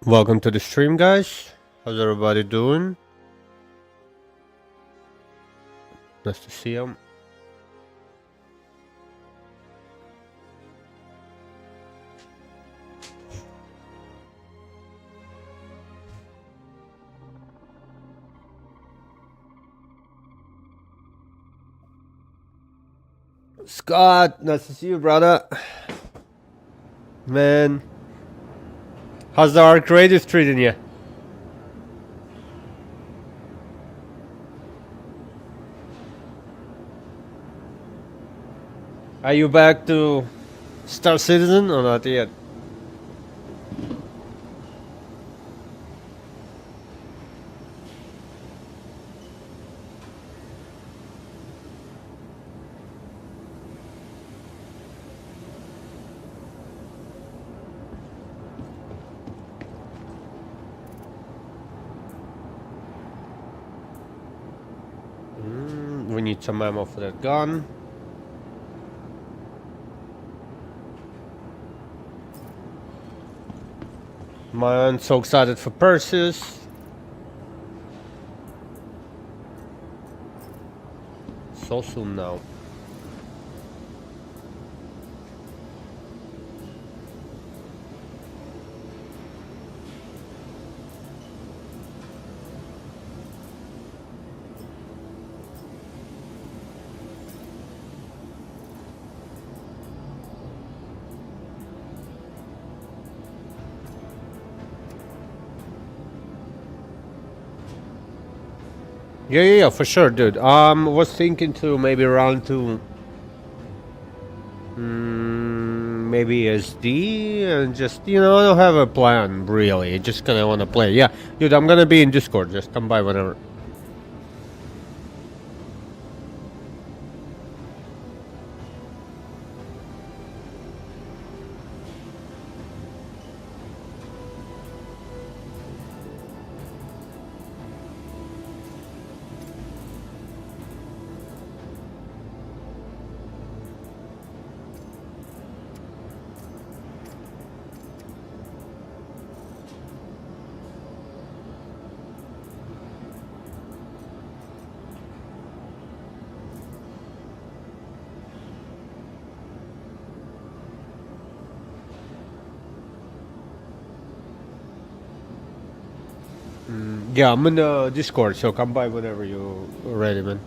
Welcome to the stream, guys. How's everybody doing? Nice to see you. Scott, nice to see you, brother. Man, how's the Arc Raiders treating you? Are you back to Star Citizen or not yet? We need some ammo for that gun. Man, so excited for Perseus. So soon now. Yeah, for sure, dude. Was thinking to maybe round two, maybe ASD, and just, I don't have a plan, really. Just gonna wanna play. Yeah, dude, I'm gonna be in Discord. Just come by whenever. Yeah, I'm in Discord, so come by whenever you're ready, man.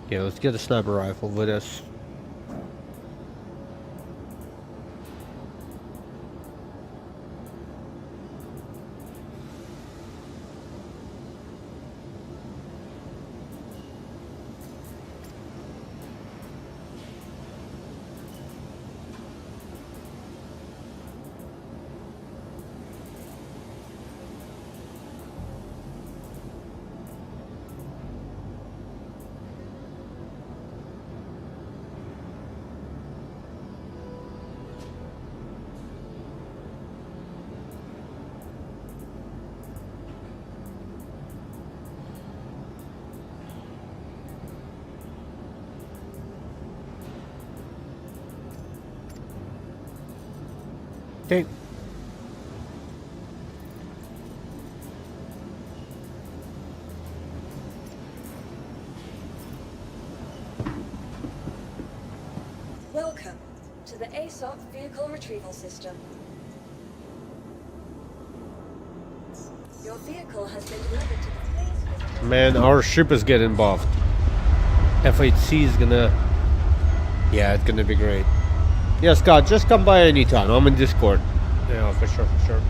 Yeah, let's get a sniper rifle with us. Okay. assault vehicle retrieval system. Your vehicle has been delivered to the base. Man, our ship is getting buffed. F8C is gonna... Yeah, it's gonna be great. Yeah, Scott, just come by anytime. I'm in Discord. Yeah, for sure, for sure.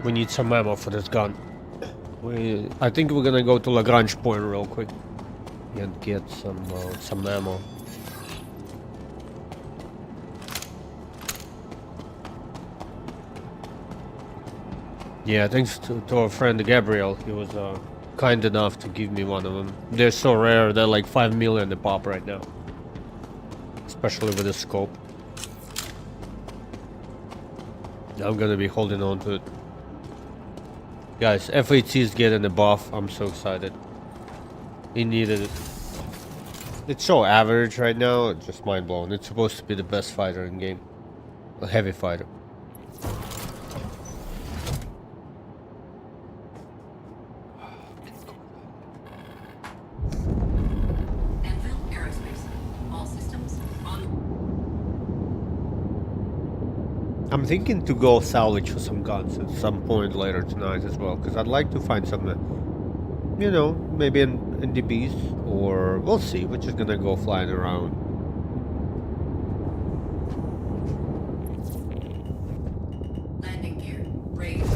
We need some ammo for this gun. I think we're gonna go to Lagrange Point real quick and get some ammo. Yeah, thanks to our friend Gabriel. He was kind enough to give me one of them. They're so rare. They're like 5 million a pop right now, especially with the scope. I'm gonna be holding on to it. Guys, F8C is getting a buff. I'm so excited. He needed it. It's so average right now, it's just mind blowing. It's supposed to be the best fighter in game. A heavy fighter. I'm thinking to go salvage for some guns at some point later tonight as well, because I'd like to find some, you know, maybe in DBs, or we'll see. We're just gonna go flying around. Landing gear raised.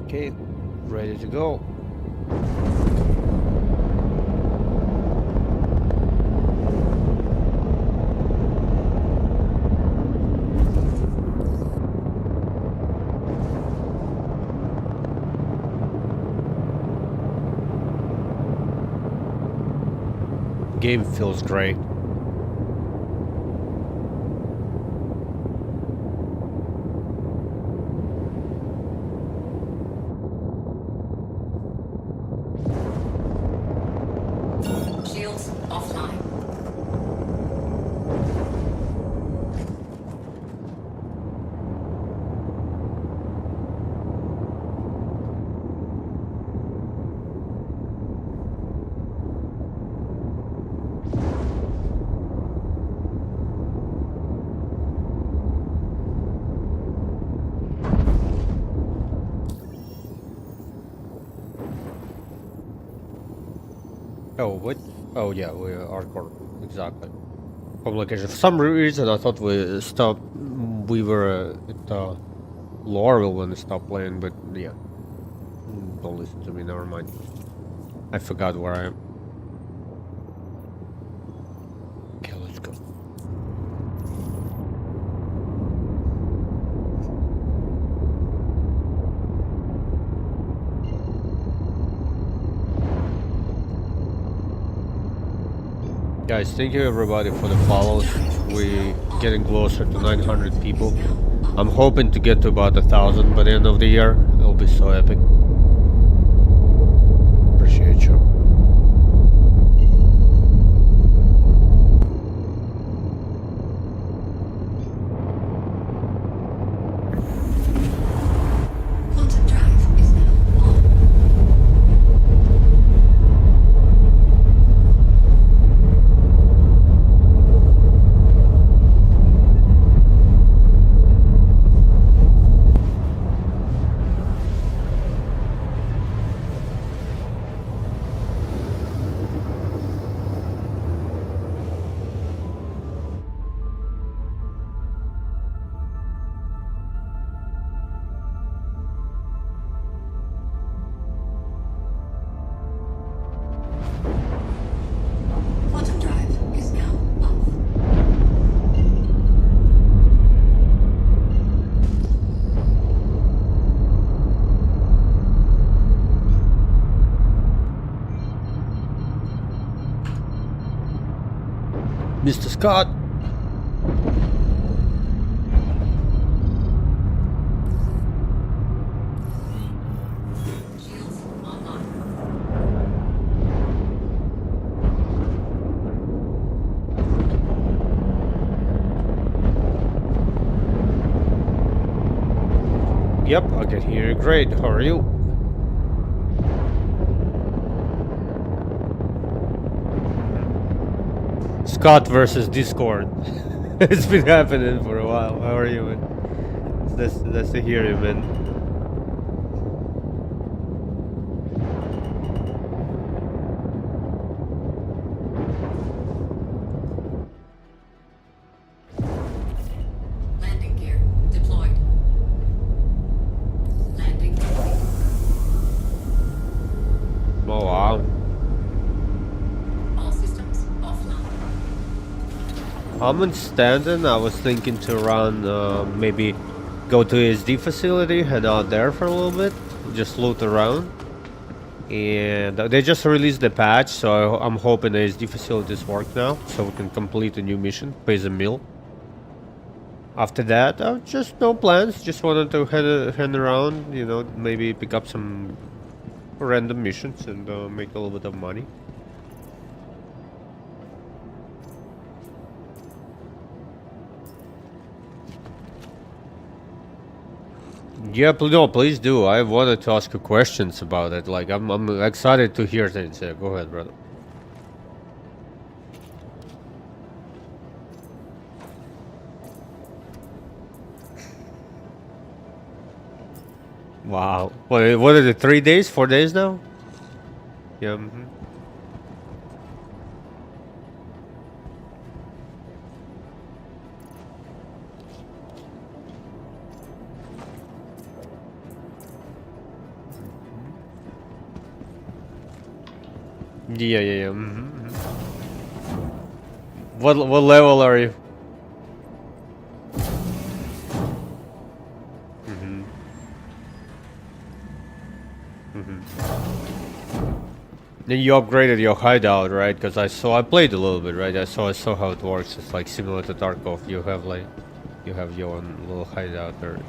Okay, ready to go. Game feels great. Shields offline. Oh, what? Oh, yeah, we are hardcore. Exactly. Home location. For some reason, I thought we stopped. We were at Laurel when we stopped playing, but yeah. Don't listen to me, never mind. I forgot where I am. Okay, let's go. Guys, thank you everybody for the follows. We're getting closer to 900 people. I'm hoping to get to about 1,000 by the end of the year. It'll be so epic. Appreciate you. Quantum drive is now on. Scott. Shields online. Yep, I can hear you great. How are you? Scott versus Discord. It's been happening for a while. How are you, man? That's to hear you, man. Landing gear deployed. Landing complete. Oh wow. All systems offline. I'm in Stanton. I was thinking to run, maybe go to ASD facility, head out there for a little bit, just loot around. And they just released the patch, so I'm hoping the ASD facilities work now, so we can complete a new mission, pays a meal. After that, just no plans. Just wanted to head around, you know, maybe pick up some random missions and make a little bit of money. Yeah, no, please do. I wanted to ask you questions about it. Like, I'm excited to hear things. Yeah, go ahead, brother. Wow. What is it? 3 days? 4 days now? Yeah. Yeah. What level are you? Then you upgraded your hideout, right? Because I played a little bit, right? I saw how it works. It's like similar to Tarkov. You have your own little hideout there.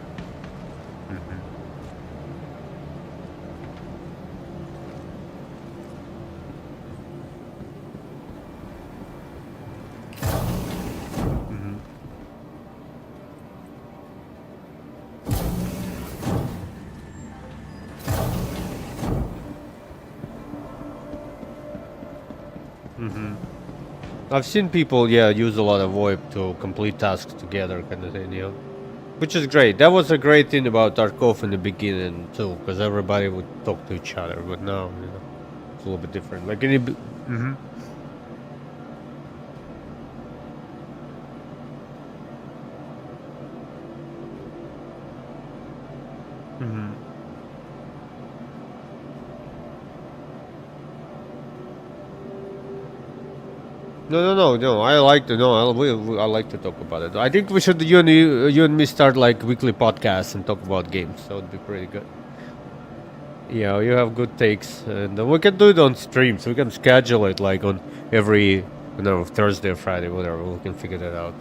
I've seen people, yeah, use a lot of VoIP to complete tasks together, kind of thing, yeah. Which is great. That was a great thing about Tarkov in the beginning too, because everybody would talk to each other. But now, you know, it's a little bit different. Like any. No. I like to know. I like to talk about it. I think we should you and me start like weekly podcasts and talk about games. That would be pretty good. Yeah, you have good takes, and we can do it on streams. We can schedule it like on every, you know, Thursday or Friday, whatever. We can figure that out.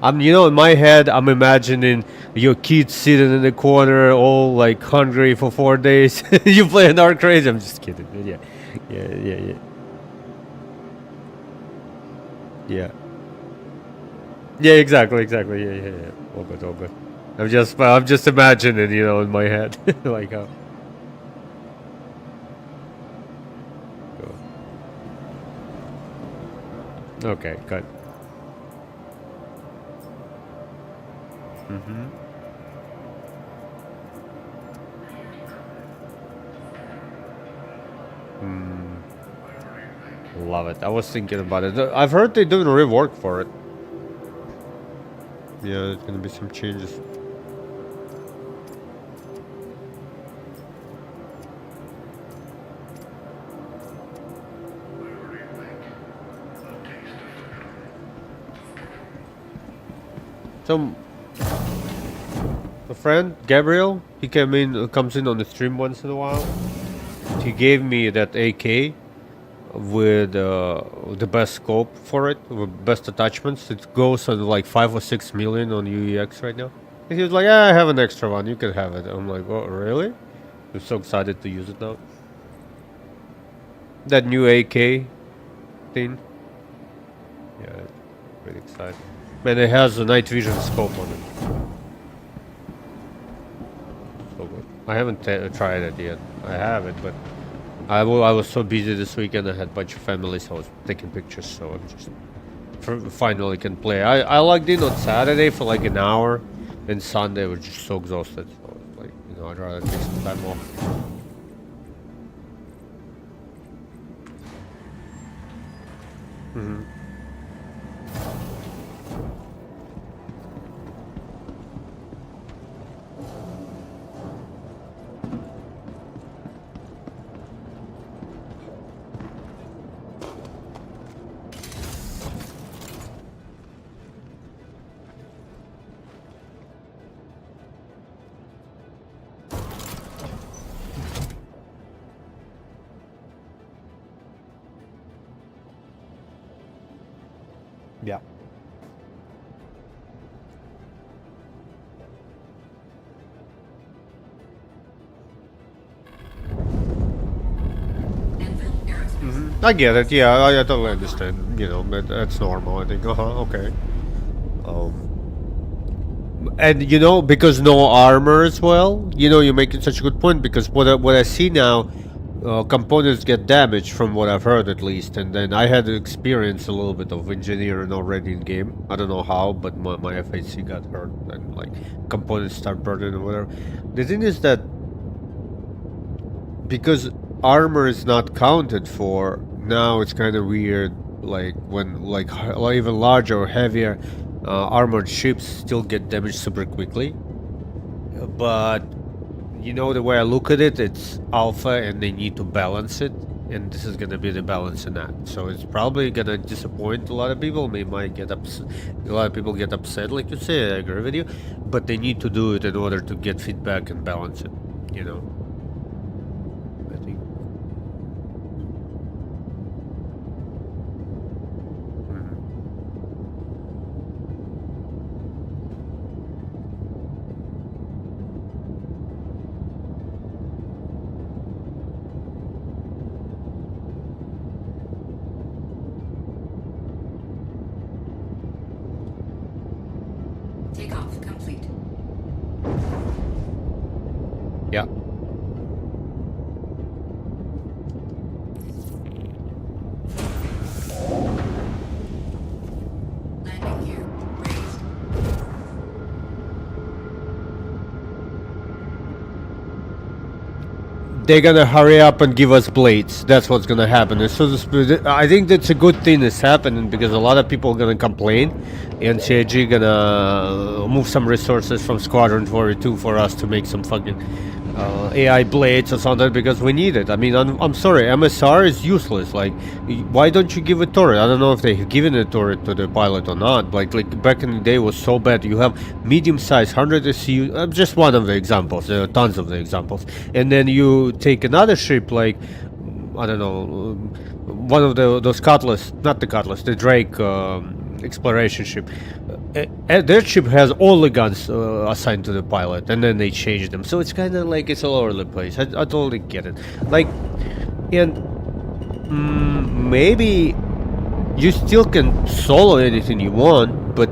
In my head, I'm imagining your kids sitting in the corner, all like hungry for 4 days. You playing Dark Crazy? I'm just kidding. Yeah. Yeah, exactly. Yeah. All good. I'm just imagining, you know, in my head, like how. Okay, good. Love it. I was thinking about it. I've heard they're doing a rework for it. Yeah, there's gonna be some changes. A friend, Gabriel, he comes in on the stream once in a while. He gave me that AK. with the best scope for it, with best attachments. It goes on like 5 or 6 million on UEX right now. And he was like, "Yeah, I have an extra one. You can have it." I'm like, "Oh, really?" I'm so excited to use it now. That new AK thing. Yeah, really excited. Man, it has a night vision scope on it. So good. I haven't tried it yet. I have it, but I was so busy this weekend. I had a bunch of families. So I was taking pictures, so I'm just finally can play. I logged in on Saturday for like an hour, and Sunday I was just so exhausted. So I was like, I'd rather take some time off. Mm-hmm. Yeah. Anvil Aerospace. I get it. Yeah, I totally understand. But that's normal. I think. Okay. And because no armor as well. You're making such a good point because what I see now, components get damaged from what I've heard at least, and then I had experience a little bit of engineering already in game. I don't know how, but my FAC got hurt and like components start burning or whatever. The thing is that because armor is not counted for now, it's kind of weird. Like when even larger or heavier armored ships still get damaged super quickly. But the way I look at it, it's alpha, and they need to balance it, and this is gonna be the balance in that. So it's probably gonna disappoint a lot of people. They might get upset. A lot of people get upset, like you say. I agree with you, but they need to do it in order to get feedback and balance it. I think. Mhm. Takeoff complete. Yeah. Landing gear raised. They're gonna hurry up and give us blades. That's what's gonna happen. I think that's a good thing that's happening because a lot of people are gonna complain, and CIG gonna move some resources from Squadron 42 for us to make some fucking AI blades or something because we need it. I mean, I'm sorry, MSR is useless. Like, why don't you give a turret? I don't know if they've given a turret to the pilot or not. Like back in the day, it was so bad. You have medium-sized 100 SCU. Just one of the examples. There are tons of the examples. And then you take another ship like, I don't know, one of those Cutlass, not the Cutlass, the Drake exploration ship. Their ship has all the guns assigned to the pilot, and then they change them. So it's kind of like it's all over the place. I totally get it. Like, and maybe you still can solo anything you want, but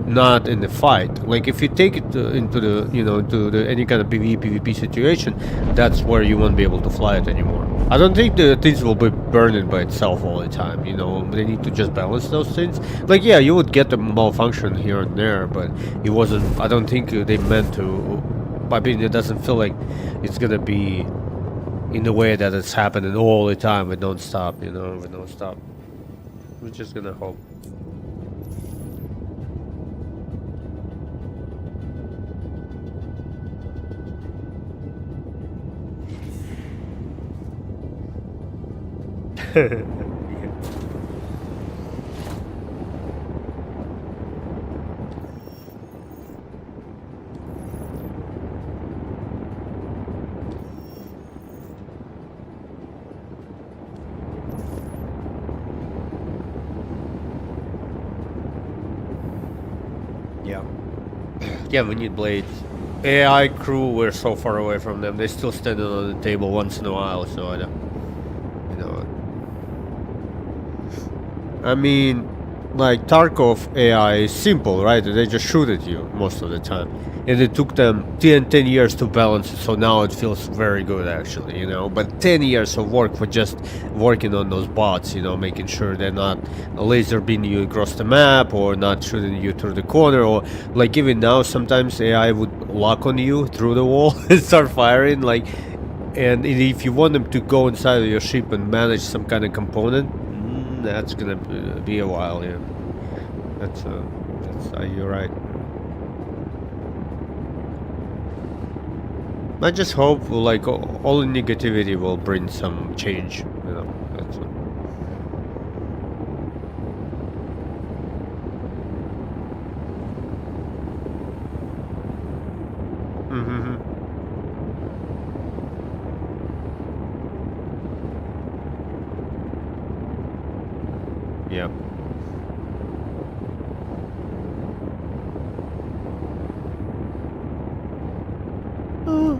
not in the fight. Like if you take it into the any kind of PvP situation, that's where you won't be able to fly it anymore. I don't think the things will be burning by itself all the time. They need to just balance those things. Like yeah, you would get a malfunction here and there, but it wasn't. I don't think they meant to. I mean, it doesn't feel like it's gonna be in the way that it's happening all the time with non-stop. With non-stop. We're just gonna hope. Yeah, we need blades. AI crew, we're so far away from them. They're still standing on the table once in a while, so I don't. You know. I mean, like Tarkov AI is simple, right? They just shoot at you most of the time. And it took them 10 years to balance it, so now it feels very good actually, you know. But 10 years of work for just working on those bots, you know, making sure they're not laser beaming you across the map or not shooting you through the corner, or like even now sometimes AI would lock on you through the wall and start firing, like. And if you want them to go inside of your ship and manage some kind of component, that's gonna be a while, yeah. That's you're right. I just hope like all the negativity will bring some change, you know. That's what. Mm-hmm. Yep.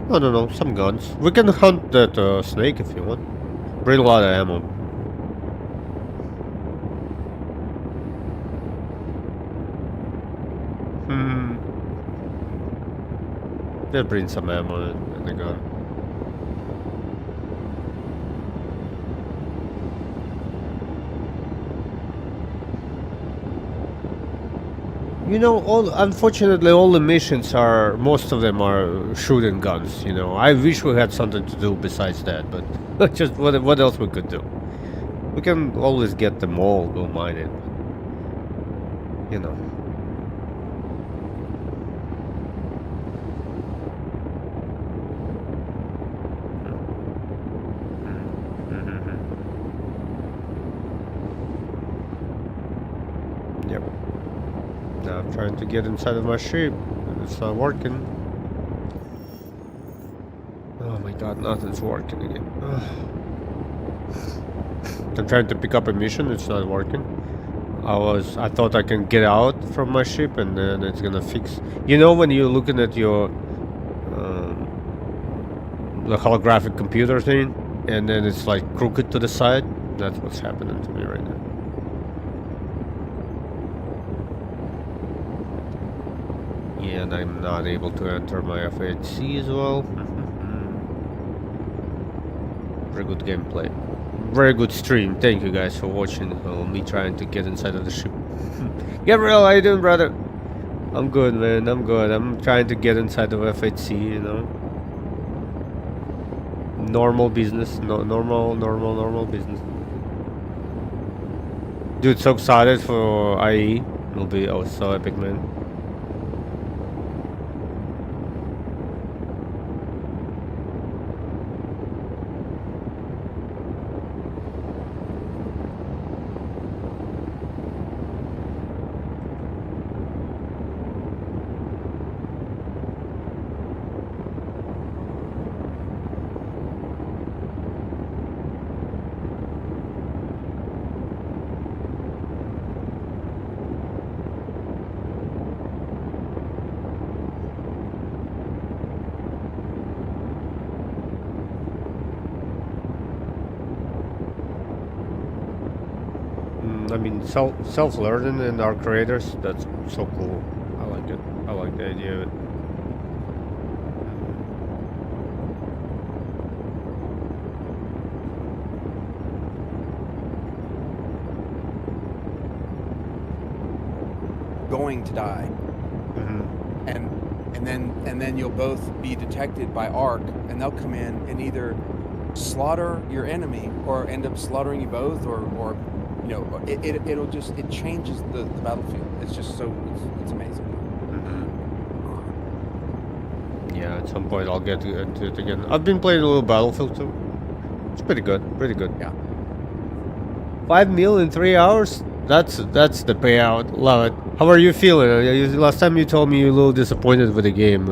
I don't know, some guns. We can hunt that snake if you want. Bring a lot of ammo. Just bring some ammo and a gun. You know, unfortunately, all the missions are, most of them are shooting guns, you know. I wish we had something to do besides that, but just what else we could do? We can always get them all, don't mind it, but, you know. Yep. Now I'm trying to get inside of my ship, and it's not working. Oh my god, nothing's working again. I'm trying to pick up a mission, it's not working. I thought I can get out from my ship and then it's gonna fix. You know when you're looking at your the holographic computer thing and then it's like crooked to the side? That's what's happening to me right now. Yeah, and I'm not able to enter my FHC as well. Very good gameplay. Very good stream. Thank you guys for watching me trying to get inside of the ship. Gabriel, how you doing, brother? I'm good, man. I'm good. I'm trying to get inside of FHC, you know. Normal business. No, normal business. Dude, so excited for IE. It'll be so epic, man. I mean, self-learning and our creators, that's so cool. I like it. I like the idea of it. Going to die, and then you'll both be detected by ARC, and they'll come in and either slaughter your enemy or end up slaughtering you both, or you know, it changes the battlefield. It's just so it's amazing. Yeah, at some point I'll get to it again. I've been playing a little Battlefield too. It's pretty good. Pretty good. Yeah. 5 mil in 3 hours? That's the payout. Love it. How are you feeling? Last time you told me you're a little disappointed with the game.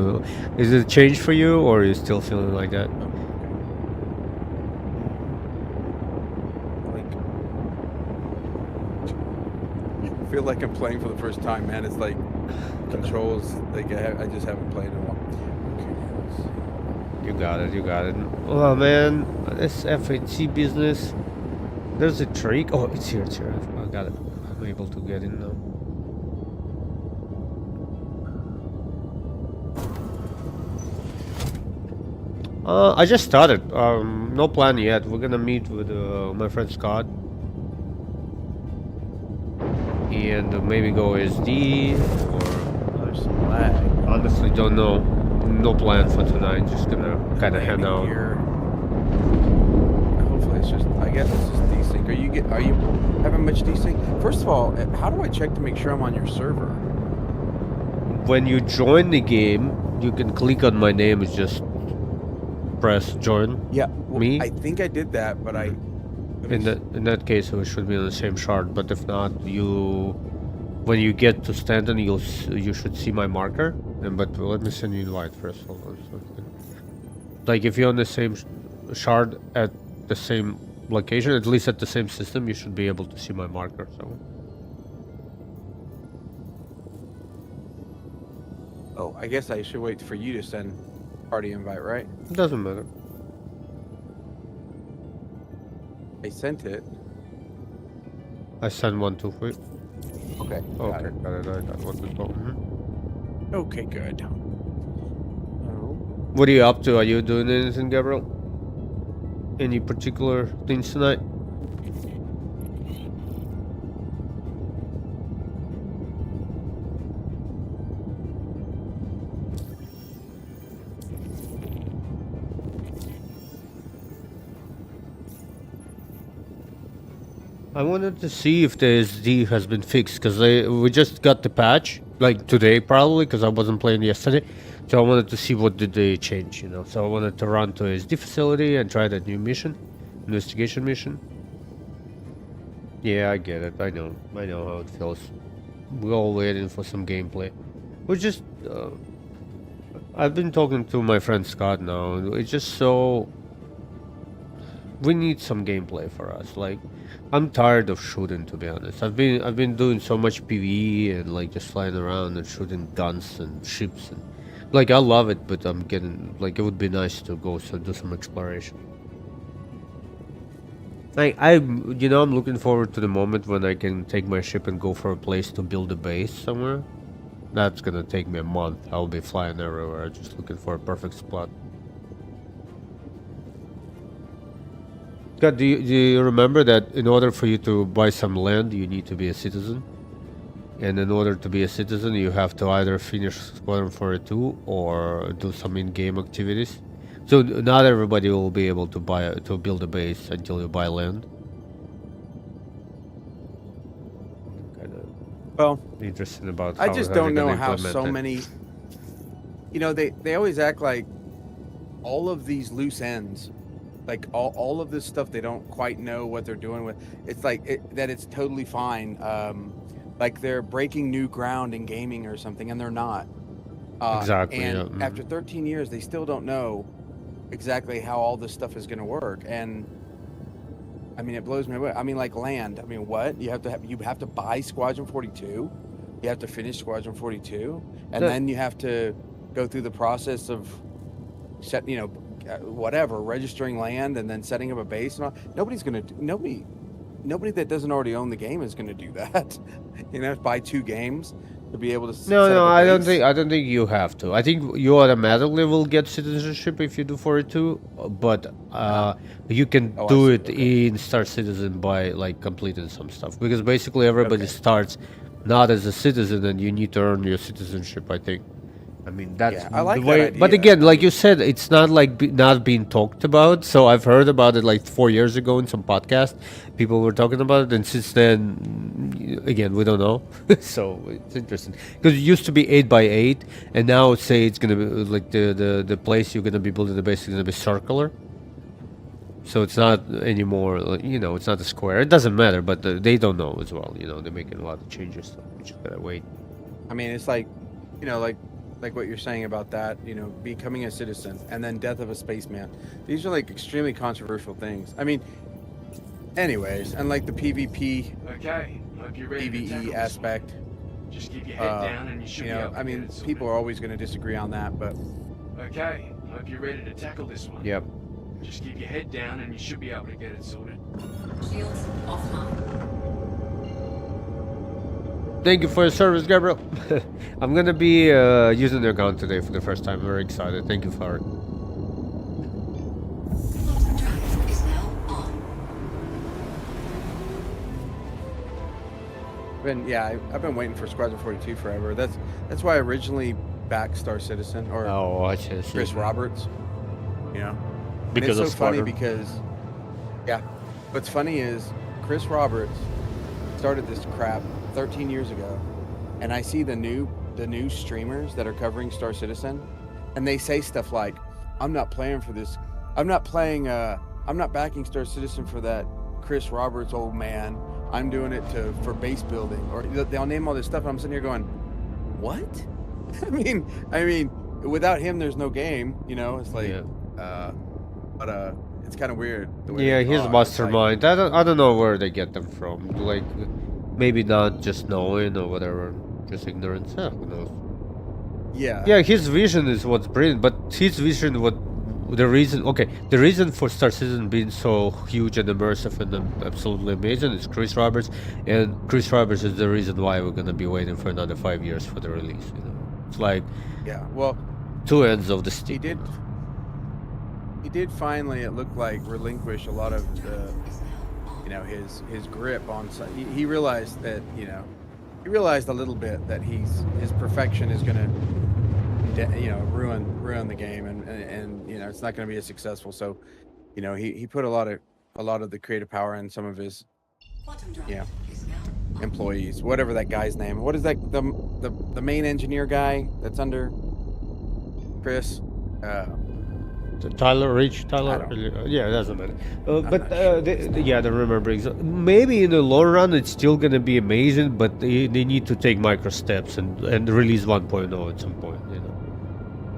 Is it changed for you, or are you still feeling like that? I feel like I'm playing for the first time, man. It's like controls. Like I just haven't played in a while. You got it, you got it. Oh man, this FHC business. There's a trick. Oh, it's here, it's here. I got it. I'm able to get in now. I just started. No plan yet. We're gonna meet with my friend Scott. And maybe go ASD or... There's some lag. Honestly, don't know. No plan for tonight. Just gonna kind of hang out. Here. Hopefully it's just, I guess it's just desync. Are you having much desync? First of all, how do I check to make sure I'm on your server? When you join the game, you can click on my name and just press join. Yeah, well, Me? I think I did that, but I... In that case, we should be on the same shard. But if not, when you get to Stanton, you should see my marker. But let me send you an invite first. Hold on. Like if you're on the same shard at the same location, at least at the same system, you should be able to see my marker. So. Oh, I guess I should wait for you to send party invite, right? It doesn't matter. I sent it. I sent one too for you. Okay. Okay, got it. I got one as well. Okay, good. Oh. What are you up to? Are you doing anything, Gabriel? Any particular things tonight? I wanted to see if the ASD has been fixed, because we just got the patch, like today probably, because I wasn't playing yesterday. So I wanted to see what did they change, you know. So I wanted to run to ASD facility and try that new mission, investigation mission. Yeah, I get it. I know how it feels. We're all waiting for some gameplay. We're just, I've been talking to my friend Scott now. It's just so... We need some gameplay for us. Like, I'm tired of shooting, to be honest. I've been doing so much PvE and like just flying around and shooting guns and ships and like I love it, but I'm getting like it would be nice to go do some exploration. Like I'm looking forward to the moment when I can take my ship and go for a place to build a base somewhere. That's gonna take me a month. I'll be flying everywhere, just looking for a perfect spot. God, do you remember that in order for you to buy some land, you need to be a citizen? And in order to be a citizen, you have to either finish Squadron 42 or do some in-game activities. So not everybody will be able to build a base until you buy land. Kind of well, interesting about. I just don't know how so many. You know, they always act like all of these loose ends. Like all of this stuff, they don't quite know what they're doing with. It's like that it's totally fine. Like they're breaking new ground in gaming or something, and they're not. Exactly. And after 13 years, they still don't know exactly how all this stuff is going to work. And I mean, it blows me away. I mean, like land. I mean, what you have to buy Squadron 42. You have to finish Squadron 42, and then you have to go through the process of whatever, registering land and then setting up a base and all. Nobody that doesn't already own the game is going to do that. You know, buy 2 games to be able to. No, I don't think you have to. I think you automatically will get citizenship if you do 42, but you can do it in Star Citizen by like completing some stuff, because basically everybody starts not as a citizen and you need to earn your citizenship, I think. I mean, that's I like the way. that idea. But again, like you said, it's not like not being talked about. So I've heard about it like 4 years ago in some podcast. People were talking about it, and since then, again, we don't know. So it's interesting because it used to be 8x8, and now say it's gonna be like the place you're gonna be building the base is gonna be circular. So it's not anymore. It's not a square. It doesn't matter, but they don't know as well. They're making a lot of changes. So we just gotta wait. I mean, it's like, like what you're saying about that, becoming a citizen and then death of a spaceman. These are like extremely controversial things. I mean, anyways, and like the PvP, Okay, hope you're ready to PvE tackle this aspect. one. Just keep your head down and you should You be know, able to I get mean, it sorted. people are always going to disagree on that, but Okay, hope you're ready to tackle this one. Yep. Just keep your head down and you should be able to get it sorted. Shields offline. Thank you for your service, Gabriel. I'm gonna be using the gun today for the first time. Very excited. Thank you for it. Quantum drive is now on. I've been waiting for Squadron 42 forever. That's why I originally backed Star Citizen or Oh, I see. Chris Roberts. You know, Because and of it's so funny Squadron. because what's funny is Chris Roberts started this crap 13 years ago, and I see the new streamers that are covering Star Citizen, and they say stuff like, "I'm not playing for this. I'm not backing Star Citizen for that Chris Roberts old man. I'm doing it for base building," or they'll name all this stuff. And I'm sitting here going, "What?" I mean, without him, there's no game. You know, it's like, but it's kind of weird. The way Yeah, they he's talk. It's like- mastermind. I don't know where they get them from. Like, maybe not just knowing or whatever, just ignorance. Yeah, who knows? Yeah. Yeah, his vision is what's brilliant, but his vision, the reason for Star Citizen being so huge and immersive and absolutely amazing is Chris Roberts, and Chris Roberts is the reason why we're gonna be waiting for another 5 years for the release. You know, it's like Yeah. Well, two ends of the he stick. did finally, it looked like, relinquish a lot of the, his grip on. He realized that, he realized a little bit that his perfection is gonna, ruin the game, and it's not gonna be as successful. So, he put a lot of the creative power in some of his Quantum drive Yeah. is now on. employees, whatever that guy's name. What is that? The main engineer guy that's under Chris. Tyler, I Tyler, don't- yeah, it doesn't matter. I'm But not sure. I don't remember exactly. Maybe in the long run it's still gonna be amazing, but they need to take micro steps and release 1.0 at some point, you know.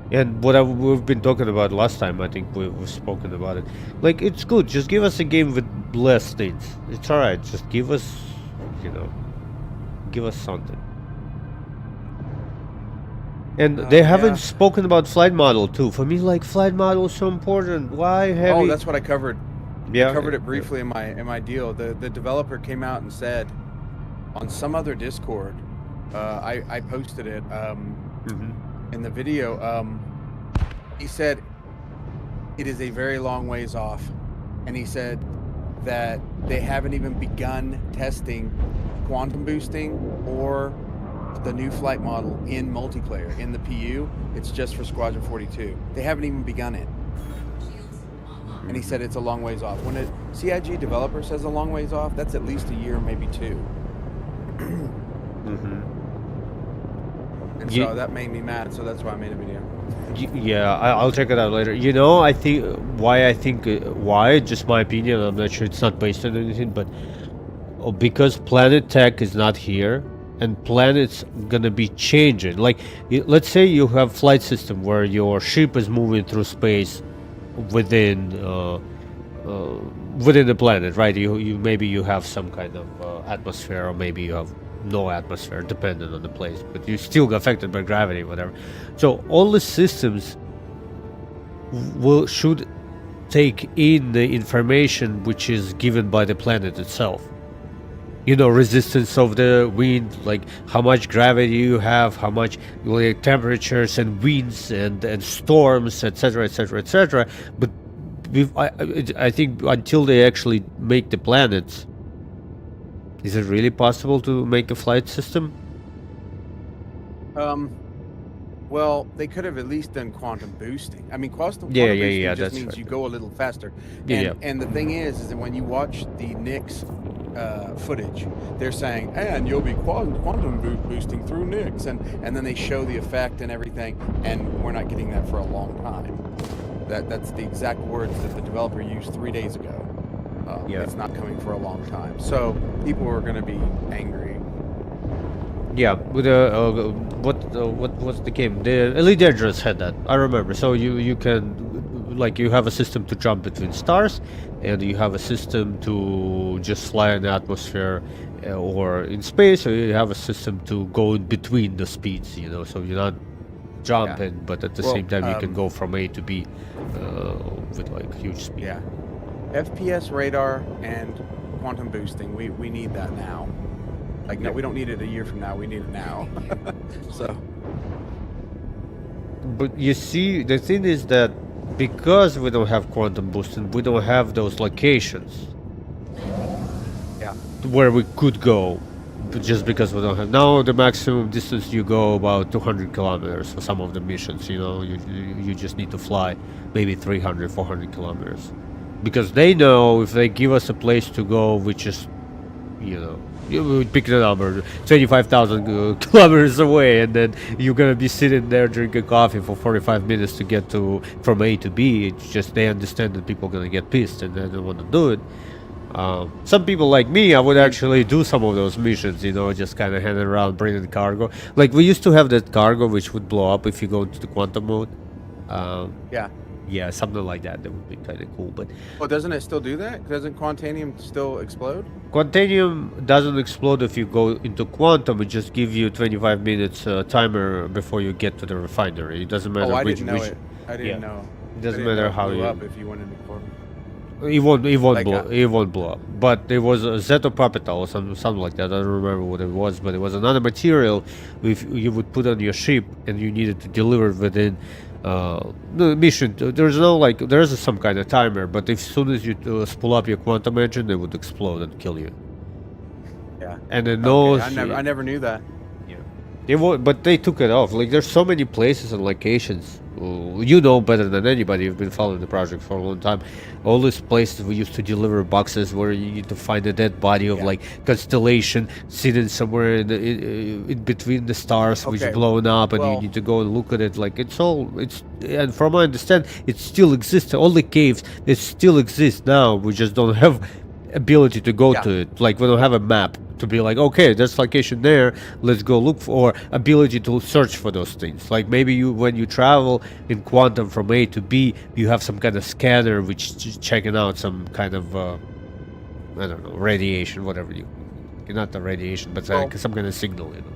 And what we've been talking about last time, I think we've spoken about it. Like, it's good, just give us a game with less things. It's alright, just give us, give us something. And they haven't Yeah. spoken about flight model too. For me, like, flight model is so important. Why have Oh, you... that's what I covered. Yeah, Covered it briefly in my deal. The developer came out and said on some other Discord, I posted it Mhm. in the video. He said it is a very long ways off, and he said that they haven't even begun testing quantum boosting or the new flight model in multiplayer in the PU. It's just for Squadron 42. They haven't even begun it. Shields online. And he said it's a long ways off. When a CIG developer says a long ways off, that's at least a year, maybe two. Mhm. And Ye- so that made me mad, so that's why I made a video. Yeah, I'll check it out later. You know, I think why, just my opinion, I'm not sure, it's not based on anything, but because Planet Tech is not here, and planet's gonna be changing. Like, let's say you have flight system where your ship is moving through space within the planet, right? You maybe you have some kind of atmosphere, or maybe you have no atmosphere, depending on the place, but you still get affected by gravity, whatever. So all the systems should take in the information which is given by the planet itself. You know, resistance of the wind, like how much gravity you have, how much, like, temperatures and winds and storms, etc., etc., etc. But I think until they actually make the planets, is it really possible to make a flight system? Well, they could have at least done quantum boosting. I mean, quantum Yeah, boosting just that's means right. you go a little faster. Yeah, And the thing is that when you watch the Nix footage, they're saying, and you'll be quantum boosting through Nix, and then they show the effect and everything, and we're not getting that for a long time. That's the exact words that the developer used 3 days ago. Yeah. It's not coming for a long time, so people are going to be angry. Yeah, with what was the game? The Elite Dangerous had that. I remember. So you can like you have a system to jump between stars, and you have a system to just fly in the atmosphere or in space, or you have a system to go in between the speeds. You know, so you're not jumping, but at the Well, same time you can go from A to B with like huge speed. Yeah. FPS radar and quantum boosting. We need that now. Like, no, we don't need it a year from now. We need it now. So. But you see, the thing is that because we don't have quantum boosting, we don't have those locations Yeah. where we could go, but just because we don't have. Now the maximum distance you go about 200 kilometers for some of the missions. You know, you just need to fly maybe 300, 400 kilometers, because they know if they give us a place to go, which is, you know, you would pick the number 25,000 kilometers away, and then you're gonna be sitting there drinking coffee for 45 minutes to get to from A to B. It's just they understand that people are gonna get pissed and they don't want to do it. Some people like me, I would actually do some of those missions, you know, just kind of hanging around bringing cargo. Like we used to have that cargo which would blow up if you go into the quantum mode. Yeah. Yeah, something like that. That would be kind of cool. But Well, doesn't it still do that? Doesn't quantanium still explode? Quantanium doesn't explode if you go into quantum. It just gives you 25 minutes timer before you get to the refinery. It doesn't matter Oh, I which. didn't know it. I didn't yeah. know. It doesn't I didn't matter know it how blew you. up if you went into quantum. It won't Like, blow. It won't blow up. But there was a Zetopapital or something like that. I don't remember what it was, but it was another material if you would put on your ship and you needed to deliver it within the mission. There's no like there's some kind of timer, but as soon as you spool up your quantum engine, it would explode and kill you. Yeah. And then Okay, those. I never knew that. But they took it off. Like, there's so many places and locations. You know better than anybody. You've been following the project for a long time. All these places we used to deliver boxes where you need to find a dead body of like constellation sitting somewhere in between the stars, which Okay, is blown up, and you well- need to go and look at it. Like and from what I understand, it still exists. All the caves, it still exist now. We just don't have ability to go to it. Like, we don't have a map to be like, okay, there's location there, let's go look for, or ability to search for those things. Like, maybe you, when you travel in quantum from A to B, you have some kind of scanner which is checking out some kind of I don't know, radiation, whatever not the radiation, but like some kind of signal, you know.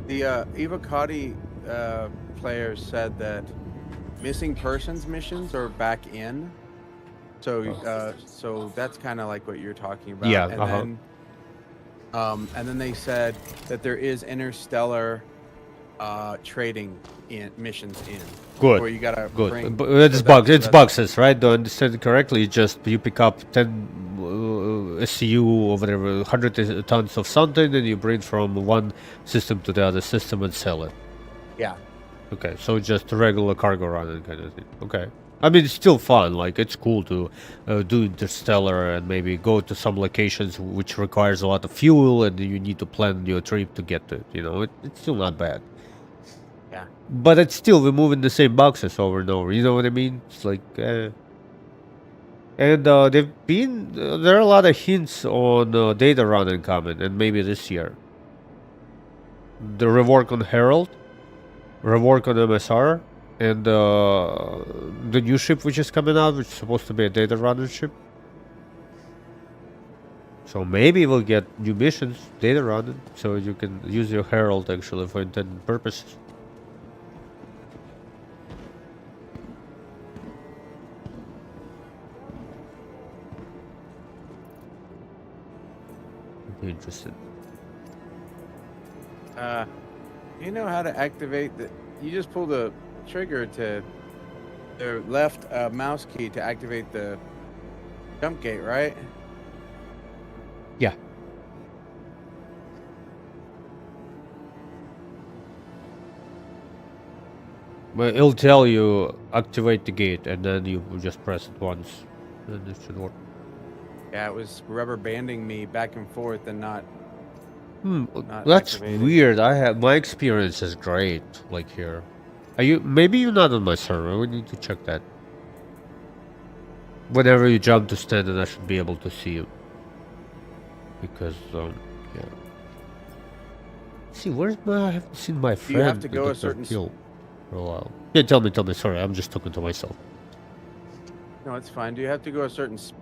The Evocati players said that missing persons missions are back in. So that's kind of like what you're talking about. Yeah, and then they said that there is interstellar trading missions in. Good. Where you gotta Good. bring. But it's so bugs. that's- It's boxes, right? Do I understand it correctly? It's just you pick up 10 SCU or whatever, 100 tons of something, and you bring from one system to the other system and sell it. Yeah. Okay, so just a regular cargo running kind of thing. Okay. I mean, it's still fun. Like, it's cool to do interstellar and maybe go to some locations which requires a lot of fuel, and you need to plan your trip to get to it. You know, it's still not bad. Yeah. But it's still, we're moving the same boxes over and over. You know what I mean? It's like, and they've been, there are a lot of hints on data running coming, and maybe this year. The rework on Herald, rework on MSR, and the new ship which is coming out, which is supposed to be a data runner ship. So maybe we'll get new missions, data running, so you can use your Herald actually for intended purposes. Be interested. You know how to activate the? You just pull the trigger to the left mouse key to activate the jump gate, right? Yeah. Well, it'll tell you activate the gate, and then you just press it once, and it should work. Yeah, it was rubber banding me back and forth and not. Not That's activated. weird. My experience is great. Like here, maybe you're not on my server. We need to check that. Whenever you jump to Stanton, I should be able to see you. Because yeah. See, where's my? I haven't seen my friend. you have to go a Dr. certain Kill for a while. Yeah, tell me. Sorry, I'm just talking to myself. No, it's fine. Do you have to go a certain speed?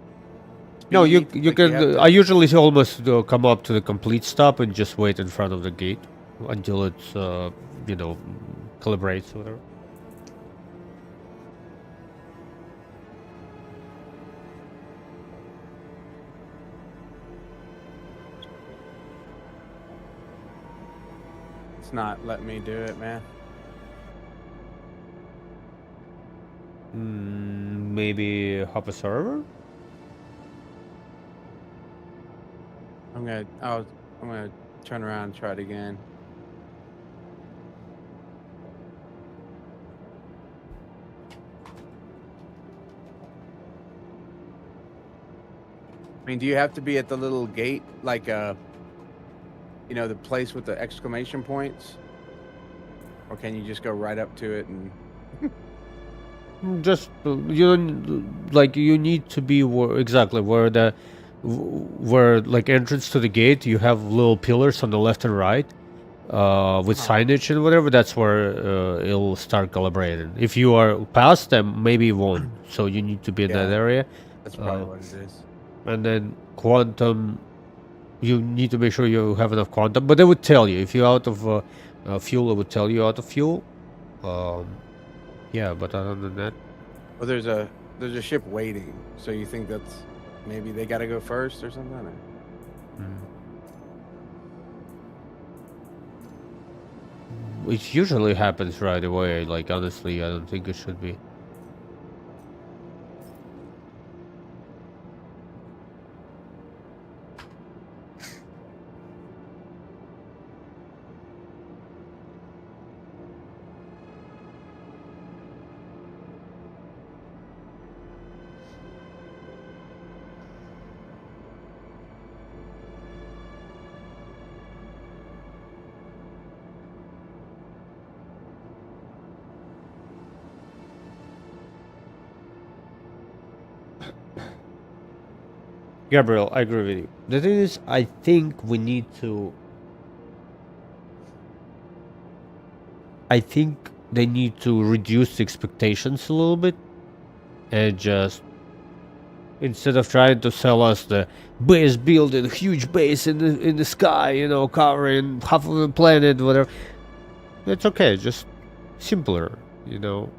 No, you Like, you can. have to- I usually almost come up to the complete stop and just wait in front of the gate until it's you know, calibrates or whatever. It's not letting me do it, man. Maybe hop a server. I'm gonna turn around and try it again. I mean, do you have to be at the little gate, like you know, the place with the exclamation points, or can you just go right up to it and? Just you don't like you need to be exactly where the where like entrance to the gate. You have little pillars on the left and right with signage and whatever. That's where it'll start calibrating. If you are past them, maybe it won't. So you need to be in that Yeah. area. That's probably what it is. And then quantum, you need to make sure you have enough quantum. But they would tell you if you're out of fuel. It would tell you out of fuel. Yeah, but other than that, Well, there's a ship waiting, so you think that's maybe they got to go first or something? Or? it usually happens right away. Like honestly, I don't think it should be. Gabriel, I agree with you. The thing is, I think we need to. I think they need to reduce the expectations a little bit, and just instead of trying to sell us the base building, huge base in the sky, you know, covering half of the planet, whatever. It's okay, just simpler, you know.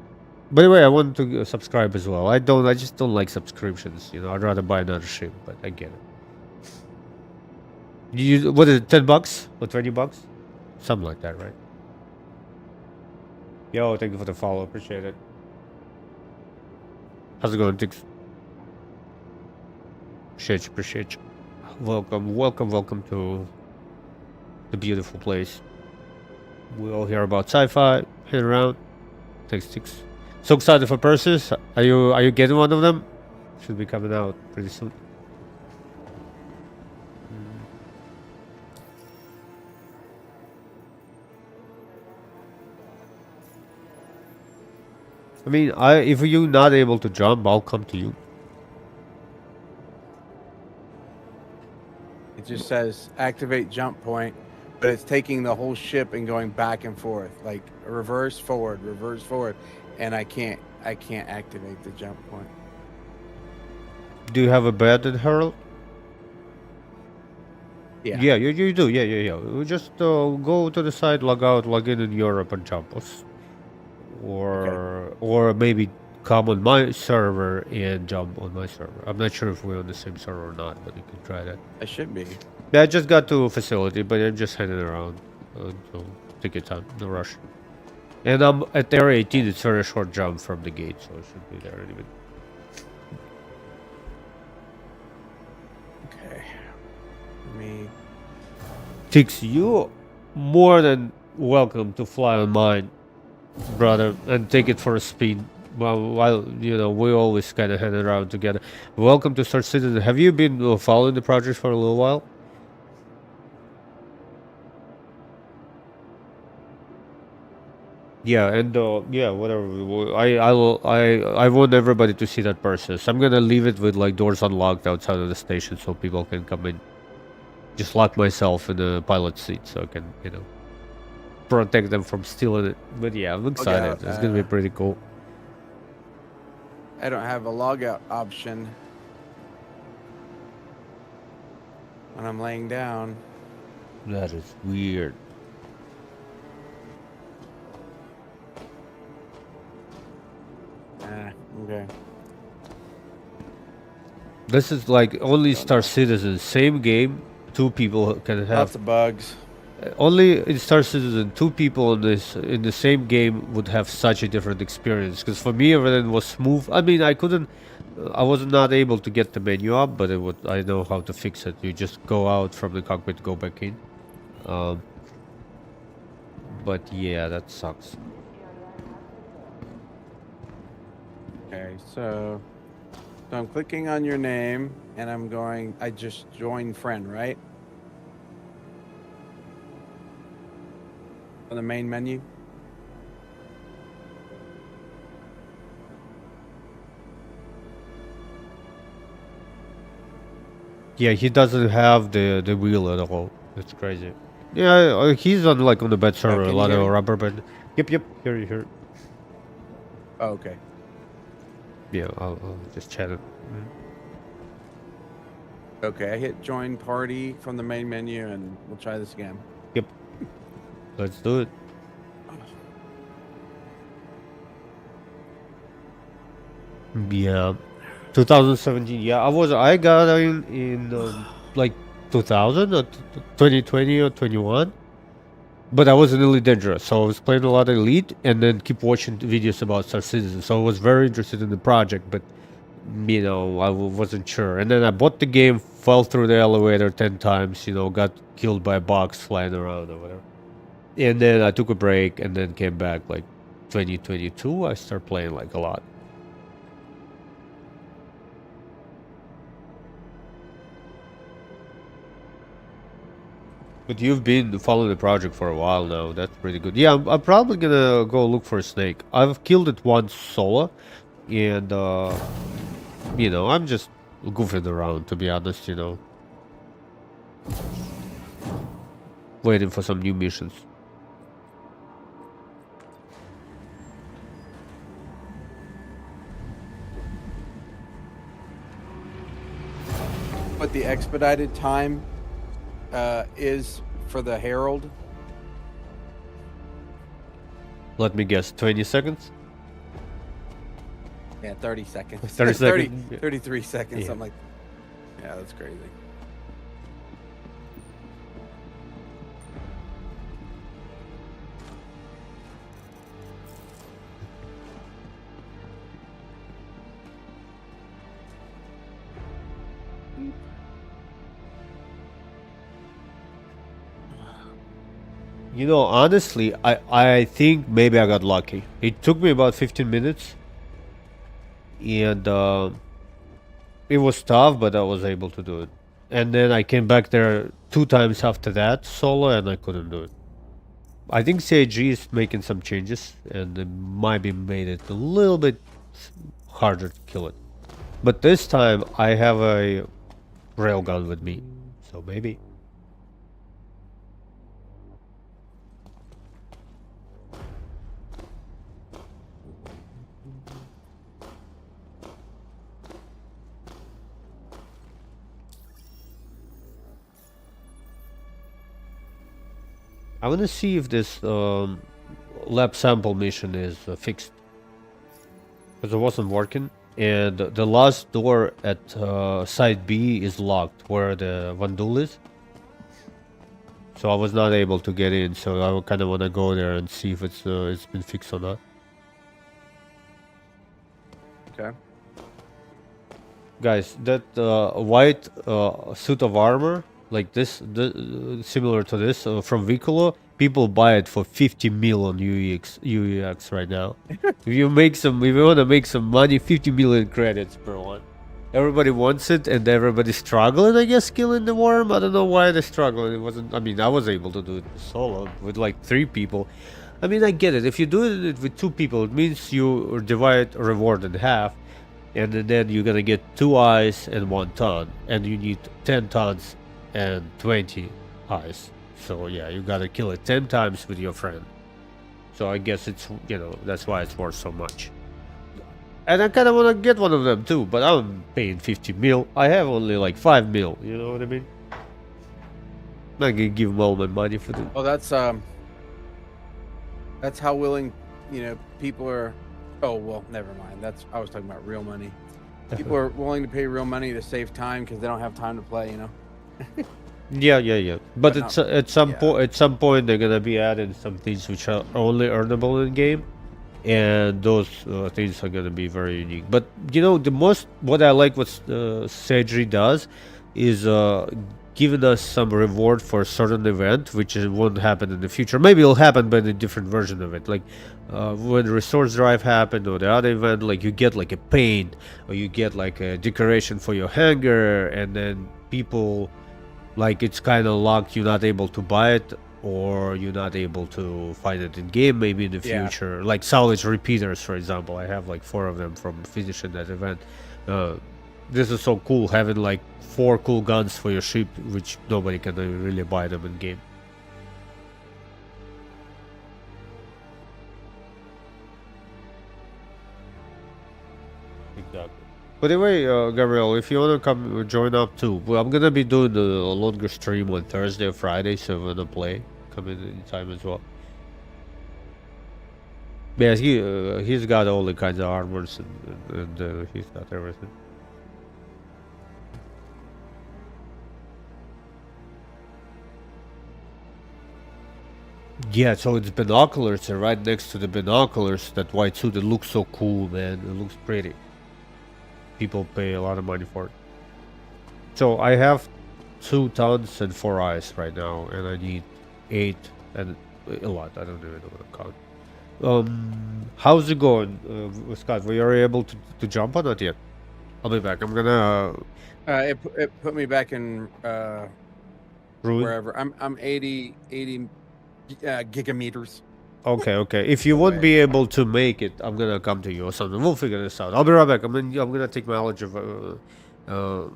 By the way, I want to subscribe as well. I just don't like subscriptions. You know, I'd rather buy another ship, but I get it. What is it? $10 or $20? Something like that, right? Yo, thank you for the follow. Appreciate it. How's it going, Tix? Appreciate you. Welcome to the beautiful place. We all hear about sci-fi. Hit around. Thanks, Tix. So excited for purses. Are you getting one of them? Should be coming out pretty soon. I mean, if you're not able to jump, I'll come to you. It just says activate jump point, but it's taking the whole ship and going back and forth, like reverse forward, and I can't activate the jump point. Do you have a bed in Herald? Yeah. Yeah, you do. Yeah. We just go to the side, log out, log in Europe, and jump us. Or maybe come on my server and jump on my server. I'm not sure if we're on the same server or not, but you can try that. I should be. Yeah, I just got to a facility, but I'm just heading around. So take your time, no rush. And I'm at area 18. It's a very short jump from the gate, so I should be there anyway. Okay. Me. Tix, you more than welcome to fly on mine, brother, and take it for a spin. While you know we always kind of hang around together. Welcome to Star Citizen. Have you been following the project for a little while? Yeah, and yeah, whatever. I want everybody to see that person. So I'm gonna leave it with like doors unlocked outside of the station so people can come in. Just lock myself in the pilot seat so I can, you know, protect them from stealing it. But yeah, I'm excited. It's gonna be pretty cool. I don't have a logout option when I'm laying down. That is weird. Okay. This is like only Star Citizen, same game, two people can have. Lots of bugs. Only in Star Citizen, two people in the same game would have such a different experience. Because for me, everything was smooth. I mean, I was not able to get the menu up, but I know how to fix it. You just go out from the cockpit, go back in. But yeah, that sucks. Okay, so I'm clicking on your name, and I'm going. I just joined friend, right? On the main menu. Yeah, he doesn't have the wheel at all. It's crazy. Yeah, he's on like on the bed server, a can you lot hear of me? rubber band. Yep, here. Oh, okay. Yeah, I'll just chat it. Okay, I hit join party from the main menu, and we'll try this again. Yep. Let's do it. Yeah. 2017. Yeah, I got in like 2000 or 2020 or 21. But I wasn't really dangerous, so I was playing a lot of Elite and then keep watching videos about Star Citizen. So I was very interested in the project, but you know, wasn't sure. And then I bought the game, fell through the elevator 10 times, you know, got killed by a box flying around or whatever. And then I took a break and then came back like 2022. I started playing like a lot. But you've been following the project for a while now. That's pretty good. Yeah, I'm probably gonna go look for a snake. I've killed it once solo, and you know, I'm just goofing around, to be honest. You know, waiting for some new missions. What the expedited time is for the Herald? Let me guess, 20 seconds? Yeah, 30 seconds. 30 seconds. 33 seconds, Yeah. something like. Yeah, that's crazy. You know, honestly, I think maybe I got lucky. It took me about 15 minutes. And it was tough, but I was able to do it. And then I came back there 2 times after that, solo, and I couldn't do it. I think CIG is making some changes, and it might be made it a little bit harder to kill it. But this time, I have a railgun with me, so maybe. I want to see if this lab sample mission is fixed. Because it wasn't working. And the last door at side B is locked, where the Vandul is. So I was not able to get in, so I kind of want to go there and see if it's been fixed or not. Okay. Guys, that white suit of armor, like this, similar to this from Vicolo, people buy it for 50 mil on UEX right now. If you want to make some money, 50 million credits per one. Everybody wants it, and everybody's struggling, I guess, killing the worm. I don't know why they're struggling. It wasn't. I mean, I was able to do it solo with like 3 people. I mean, I get it. If you do it with 2 people, it means you divide reward in half. And then you're gonna get 2 eyes and 1 ton, and you need 10 tons and 20 eyes. So yeah, you gotta kill it 10 times with your friend. So I guess it's, you know, that's why it's worth so much. And I kind of want to get one of them too, but I'm paying 50 mil. I have only like 5 mil, you know what I mean? I'm not gonna give them all my money for them. Well, that's how willing, people are. Oh well, never mind. I was talking about real money. People are willing to pay real money to save time because they don't have time to play. Yeah. But But it's not- at some yeah. point, they're gonna be adding some things which are only earnable in game, and those things are gonna be very unique. But what I like what Sagri does is giving us some reward for a certain event, which won't happen in the future. Maybe it'll happen, but in a different version of it. Like when resource drive happened or the other event, like you get like a paint or you get like a decoration for your hangar, and then people. Like it's kind of locked, you're not able to buy it, or you're not able to find it in game maybe in the Yeah. future. Like Salvage repeaters, for example. I have like 4 of them from finishing that event. This is so cool, having like 4 cool guns for your ship, which nobody can really buy them in game. Exactly. By the way, Gabriel, if you want to come join up too, well, I'm gonna be doing a longer stream on Thursday or Friday, so if you wanna play, come in anytime as well. Yeah, he's got all the kinds of armors and he's got everything. Yeah, so it's binoculars, and right next to the binoculars, that white suit, it looks so cool, man. It looks pretty. People pay a lot of money for it. So I have 2 tons and 4 eyes right now, and I need 8 and a lot. I don't even know what to count. How's it going, Scott? Were you able to jump on it yet? I'll be back. I'm gonna It put me back in ruin. wherever. I'm 80 gigameters. Okay. If you won't be able to make it, I'm gonna come to you or something. We'll figure this out. I'll be right back. I'm gonna take my allergy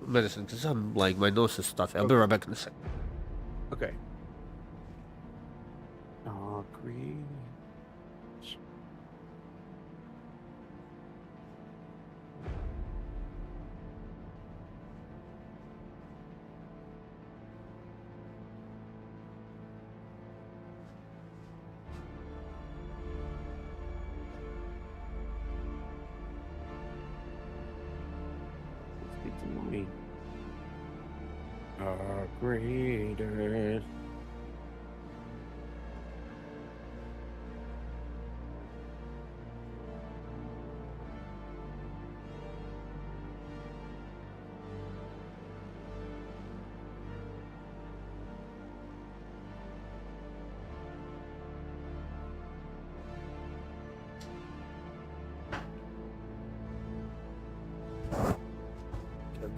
medicine because I'm like my nose is stuffy. I'll be right back in a second. Okay. Oh, green. Greater.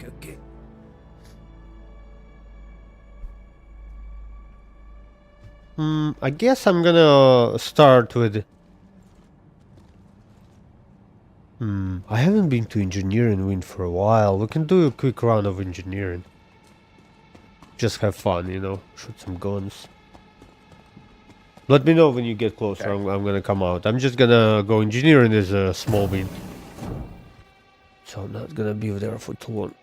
Okay. I guess I'm gonna start with. I haven't been to engineering wing for a while. We can do a quick round of engineering. Just have fun, shoot some guns. Let me know when you get closer. Okay. I'm gonna come out. I'm just gonna go engineering as a small wing. So I'm not gonna be there for too long.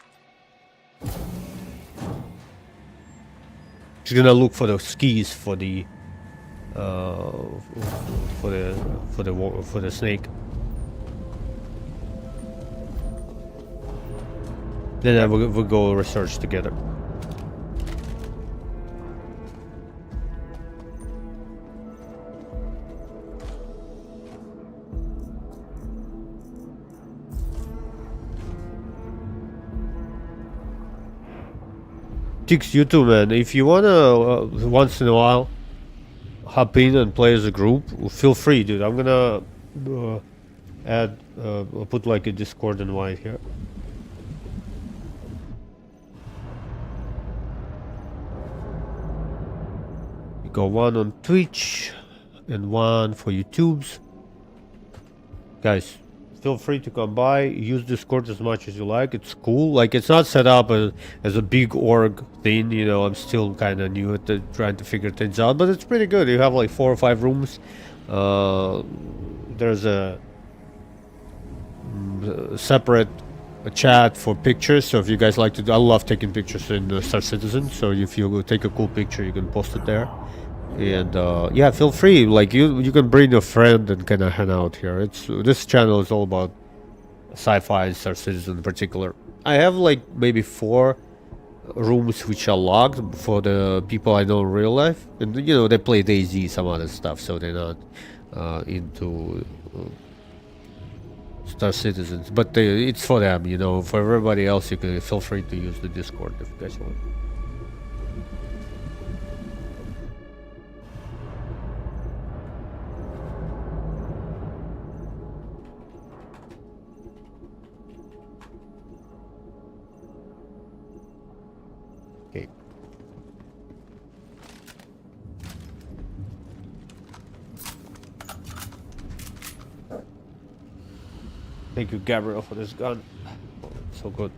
Just gonna look for the skis for the snake. Then we'll go research together. Tix, you too, man. If you wanna, once in a while, hop in and play as a group, feel free, dude. I'm gonna I'll put like a Discord invite here. You got one on Twitch and one for YouTube's. Guys, feel free to come by, use Discord as much as you like. It's cool. Like, it's not set up as a big org thing, I'm still kind of new at trying to figure things out, but it's pretty good. You have like 4 or 5 rooms. There's separate chat for pictures. So if you guys like to do, I love taking pictures in Star Citizen. So if you take a cool picture, you can post it there. And yeah, feel free. Like you can bring a friend and kind of hang out here. This channel is all about sci-fi and Star Citizen in particular. I have like maybe 4 rooms which are locked for the people I know in real life, and you know they play DayZ, some other stuff, so they're not into Star Citizens. But it's for them, you know. For everybody else, you can feel free to use the Discord if you guys want. Okay. Thank you, Gabriel, for this gun. Oh, so good.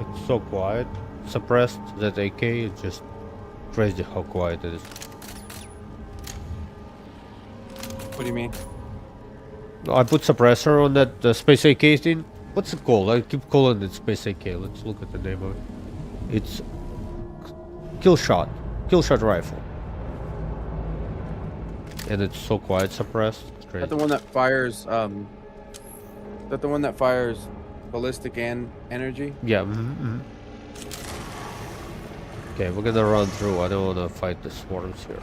It's so quiet. Suppressed that AK, it's just crazy how quiet it is. What do you mean? I put suppressor on that Space AK thing. What's it called? I keep calling it Space AK. Let's look at the name of it. It's kill shot rifle. And it's so quiet suppressed. It's Is crazy. that the one that fires? Is that the one that fires ballistic and energy? Yeah. Okay, we're gonna run through. I don't wanna fight the swarms here.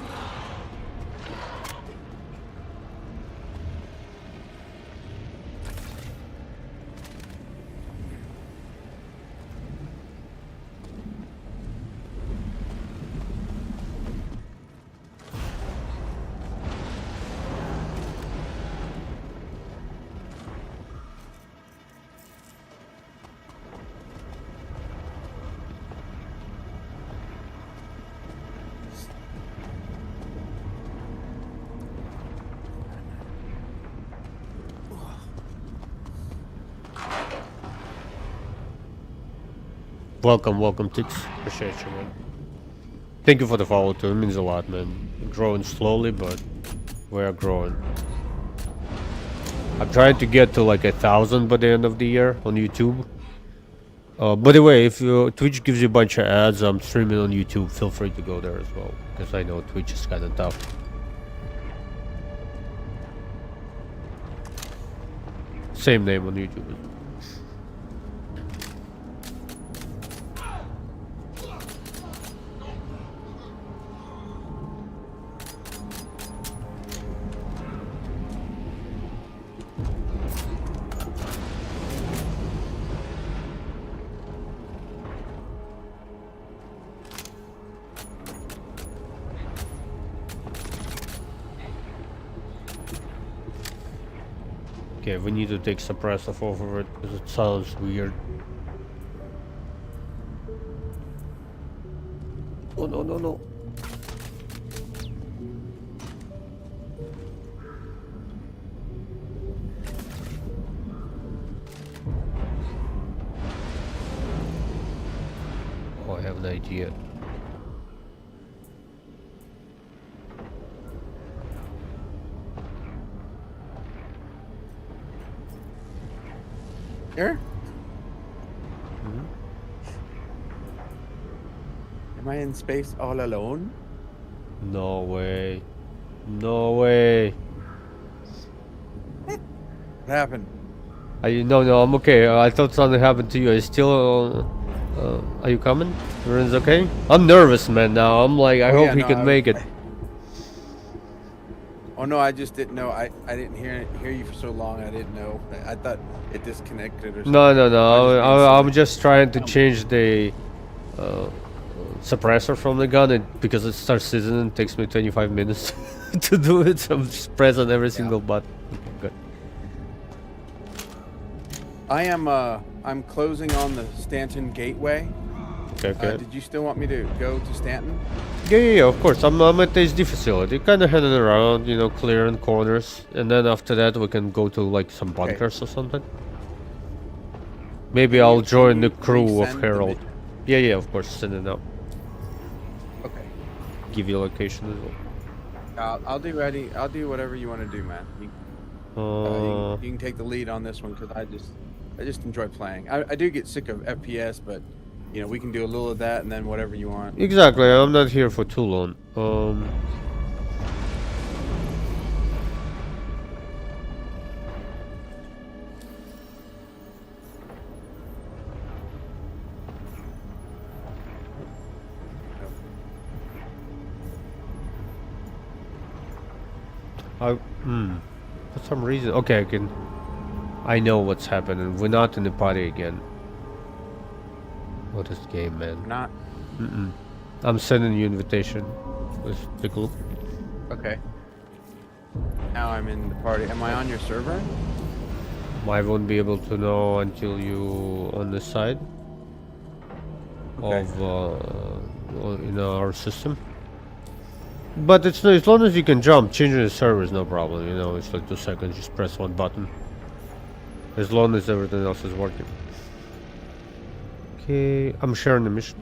Welcome, Tix. Appreciate you, man. Thank you for the follow too. It means a lot, man. Growing slowly, but we are growing. I'm trying to get to like 1,000 by the end of the year on YouTube. By the way, if Twitch gives you a bunch of ads, I'm streaming on YouTube. Feel free to go there as well, because I know Twitch is kind of tough. Same name on YouTube. Okay, we need to take suppressor off of it because it sounds weird. Oh no. Oh, I have an idea. Here? Am I in space all alone? No way. No way. What happened? No, I'm okay. I thought something happened to you. Are you still, are you coming? Everyone's okay? I'm nervous, man, now. I'm like, I hope he can make it. Oh no, I just didn't know. I didn't hear you for so long. I didn't know. I thought it disconnected or something. No. I'm just trying to change the suppressor from the gun, and because it starts Citizen, it takes me 25 minutes to do it. So I'm just pressing every single button. Okay, good. I'm closing on the Stanton gateway. Okay. Did you still want me to go to Stanton? Yeah, of course. I'm at the ASD facility, kind of heading around, you know, clearing corners, and then after that we can go to like some bunkers or something. Maybe I'll join the crew of resend the Herald. Yeah, of course. Send it out. Okay. Give you location as well. I'll do ready. I'll do whatever you want to do, man. You can take the lead on this one because I just enjoy playing. I do get sick of FPS, but you know we can do a little of that and then whatever you want. Exactly. I'm not here for too long. For some reason, okay, I know what's happening. We're not in the party again. What is game, man? Not I'm sending you invitation. Let's take a look. okay. Now I'm in the party. Am I on your server? I won't be able to know until you on the side Okay. of in our system. But it's no, as long as you can jump, changing the server is no problem. You know, it's like 2 seconds. Just press one button. As long as everything else is working. Okay, I'm sharing the mission.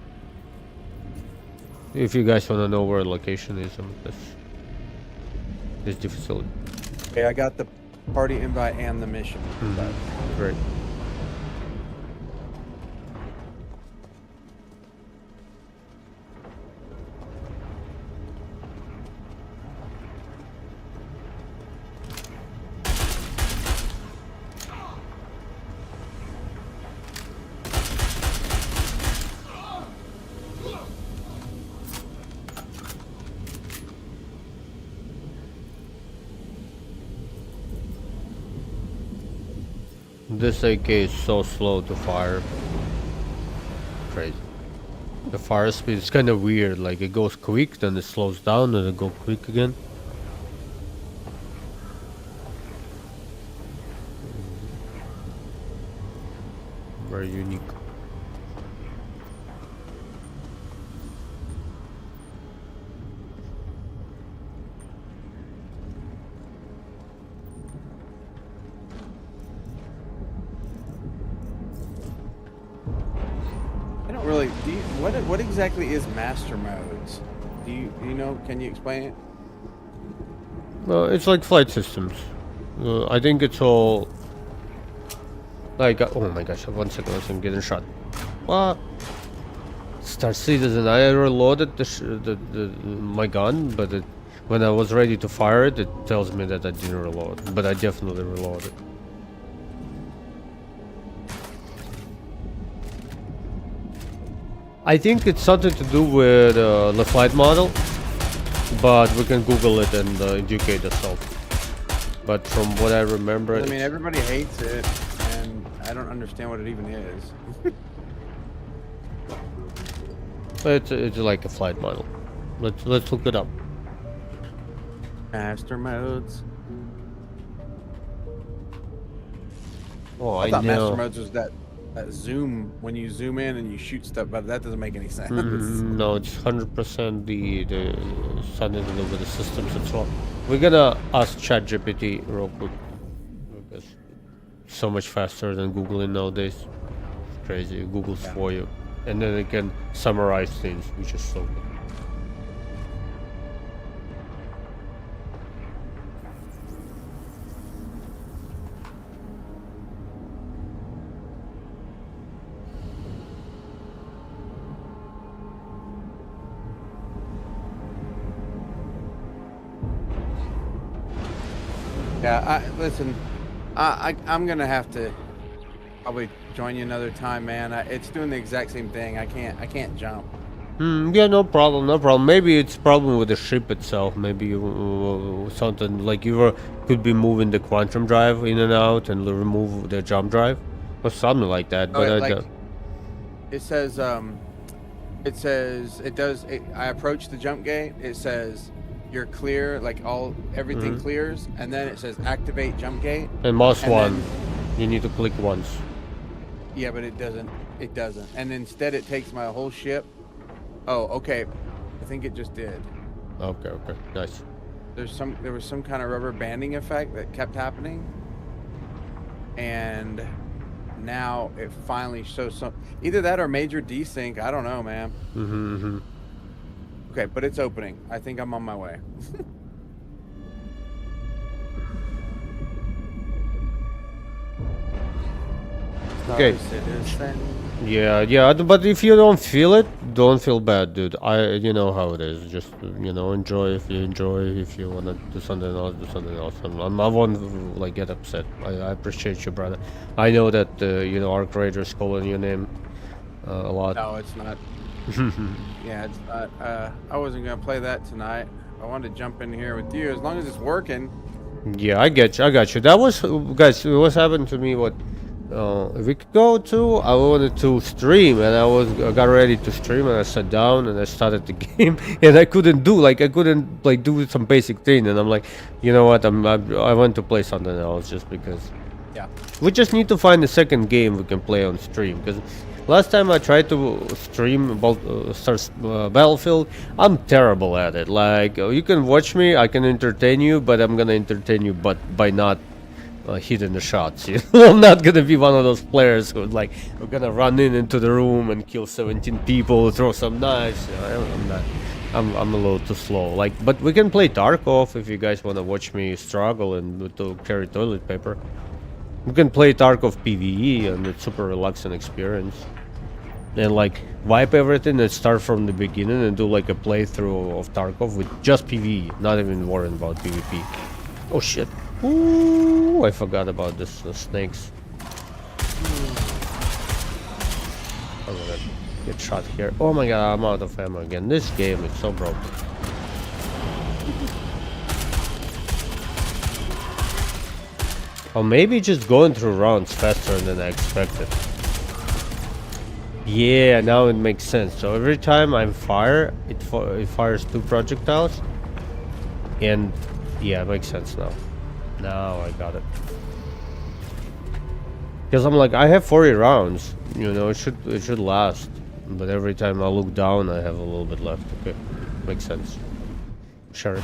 If you guys want to know where the location is, this the facility. Okay, I got the party invite and the mission. Great. This AK is so slow to fire. Crazy. The fire speed is kind of weird. Like it goes quick, then it slows down, and it goes quick again. Very unique. I don't really. Do you, what exactly is master modes? Do you know? Can you explain it? It's like flight systems. I think it's all like oh my gosh! 1 second, I'm getting shot. What? Star Citizen. I reloaded my gun, but when I was ready to fire it, it tells me that I didn't reload. But I definitely reloaded. I think it's something to do with the flight model, but we can Google it and educate ourselves. But from what I remember, I mean, everybody hates it, and I don't understand what it even is. it's like a flight model. Let's look it up. Master modes. Oh, I thought know. master modes was that zoom when you zoom in and you shoot stuff, but that doesn't make any sense. No, it's 100% the something to do with the systems as well. We're gonna ask ChatGPT real quick because it's so much faster than Googling nowadays. It's crazy. It Googles for you, and then it can summarize things, which is so good. Yeah, listen, I'm gonna have to probably join you another time, man. It's doing the exact same thing. I can't jump. Yeah, no problem. Maybe it's problem with the ship itself. Maybe something like you could be moving the quantum drive in and out and remove the jump drive, or something like that. But it says I approach the jump gate. It says you're clear, like everything clears, and then it says activate jump gate. And mouse and one, then, you need to click once. yeah, but it doesn't. It doesn't. And instead it takes my whole ship. Oh, okay. I think it just did. Okay, okay, nice. There was some kind of rubber banding effect that kept happening. And now it finally shows some, either that or major desync. I don't know, man. Mm-hmm. Okay, but it's opening. I think I'm on my way. Okay. Citizen. Yeah, but if you don't feel it, don't feel bad, dude. You know how it is. Just, enjoy if you enjoy. If you wanna do something else, do something else. I won't like get upset. I appreciate you, brother. I know that Arc Raider's calling your name a lot. No, it's not. Yeah, it's not. I wasn't gonna play that tonight. I wanted to jump in here with you as long as it's working. Yeah, I got you. That was, guys. What happened to me? What? A week ago too, I wanted to stream, and I got ready to stream, and I sat down and I started the game, and I couldn't do some basic thing, and I'm like, you know what? I want to play something else just because. Yeah. We just need to find a second game we can play on stream, because last time I tried to stream about Battlefield, I'm terrible at it. Like, you can watch me, I can entertain you, but I'm gonna entertain you, but by not hitting the shots. I'm not gonna be one of those players who we're gonna run into the room and kill 17 people, throw some knives. I'm not. I'm a little too slow. But we can play Tarkov if you guys wanna watch me struggle and to carry toilet paper. We can play Tarkov PvE, and it's super relaxing experience. And wipe everything and start from the beginning and do a playthrough of Tarkov with just PvE, not even worrying about PvP. Oh shit. Ooh, I forgot about this snakes. I'm gonna get shot here. Oh my god, I'm out of ammo again. This game is so broken. Or maybe just going through rounds faster than I expected. Yeah, now it makes sense. So every time I fire, it fires 2 projectiles. And yeah, it makes sense now. Now I got it. Because I'm I have 40 rounds. It should last. But every time I look down, I have a little bit left. Okay, makes sense. Sure.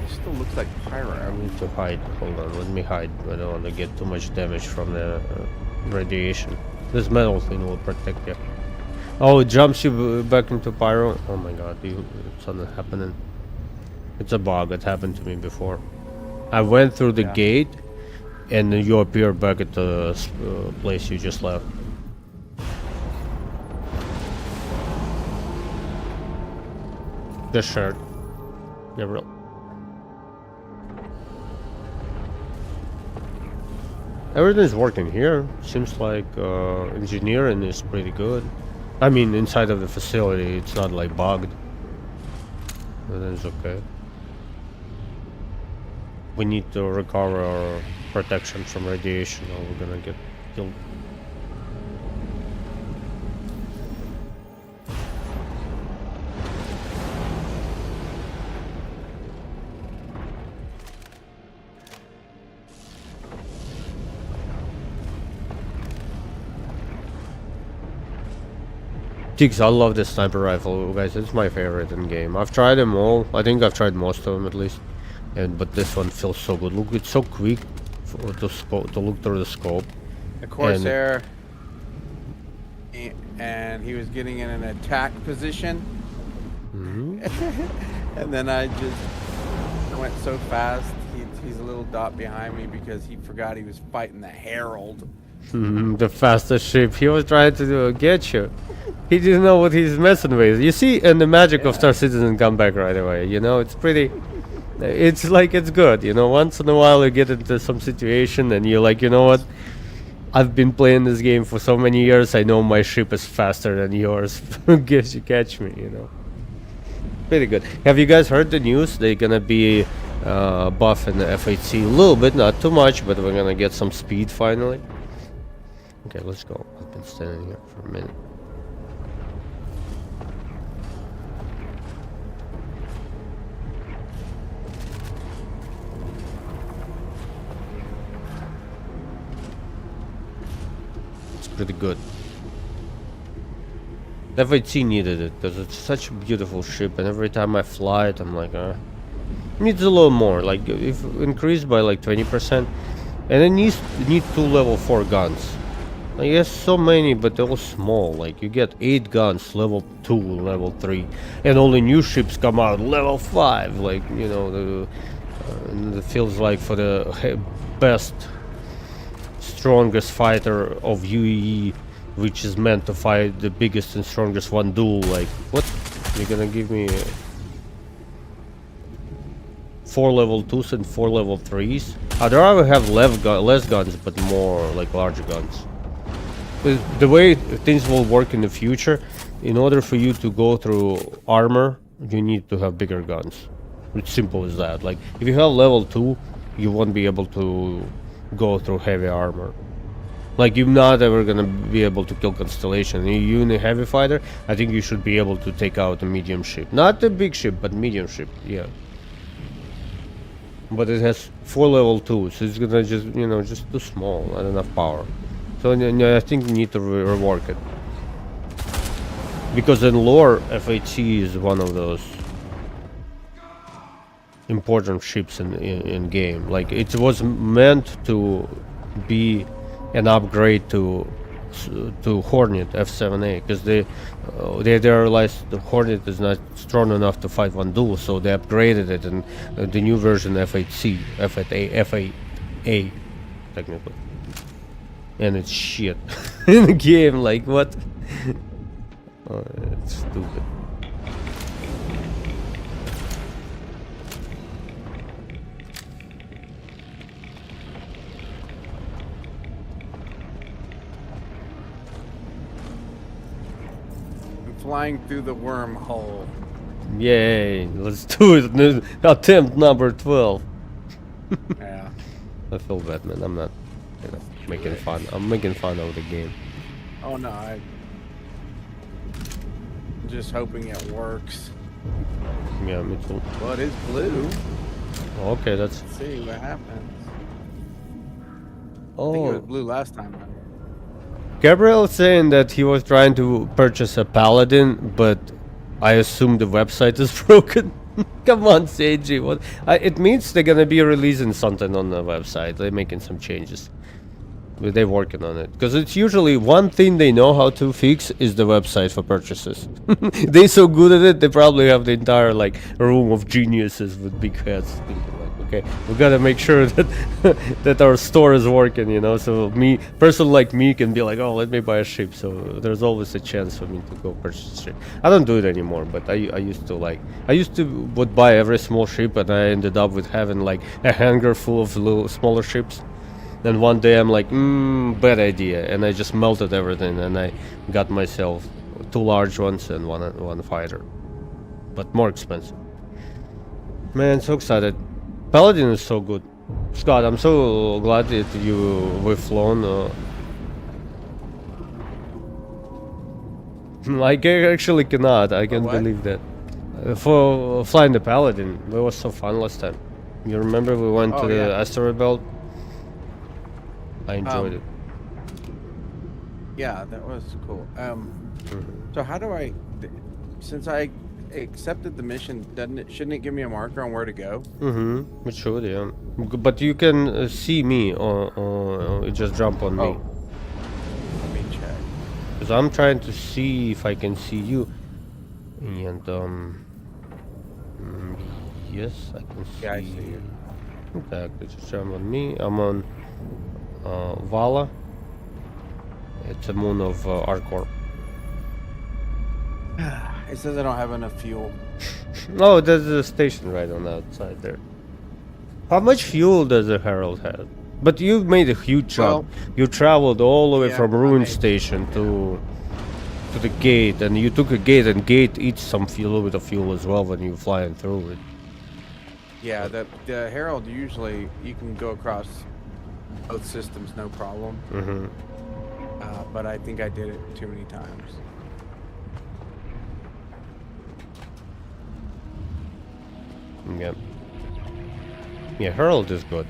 Still looks like pyro. I need to hide. Hold on, let me hide. I don't want to get too much damage from the radiation. This metal thing will protect you. Oh, it jumps you back into pyro. Oh my god, it's something happening. It's a bug. It happened to me before. I went through the gate, and then you appear back at the place you just left. The shirt. Gabriel. Everything's working here. Seems like engineering is pretty good. I mean, inside of the facility, it's not bugged. Everything's okay. We need to recover our protection from radiation, or we're gonna get killed. Jigs, I love this sniper rifle, guys. It's my favorite in game. I've tried them all. I think I've tried most of them at least. But this one feels so good. Look, it's so quick to look through the scope. The Corsair, and he was getting in an attack position. Mm-hmm. And then I went so fast. He's a little dot behind me because he forgot he was fighting the Herald. The fastest ship. He was trying to get you. He didn't know what he's messing with. You see, and the magic of Star Citizen come back right away. It's pretty. It's it's good. Once in a while you get into some situation and you're like, you know what? I've been playing this game for so many years. I know my ship is faster than yours. Guess you catch me. Pretty good. Have you guys heard the news? They're gonna be buffing the FHC a little bit, not too much, but we're gonna get some speed finally. Okay, let's go. I've been standing here for a minute. pretty good. FAT needed it because it's such a beautiful ship, and every time I fly it, I'm like, needs a little more. Like if increased by like 20%, and it needs 2 level 4 guns. Like yes, so many, but they're all small. Like you get 8 guns, level 2, level 3, and only new ships come out level 5. Like you know, it feels like for the best, strongest fighter of UEE, which is meant to fight the biggest and strongest one duel. Like what? You're gonna give me 4 level 2s and 4 level 3s? I'd rather have less guns, but more like larger guns. The way things will work in the future, in order for you to go through armor, you need to have bigger guns. It's simple as that. Like if you have level 2, you won't be able to go through heavy armor. Like you're not ever gonna be able to kill Constellation. You in a heavy fighter, I think you should be able to take out a medium ship. Not a big ship, but medium ship, yeah. But it has 4 level 2, so it's gonna just, you know, just too small, not enough power. So I think you need to rework it. Because in lore, FAT is one of those important ships in game. Like it was meant to be an upgrade to Hornet F7A, because they realized the Hornet is not strong enough to fight one duel, so they upgraded it, and the new version FAA technically. And it's shit in the game. Like what? Oh, it's stupid. I'm flying through the wormhole. Yay! Let's do it. Attempt number 12. Yeah. I feel bad, man. I'm not, you know, making fun. I'm making fun of the game. Oh no, I'm just hoping it works. Yeah, me too. Well, it is blue. Okay, that's. Let's see what happens. I think it was Oh, blue last time. Gabriel is saying that he was trying to purchase a Paladin, but I assume the website is broken. Come on, Seiji. What? It means they're gonna be releasing something on the website. They're making some changes. But they're working on it. Because it's usually one thing they know how to fix is the website for purchases. They're so good at it, they probably have the entire like room of geniuses with big heads. Thinking like, okay, we gotta make sure that that our store is working, you know. So person like me can be like, oh, let me buy a ship. So there's always a chance for me to go purchase a ship. I don't do it anymore, but I used to would buy every small ship, and I ended up with having like a hangar full of little smaller ships. Then one day I'm like, bad idea, and I just melted everything, and I got myself 2 large ones and one fighter, but more expensive. Man, so excited. Paladin is so good. Scott, I'm so glad that we've flown. I actually cannot. I can't what? believe that. For flying the Paladin, it was so fun last time. You remember we went to the asteroid belt? I enjoyed it. Yeah, that was cool. So how do since I accepted the mission, shouldn't it give me a marker on where to go? It should, yeah. But you can see me, or just jump on me. Oh. Let me check. Because I'm trying to see if I can see you. And, yes, I can see. Yeah, I see you. Exactly, just jump on me. I'm on Vala. It's a moon of Arcor. It says I don't have enough fuel. Oh, there's a station right on the outside there. How much fuel does the Herald have? But you made a huge jump. You traveled all the way from Ruin Station to the gate, and you took a gate, and gate eats a little bit of fuel as well when you're flying through it. Yeah, the Herald usually you can go across both systems no problem. But I think I did it too many times. Yeah. Yeah, Herald is good.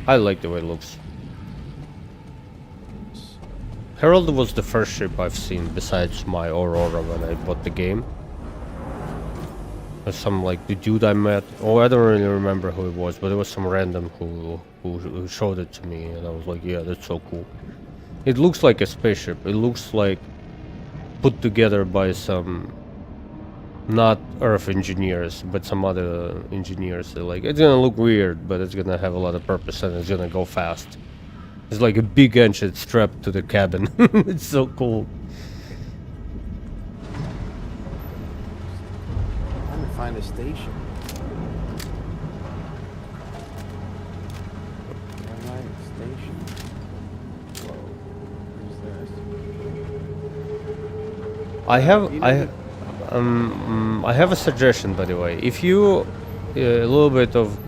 I like the way it looks. Herald was the first ship I've seen besides my Aurora when I bought the game. There's some like the dude I met. Oh, I don't really remember who it was, but it was some random who showed it to me, and I was like, yeah, that's so cool. It looks like a spaceship. It looks like put together by some not Earth engineers, but some other engineers. They're like, it's gonna look weird, but it's gonna have a lot of purpose and it's gonna go fast. It's like a big engine strapped to the cabin. It's so cool. I'm trying to find a station. Station. Whoa. Where's this? I have a suggestion, by the way. If you a little bit of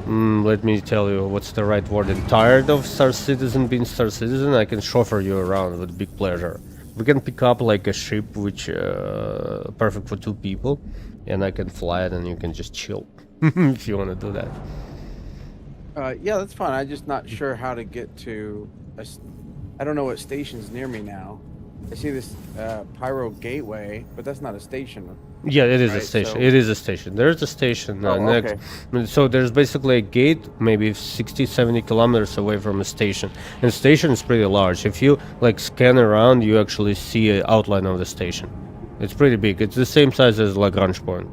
let me tell you what's the right word, and tired of Star Citizen being Star Citizen, I can chauffeur you around with big pleasure. We can pick up like a ship which perfect for 2 people, and I can fly it and you can just chill if you want to do that. Yeah, that's fine. I'm just not sure how to get to. I don't know what station's near me now. I see this Pyro Gateway, but that's not a station. Yeah, it is a Right, station. so- It is a station. There's a station next. So there's basically a gate, maybe 60, 70 kilometers away from a station. And the station is pretty large. If you like scan around, you actually see an outline of the station. It's pretty big. It's the same size as Lagrange point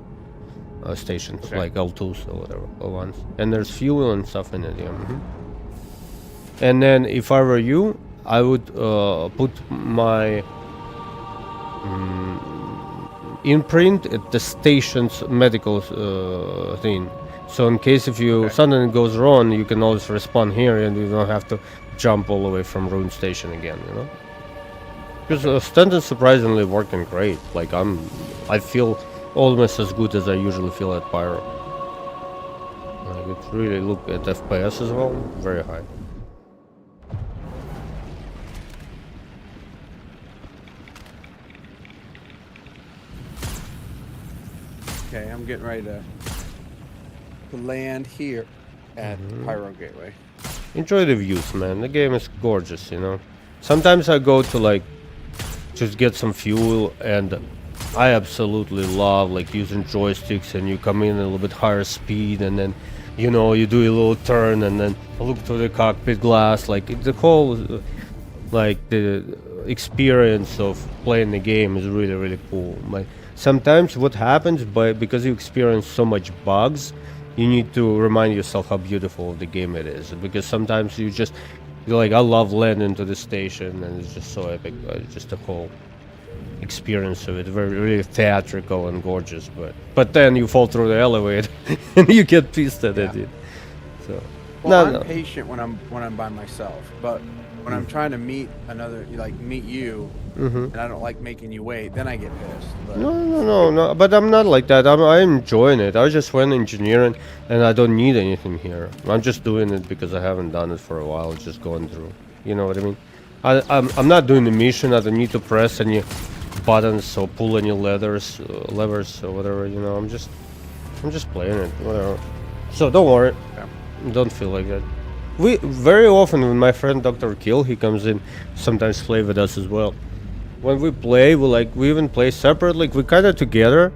stations, Okay. like L2s or whatever, ones. And there's fuel and stuff in it. Yeah. And then if I were you, I would put my imprint at the station's medical thing. So in case if you something goes wrong, you can always respawn here and you don't have to jump all the way from Rune Station again, you know? Because Stanton's surprisingly working great. Like I feel almost as good as I usually feel at Pyro. Like it's really, look at FPS as well, very high. Okay, I'm getting ready to land here at Pyro Gateway. Enjoy the views, man. The game is gorgeous, you know. Sometimes I go to like just get some fuel, and I absolutely love like using joysticks, and you come in a little bit higher speed, and then you know you do a little turn, and then look through the cockpit glass. Like the whole like the experience of playing the game is really, really cool. Like sometimes what happens, because you experience so much bugs, you need to remind yourself how beautiful the game it is. Because sometimes you're like, I love landing to the station, and it's just so epic. Just the whole experience of it, very really theatrical and gorgeous. But then you fall through the elevator and you get pissed at it. So Well, no. I'm patient when I'm by myself, but when I'm trying to meet you, and I don't like making you wait, then I get pissed. But No. But I'm not like that. I'm enjoying it. I just went engineering, and I don't need anything here. I'm just doing it because I haven't done it for a while. Just going through. You know what I mean? I'm not doing the mission. I don't need to press any buttons or pull any levers or whatever. You know, I'm just playing it. Whatever. So don't worry. Don't feel like that. We very often when my friend Dr. Kill, he comes in, sometimes play with us as well. When we play, we even play separately. We kind of together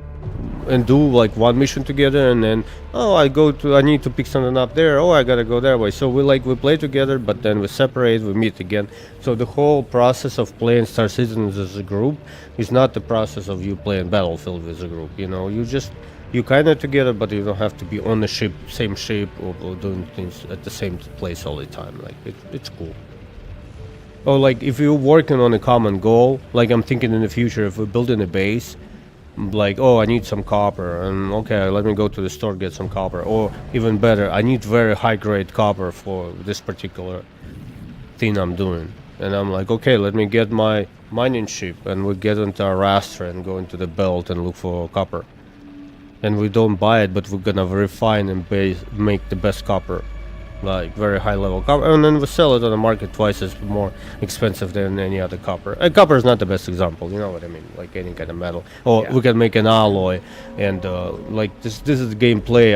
and do like one mission together, and then I need to pick something up there. Oh, I gotta go that way. So we play together, but then we separate. We meet again. So the whole process of playing Star Citizens as a group is not the process of you playing Battlefield as a group. You know, you kind of together, but you don't have to be on the ship, same ship, or doing things at the same place all the time. Like it's cool. Or like if you're working on a common goal, like I'm thinking in the future, if we're building a base, like, oh, I need some copper, and okay, let me go to the store get some copper. Or even better, I need very high grade copper for this particular thing I'm doing. And I'm like, okay, let me get my mining ship, and we get into our raster and go into the belt and look for copper. And we don't buy it, but we're gonna refine and make the best copper like very high level copper, and then we sell it on the market twice as more expensive than any other copper. And copper is not the best example, you know what I mean, like any kind of metal. Or Yeah. we can make an alloy, and like this is the gameplay.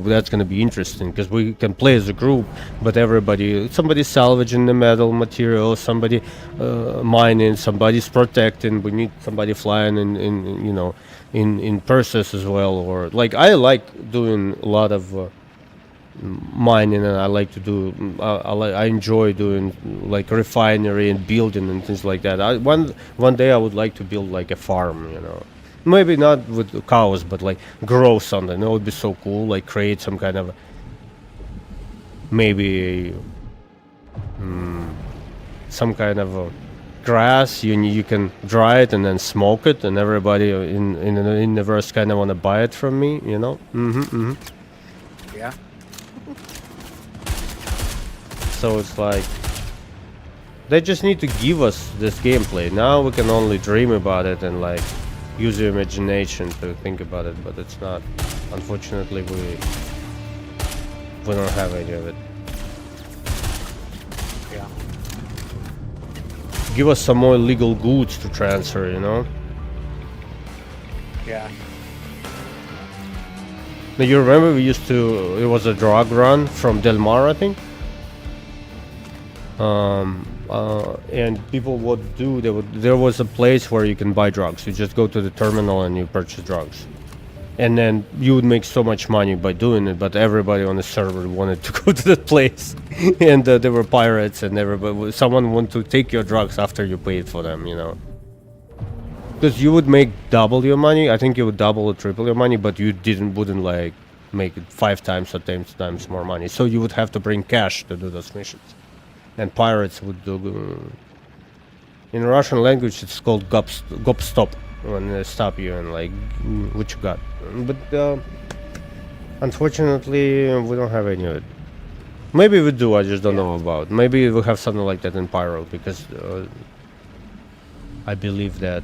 That's gonna be interesting because we can play as a group, but somebody's salvaging the metal material, somebody mining, somebody's protecting. We need somebody flying in you know in purses as well. Or like I like doing a lot of mining, and I like to do I enjoy doing like refinery and building and things like that. One day I would like to build like a farm, you know, maybe not with cows, but like grow something. That would be so cool, like create some kind of maybe some kind of grass. You can dry it and then smoke it, and everybody in the universe kind of want to buy it from me, you know. Yeah. So it's like they just need to give us this gameplay. Now we can only dream about it and like use your imagination to think about it, but it's not. Unfortunately, we don't have any of it. Yeah. Give us some more legal goods to transfer, you know. Yeah. Now you remember we used to. It was a drug run from Del Mar, I think. And people would do. There was a place where you can buy drugs. You just go to the terminal and you purchase drugs, and then you would make so much money by doing it. But everybody on the server wanted to go to that place, and there were pirates, and someone wanted to take your drugs after you paid for them. You know, because you would make double your money. I think you would double or triple your money, but you wouldn't like make it 5 times or 10 times more money. So you would have to bring cash to do those missions. And pirates would do. In Russian language, it's called gop-stop, when they stop you and like, what you got. But unfortunately, we don't have any of it. Maybe we do. I just don't know about. Maybe we have something like that in Pyro, because I believe that.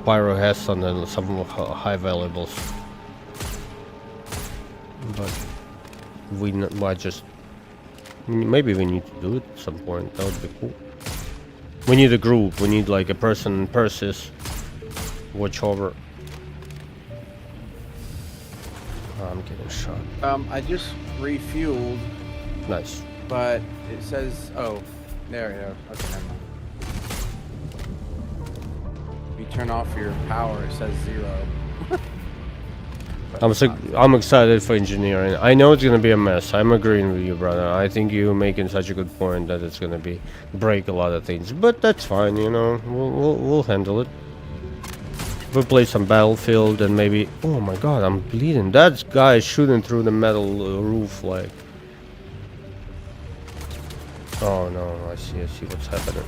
Pyro has some high valuables. But maybe we need to do it at some point. That would be cool. We need a group. We need like a person in purses. Watch over. Oh, I'm getting shot. I just refueled, Nice. but it says, oh, there we go. Okay, never mind. If you turn off your power, it says 0. I'm excited for engineering. I know it's gonna be a mess. I'm agreeing with you, brother. I think you're making such a good point that it's gonna break a lot of things, but that's fine. You know, we'll handle it. We'll play some Battlefield and maybe. Oh my God, I'm bleeding. That guy is shooting through the metal roof like. Oh no, I see what's happening.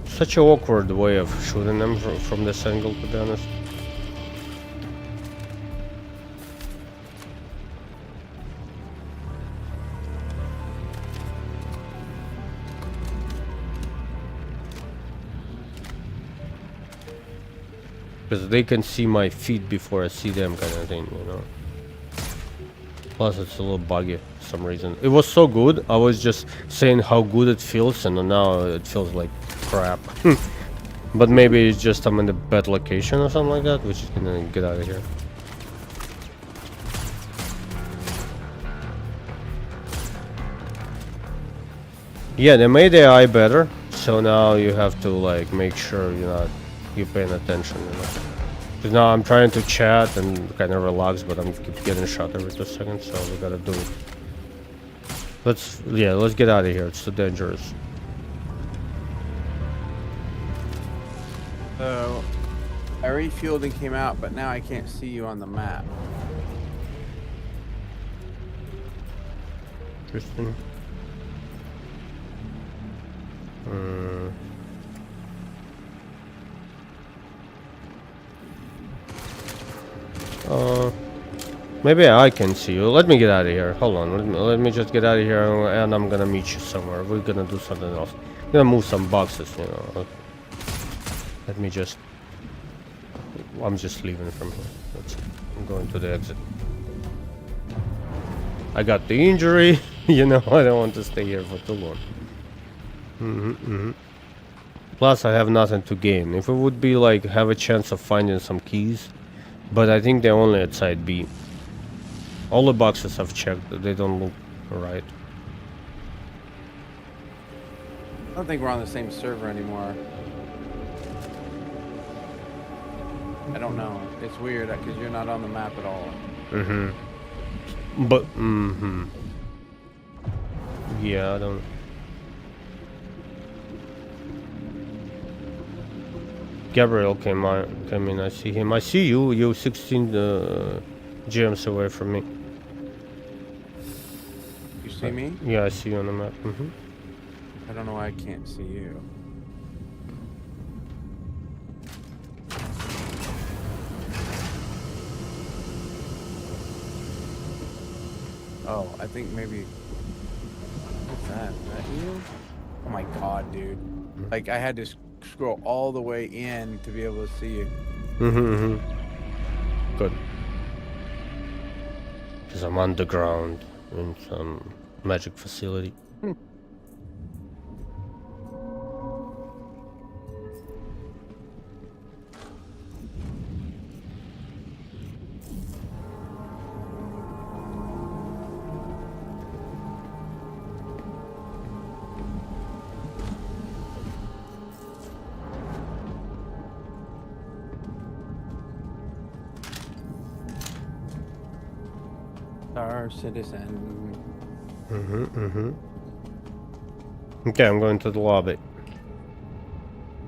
Such an awkward way of shooting them from this angle, to be honest. Because they can see my feet before I see them, kind of thing, you know. Plus, it's a little buggy for some reason. It was so good. I was just saying how good it feels, and now it feels like crap. But maybe it's just I'm in a bad location or something like that. We're just gonna get out of here. Yeah, they made the AI better, so now you have to like make sure you're paying attention, you know. Because now I'm trying to chat and kind of relax, but I'm keep getting shot every 2 seconds, so we gotta do it. Let's get out of here. It's too dangerous. So, I refueled and came out, but now I can't see you on the map. Interesting. Maybe I can see you. Let me get out of here. Hold on. Let me just get out of here, and I'm gonna meet you somewhere. We're gonna do something else. I'm gonna move some boxes, you know. Let me just I'm just leaving from here. That's it. I'm going to the exit. I got the injury, you know, I don't want to stay here for too long. Plus, I have nothing to gain. If it would be like have a chance of finding some keys, but I think they're only at side B. All the boxes I've checked, they don't look right. I don't think we're on the same server anymore. I don't know. It's weird because you're not on the map at all. But, yeah, I don't... Gabriel came in, I see him. I see you, you're 16 gems away from me. You see me? Yeah, I see you on the map. I don't know why I can't see you. Oh, I think maybe... What's that? Is that you? Oh my god, dude. Like, I had to scroll all the way in to be able to see you. Good. Because I'm underground in some magic facility. Star Citizen. Okay, I'm going to the lobby.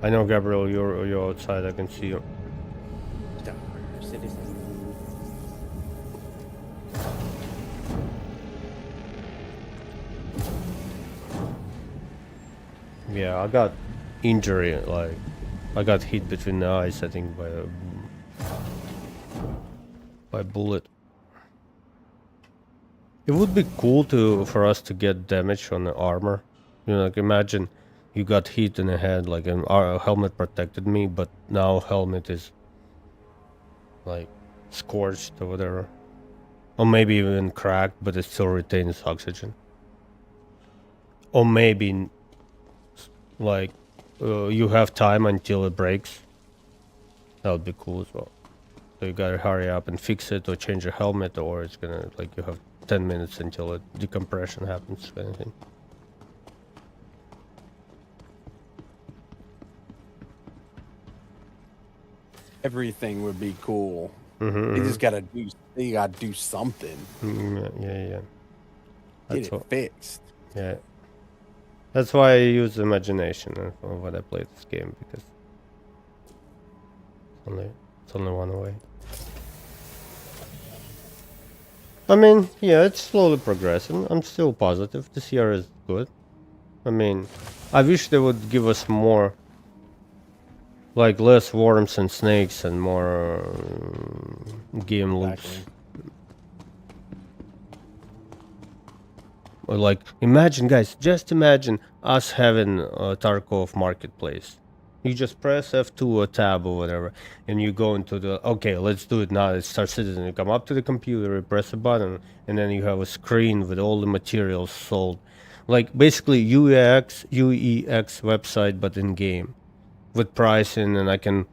I know, Gabriel, you're outside. I can see you. Star Citizen. Yeah, I got injury. Like, I got hit between the eyes. I think by a bullet. It would be cool for us to get damage on the armor. You know, like imagine you got hit in the head, like a helmet protected me, but now helmet is like scorched or whatever. Or maybe even cracked, but it still retains oxygen. Or maybe like you have time until it breaks. That would be cool as well. So you gotta hurry up and fix it or change your helmet, or it's gonna, like, you have 10 minutes until a decompression happens, kind of thing. Everything would be cool. You just gotta do something. Yeah. Get it fixed. Yeah. That's why I use imagination when I play this game, because it's only one way. I mean, yeah, it's slowly progressing. I'm still positive. This year is good. I mean, I wish they would give us more, like less worms and snakes and more game loops. Or like, imagine, guys, just imagine us having a Tarkov marketplace. You just press F2 or tab or whatever, and you go into the, okay, let's do it now. It's Star Citizen. You come up to the computer, you press a button, and then you have a screen with all the materials sold. Like basically UEX website, but in game, with pricing, and I can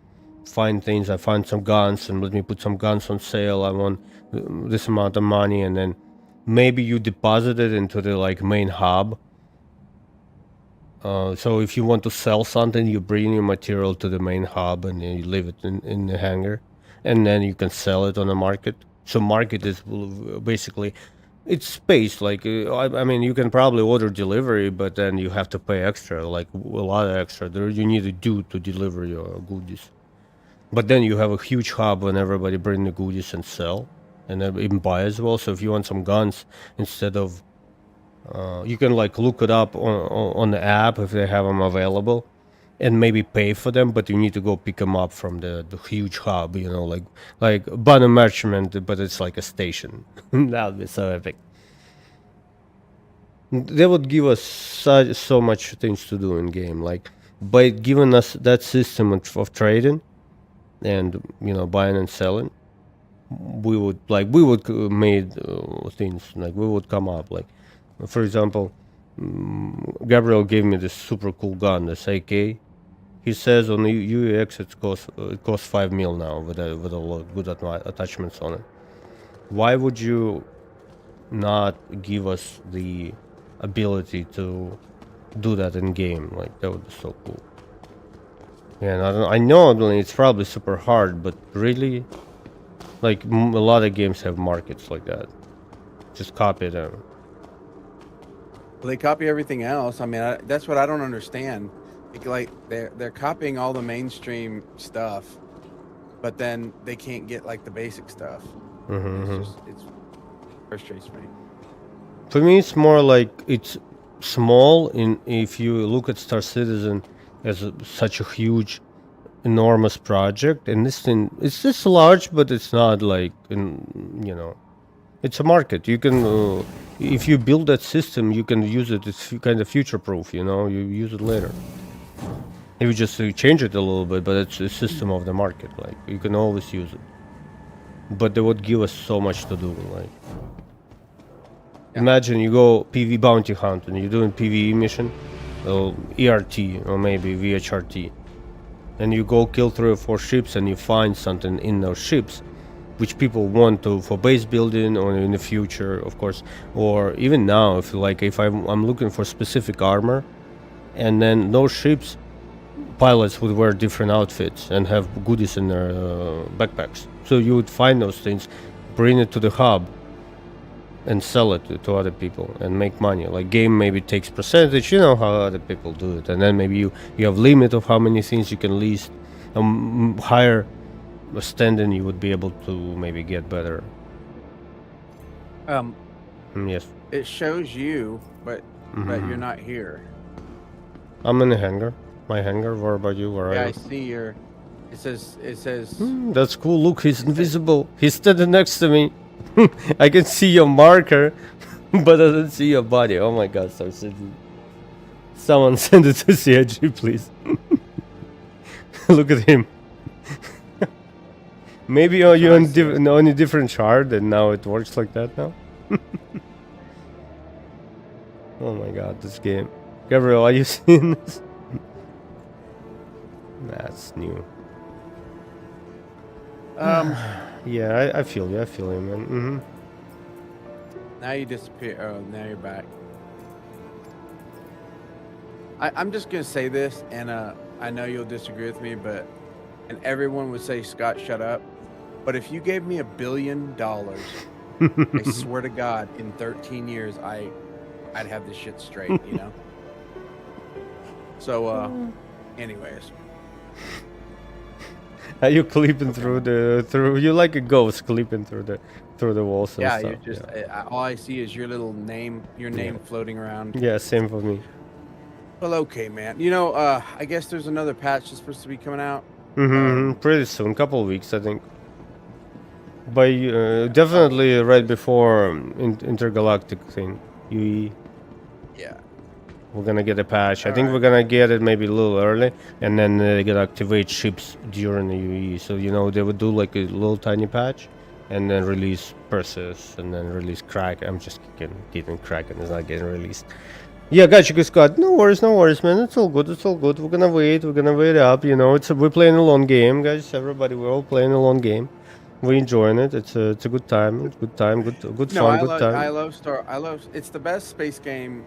find things. I find some guns, and let me put some guns on sale. I want this amount of money, and then maybe you deposit it into the like main hub. So if you want to sell something, you bring your material to the main hub and then you leave it in the hangar, and then you can sell it on the market. So market is basically, it's space. Like I mean, you can probably order delivery, but then you have to pay extra, like a lot of extra. There you need to do to deliver your goodies. But then you have a huge hub when everybody bring the goodies and sell, and then even buy as well. So if you want some guns, instead of you can like look it up on the app if they have them available, and maybe pay for them, but you need to go pick them up from the huge hub, you know, like banner merchant, but it's like a station. That would be so epic. They would give us so much things to do in game, like by giving us that system of trading. and buying and selling, we would made things like we would come up like, for example, Gabriel gave me this super cool gun, this AK. He says on the UEX it costs 5 mil now with a lot of good attachments on it. Why would you not give us the ability to do that in game? Like, that would be so cool. Yeah, and I know it's probably super hard, but really, like, a lot of games have markets like that. Just copy them. Well, they copy everything else. I mean, that's what I don't understand. Like they're copying all the mainstream stuff, but then they can't get like the basic stuff. It's frustrates me. For me, it's more like it's small. If you look at Star Citizen as such a huge, enormous project, and this thing, it's just large, but it's not like it's a market. You can, if you build that system, you can use it. It's kind of future-proof. You use it later. If you just change it a little bit, but it's a system of the market. Like, you can always use it. But they would give us so much to do. Like, imagine you go PV bounty hunt and you're doing PvE mission, ERT or maybe VHRT, and you go kill 3 or 4 ships and you find something in those ships, which people want to for base building or in the future, of course, or even now. If I'm looking for specific armor, and then those ships, pilots would wear different outfits and have goodies in their backpacks. So you would find those things, bring it to the hub, and sell it to other people and make money. Like, game maybe takes percentage, you know how other people do it, and then maybe you have limit of how many things you can list. Higher standing, you would be able to maybe get better. Yes. It shows you, but you're not here. I'm in the hangar. My hangar. Where about you? Where are Yeah, you? I see your. It says. That's cool. Look, he's invisible. He's standing next to me. I can see your marker, but I don't see your body. Oh my god, Star City. Someone send it to CIG, please. Look at him. Maybe you're on a different chart and now it works like that now? Oh my god, this game. Gabriel, are you seeing this? That's new. Yeah, I feel you. I feel you, man. Now you disappear. Oh, now you're back. I'm just gonna say this, and I know you'll disagree with me, and everyone would say, Scott, shut up. But if you gave me $1 billion, I swear to God, in 13 years, I'd have this shit straight, you know. So, anyways. Are you clipping through? You like a ghost clipping through the walls and Yeah, stuff. you're just all I see is your little name, floating around. Yeah, same for me. Well, okay, man. You know, I guess there's another patch that's supposed to be coming out. Pretty soon, couple of weeks, I think. By definitely right before intergalactic thing, UE. Yeah. We're gonna get a patch. I think we're gonna get it maybe a little early, and then they're gonna activate ships during the UE. So they would do like a little tiny patch, and then release Perseus, and then release Crack. I'm just kidding. Kraken is not getting released. Yeah, got you, Scott. No worries, man. It's all good. We're gonna wait up. We're playing a long game, guys. Everybody, we're all playing a long game. We're enjoying it. It's a good time. Good time. Good fun. Good time. I love. It's the best space game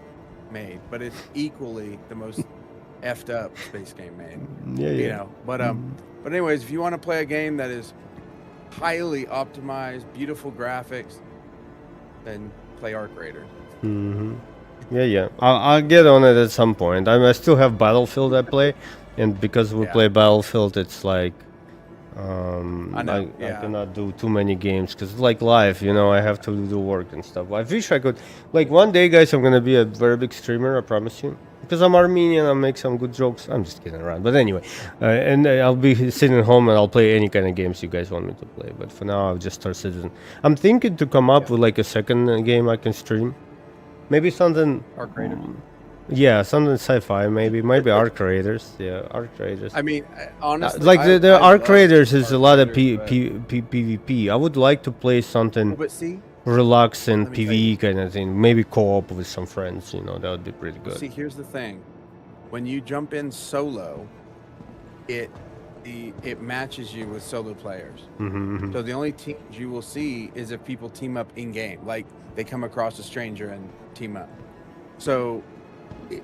made, but it's equally the most effed up space game made. Yeah. You know, but anyways, if you want to play a game that is highly optimized, beautiful graphics, then play Arc Raiders. Yeah. I'll get on it at some point. I still have Battlefield I play, and because we play Battlefield, it's like I cannot do too many games because it's like life, I have to do work and stuff. I wish I could. Like, one day, guys, I'm gonna be a very big streamer, I promise you. Because I'm Armenian, I'll make some good jokes. I'm just kidding around. But anyway, and I'll be sitting at home and I'll play any kind of games you guys want me to play. But for now, I'll just start Citizen. I'm thinking to come up with like a second game I can stream. Maybe something. Arc Raiders. Yeah, something sci-fi maybe Arc Raiders. Yeah, Arc Raiders. I mean, honestly, Like the I Arc love Raiders is a Arc lot of Raiders, but- PvP. I would like to play something but see, relaxing let me tell you. PvE kind of thing. Maybe co-op with some friends. You know, that would be pretty good. See, here's the thing: when you jump in solo, it matches you with solo players. Mm-hmm. So the only teams you will see is if people team up in game, like they come across a stranger and team up. So,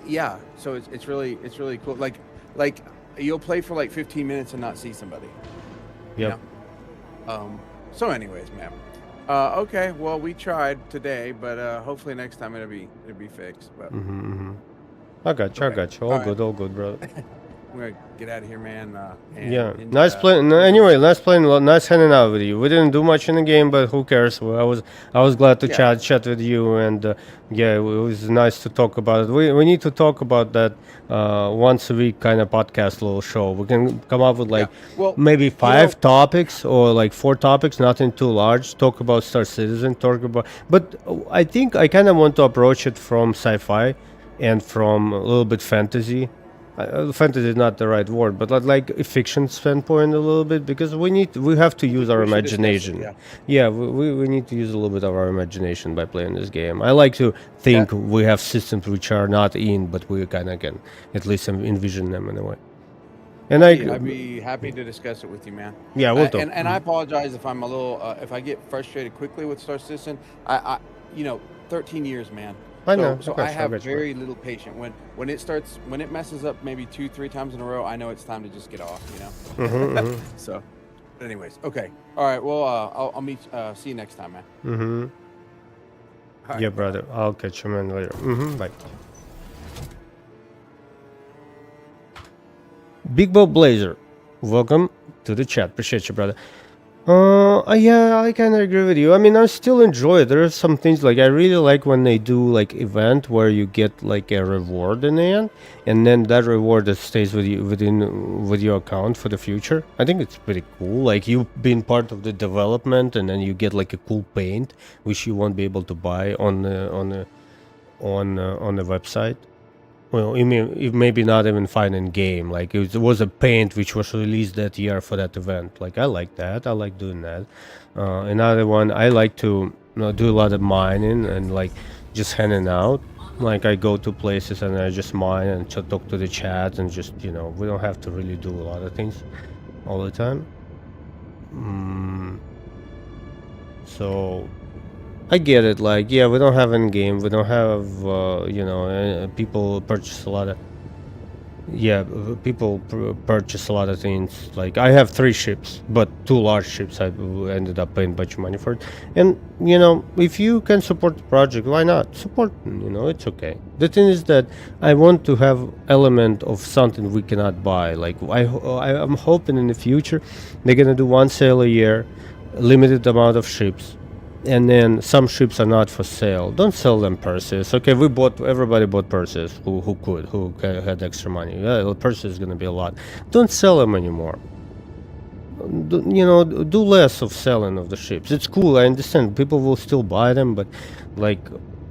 yeah. So it's really cool. Like you'll play for like 15 minutes and not see somebody. Yep. So anyways, man. Okay. Well, we tried today, but hopefully next time it'll be fixed. But I got you. I Okay. got you. All All good, brother. I'm gonna get out of here, man. And Yeah, enjoy- nice playing. Anyway, nice playing. Nice hanging out with you. We didn't do much in the game, but who cares? Well, I was glad to Yeah. chat with you, and yeah, it was nice to talk about it. We need to talk about that once a week kind of podcast little show. We can come up with like Well, maybe you 5 know- topics or like 4 topics, nothing too large. Talk about Star Citizen. Talk about, but I think I kind of want to approach it from sci-fi and from a little bit fantasy. Fantasy is not the right word, but like a fiction standpoint a little bit, because we have to use our We should discuss it, imagination. yeah. We need to use a little bit of our imagination by playing this game. I like to think we have systems which are not in, but we kind of can at least envision them in a way. And I'd be happy to discuss it with you, man. Yeah, we'll talk. And I apologize if I'm a little if I get frustrated quickly with Star Citizen. I 13 years, man. I know. So I got I you, have got you. very little patience. When it messes up maybe 2-3 times in a row, I know it's time to just get off. So, but anyways, okay, all right. Well, I'll meet. See you next time, man. Mm-hmm. All right. Yeah, brother. I'll catch you man later. Bye. Big Bob Blazer, welcome to the chat. Appreciate you, brother. Yeah, I kind of agree with you. I mean, I still enjoy it. There are some things like I really like when they do like event where you get like a reward in the end, and then that reward that stays with you with your account for the future. I think it's pretty cool. Like you've been part of the development, and then you get like a cool paint which you won't be able to buy on the website. Well, you mean it maybe not even find in game. Like it was a paint which was released that year for that event. Like I like that. I like doing that. Another one, I like to do a lot of mining and like just hanging out. Like I go to places and I just mine and talk to the chat and just we don't have to really do a lot of things all the time. So I get it. Like, yeah, we don't have in game. We don't have, people purchase a lot of. Yeah, people purchase a lot of things. Like, I have 3 ships, but 2 large ships. I ended up paying a bunch of money for it. And if you can support the project, why not support? It's okay. The thing is that I want to have element of something we cannot buy. Like, I'm hoping in the future they're gonna do 1 sale a year, limited amount of ships. And then some ships are not for sale. Don't sell them purses. Okay, everybody bought purses who had extra money. Yeah, purses is gonna be a lot. Don't sell them anymore. Do less of selling of the ships. It's cool. I understand people will still buy them, but like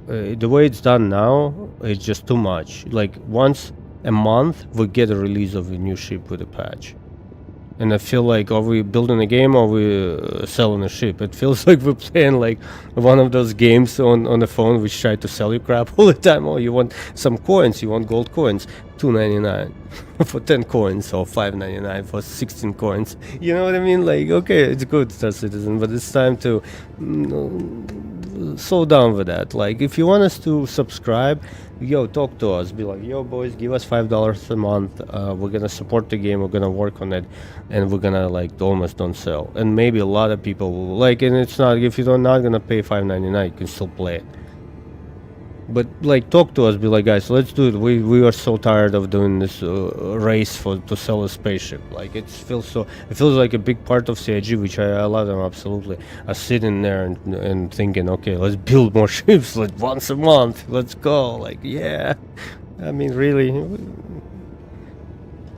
the way it's done now, it's just too much. Like once a month, we get a release of a new ship with a patch. And I feel like, are we building a game or are we selling a ship? It feels like we're playing like one of those games on the phone which try to sell you crap all the time. Oh, you want some coins, you want gold coins, $2.99 for 10 coins or $5.99 for 16 coins. You know what I mean? Like, okay, it's good, Star Citizen, but it's time to slow down with that. Like, if you want us to subscribe, talk to us. Be like, yo, boys, give us $5 a month. We're gonna support the game. We're gonna work on it, and we're gonna like almost don't sell. And maybe a lot of people will like. And it's not if you're not gonna pay $5.99, you can still play it. But like, talk to us. Be like, guys, let's do it. We are so tired of doing this race to sell a spaceship. Like it feels like a big part of CIG, which I love them absolutely. Are sitting there and thinking, okay, let's build more ships. Like once a month, let's go. Like yeah, I mean really.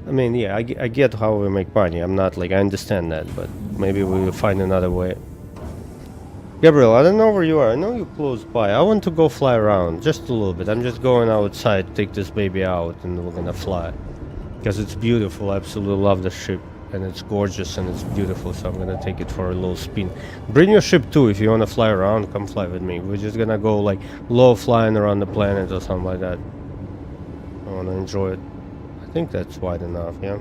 I mean yeah, I get how we make money. I'm not like I understand that, but maybe we'll find another way. Gabriel, I don't know where you are. I know you're close by. I want to go fly around just a little bit. I'm just going outside, take this baby out, and we're gonna fly. Because it's beautiful. I absolutely love the ship. And it's gorgeous and it's beautiful, so I'm gonna take it for a little spin. Bring your ship too if you wanna fly around. Come fly with me. We're just gonna go like low flying around the planet or something like that. I wanna enjoy it. I think that's wide enough, yeah.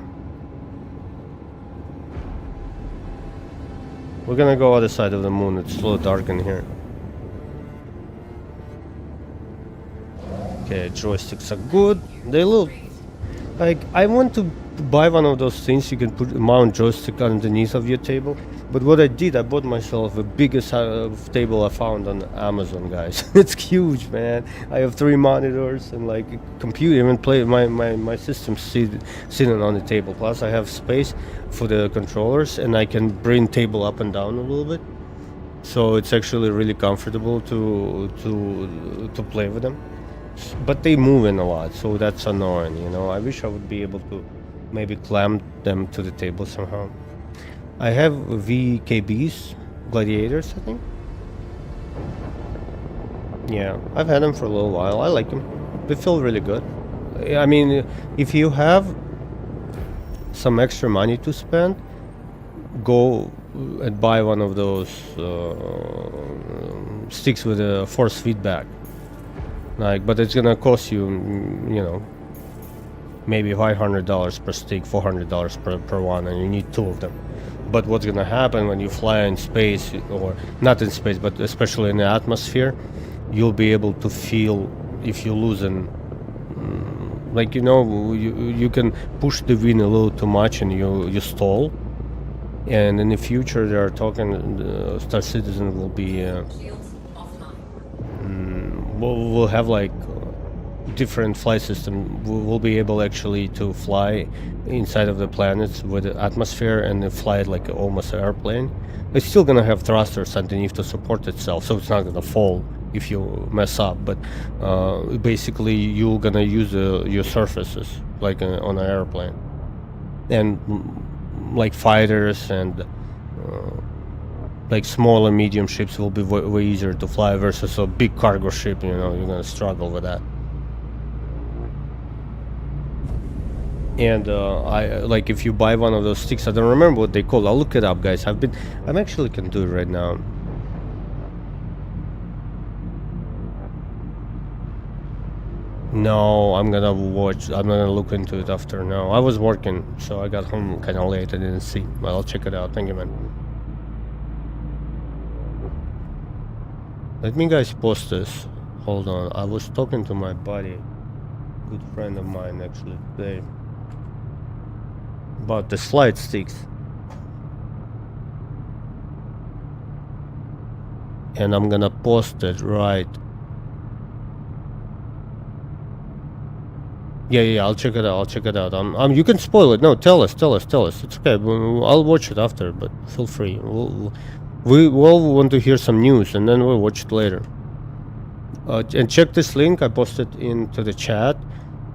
We're gonna go other side of the moon. It's a little dark in here. Okay, joysticks are good. They look like I want to buy one of those things you can mount joystick underneath of your table. But what I did, I bought myself the biggest table I found on Amazon, guys. It's huge, man. I have 3 monitors and like a computer, even play my system sitting on the table. Plus I have space for the controllers and I can bring table up and down a little bit. So it's actually really comfortable to play with them. But they move in a lot, so that's annoying, you know. I wish I would be able to maybe clamp them to the table somehow. I have VKBs, Gladiators, I think. Yeah, I've had them for a little while. I like them. They feel really good. I mean, if you have some extra money to spend, go and buy one of those sticks with a force feedback. Like, but it's gonna cost you, you know, maybe $500 per stick, $400 per one, and you need 2 of them. But what's gonna happen when you fly in space, or not in space, but especially in the atmosphere, you'll be able to feel if you're losing. Like, you know, you can push the wind a little too much and you stall. And in the future, they are talking, Star Citizen will be. Shields offline. We'll have like different flight system. We'll be able actually to fly inside of the planets with the atmosphere and fly it like almost an airplane. It's still gonna have thrusters underneath to support itself, so it's not gonna fall if you mess up. But basically, you're gonna use your surfaces like on an airplane, and like fighters and like small and medium ships will be way easier to fly versus a big cargo ship. You know, you're gonna struggle with that. And I like if you buy one of those sticks. I don't remember what they call. I'll look it up, guys. I'm actually can do it right now. No, I'm gonna watch. I'm gonna look into it after. No, I was working, so I got home kind of late. I didn't see. But I'll check it out. Thank you, man. Let me guys post this. Hold on. I was talking to my buddy, good friend of mine actually today, about the slide sticks. And I'm gonna post it right. Yeah, I'll check it out. You can spoil it. No, tell us. It's okay. I'll watch it after, but feel free. We all want to hear some news, and then we'll watch it later. And check this link I posted into the chat.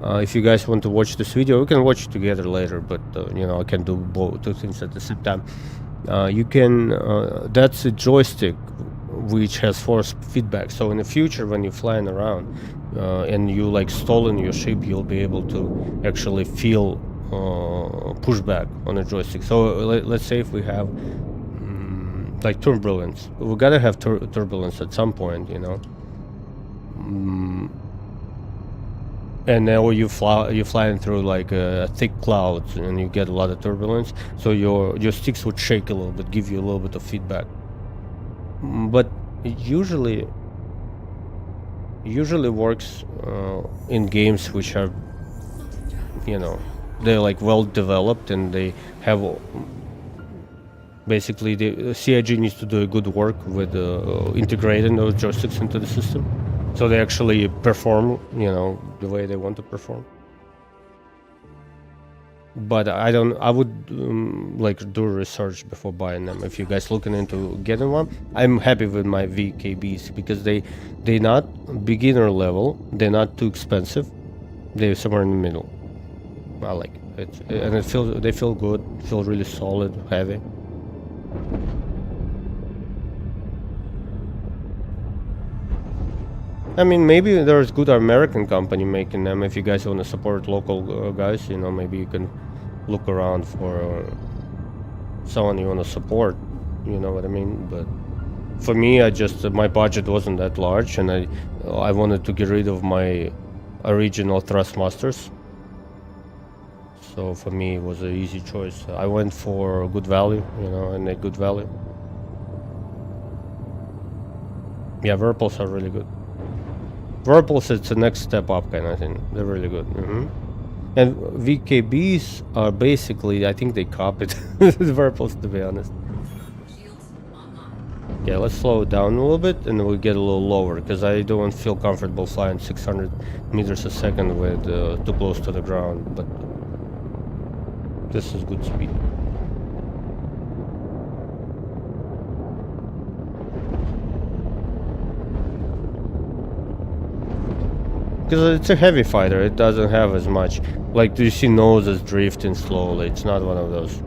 If you guys want to watch this video, we can watch it together later. But you know, I can do both 2 things at the same time. You can. That's a joystick which has force feedback. So in the future, when you're flying around and you like stalling your ship, you'll be able to actually feel pushback on a joystick. So let's say if we have like turbulence, we gotta have turbulence at some point, you know. And now you're flying through like thick clouds, and you get a lot of turbulence. So your sticks would shake a little bit, give you a little bit of feedback. But it usually works in games which are, you know, they're like well developed and they have basically the CIG needs to do a good work with integrating those joysticks into the system, so they actually perform, you know, the way they want to perform. But I would like do research before buying them. If you guys looking into getting one, I'm happy with my VKBs because they're not beginner level, they're not too expensive, they're somewhere in the middle. I like it, and they feel good, feel really solid, heavy. I mean, maybe there's good American company making them. If you guys want to support local guys, you know, maybe you can look around for someone you want to support. You know what I mean? But for me, I just my budget wasn't that large, and I wanted to get rid of my original Thrustmasters. So for me, it was an easy choice. I went for good value, you know, and a good value. Yeah, Verpals are really good. Verpals, it's the next step up kind of thing. They're really good. And VKBs are basically, I think they copied the Verpals, to be honest. Shields online. Yeah, let's slow it down a little bit and we'll get a little lower, because I don't feel comfortable flying 600 meters a second with too close to the ground, but this is good speed. Because it's a heavy fighter, it doesn't have as much. Like, do you see noses drifting slowly? It's not one of those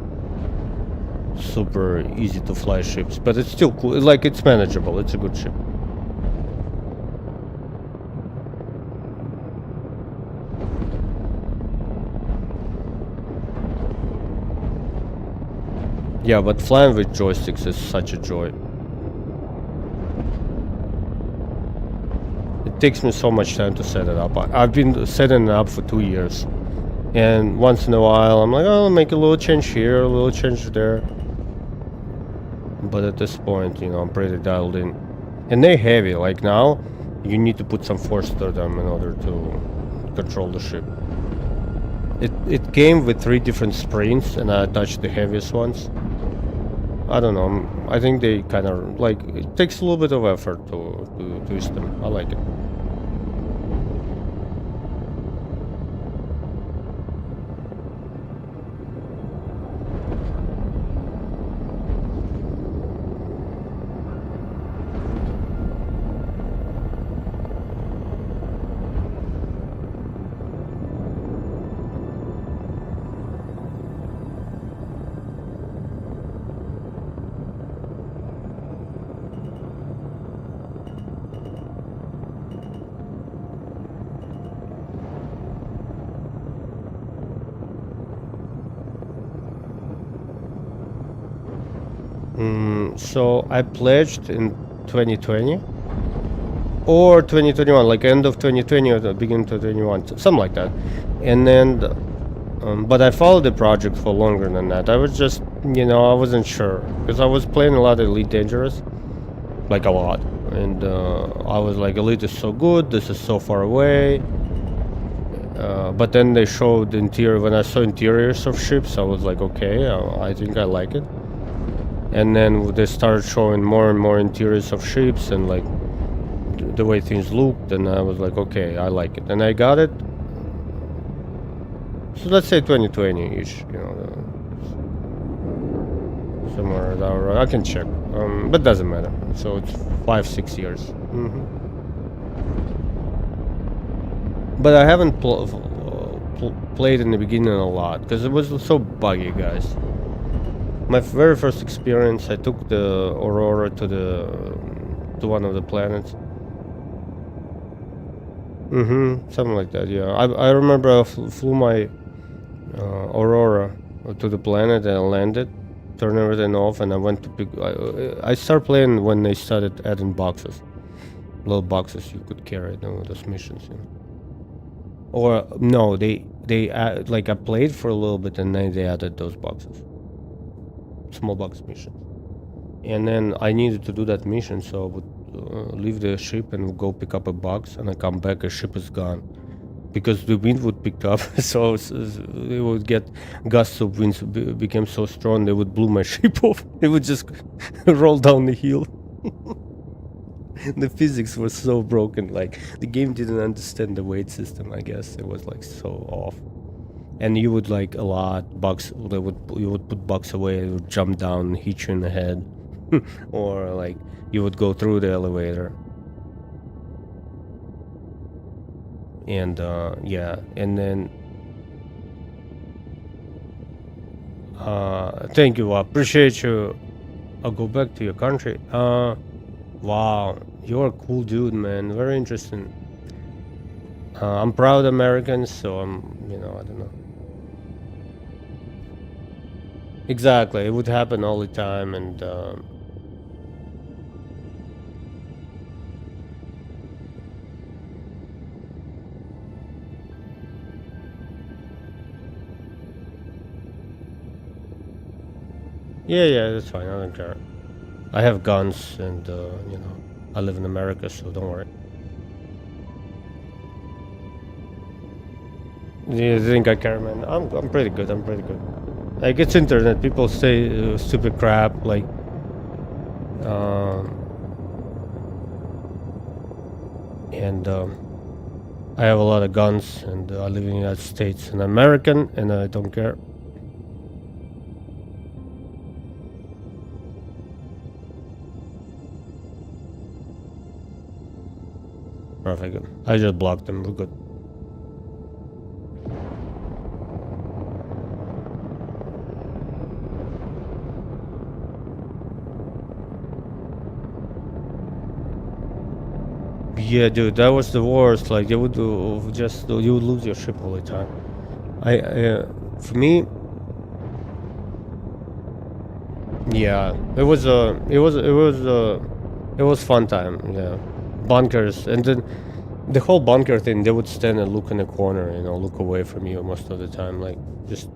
super easy to fly ships, but it's still cool. Like, it's manageable. It's a good ship. Yeah, but flying with joysticks is such a joy. It takes me so much time to set it up. I've been setting it up for 2 years. And once in a while, I'm like, oh, I'll make a little change here, a little change there. But at this point, you know, I'm pretty dialed in. And they're heavy. Like now, you need to put some force to them in order to control the ship. It came with 3 different springs, and I attached the heaviest ones. I don't know. I think they kind of like, it takes a little bit of effort to twist them. I like it. So I pledged in 2020 or 2021, like end of 2020 or the beginning of 2021, something like that. And then, but I followed the project for longer than that. I was just, you know, I wasn't sure because I was playing a lot of Elite Dangerous, like a lot. And I was like, Elite is so good, this is so far away. But then they showed interior, when I saw interiors of ships, I was like, okay, I think I like it. And then they started showing more and more interiors of ships and like the way things looked, and I was like, okay, I like it. And I got it. So let's say 2020-ish, you know, somewhere around. I can check, but doesn't matter. So it's 5-6 years. But I haven't played in the beginning a lot because it was so buggy, guys. My very first experience, I took the Aurora to one of the planets. Something like that. Yeah, I remember I flew my Aurora to the planet and I landed, turned everything off, and I went to pick. I started playing when they started adding boxes, little boxes you could carry, you know, those missions. You know. Or no, they like I played for a little bit and then they added those boxes. Small box mission, and then I needed to do that mission, so I would leave the ship and go pick up a box, and I come back, a ship is gone because the wind would pick up. So it would get gusts of winds became so strong they would blow my ship off. It would just roll down the hill. The physics was so broken, like the game didn't understand the weight system. I guess it was like so off. And you would like a lot bugs. You would put bugs away. It would jump down and hit you in the head, or like you would go through the elevator. And yeah, and then thank you. I appreciate you. I'll go back to your country. Wow, you're a cool dude, man. Very interesting. I'm proud American, so I don't know. Exactly, it would happen all the time, and yeah, that's fine. I don't care. I have guns, and I live in America, so don't worry. You think I care, man? I'm pretty good. I'm pretty good. Like, it's internet. People say stupid crap, like, and I have a lot of guns, and I live in the United States, and I'm American, and I don't care. Perfect. I just blocked them. We're good. Yeah, dude, that was the worst. Like, you would you would lose your ship all the time. For me, yeah, it was fun time. Yeah, bunkers, and then the whole bunker thing. They would stand and look in the corner, look away from you most of the time, like just.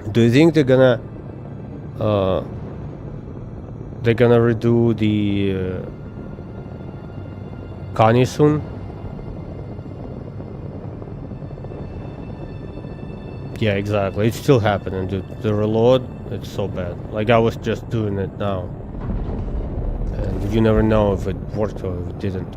Do you think they're gonna redo the Kanye soon? Yeah, exactly. It's still happening, dude. The reload, it's so bad. Like, I was just doing it now, and you never know if it worked or if it didn't.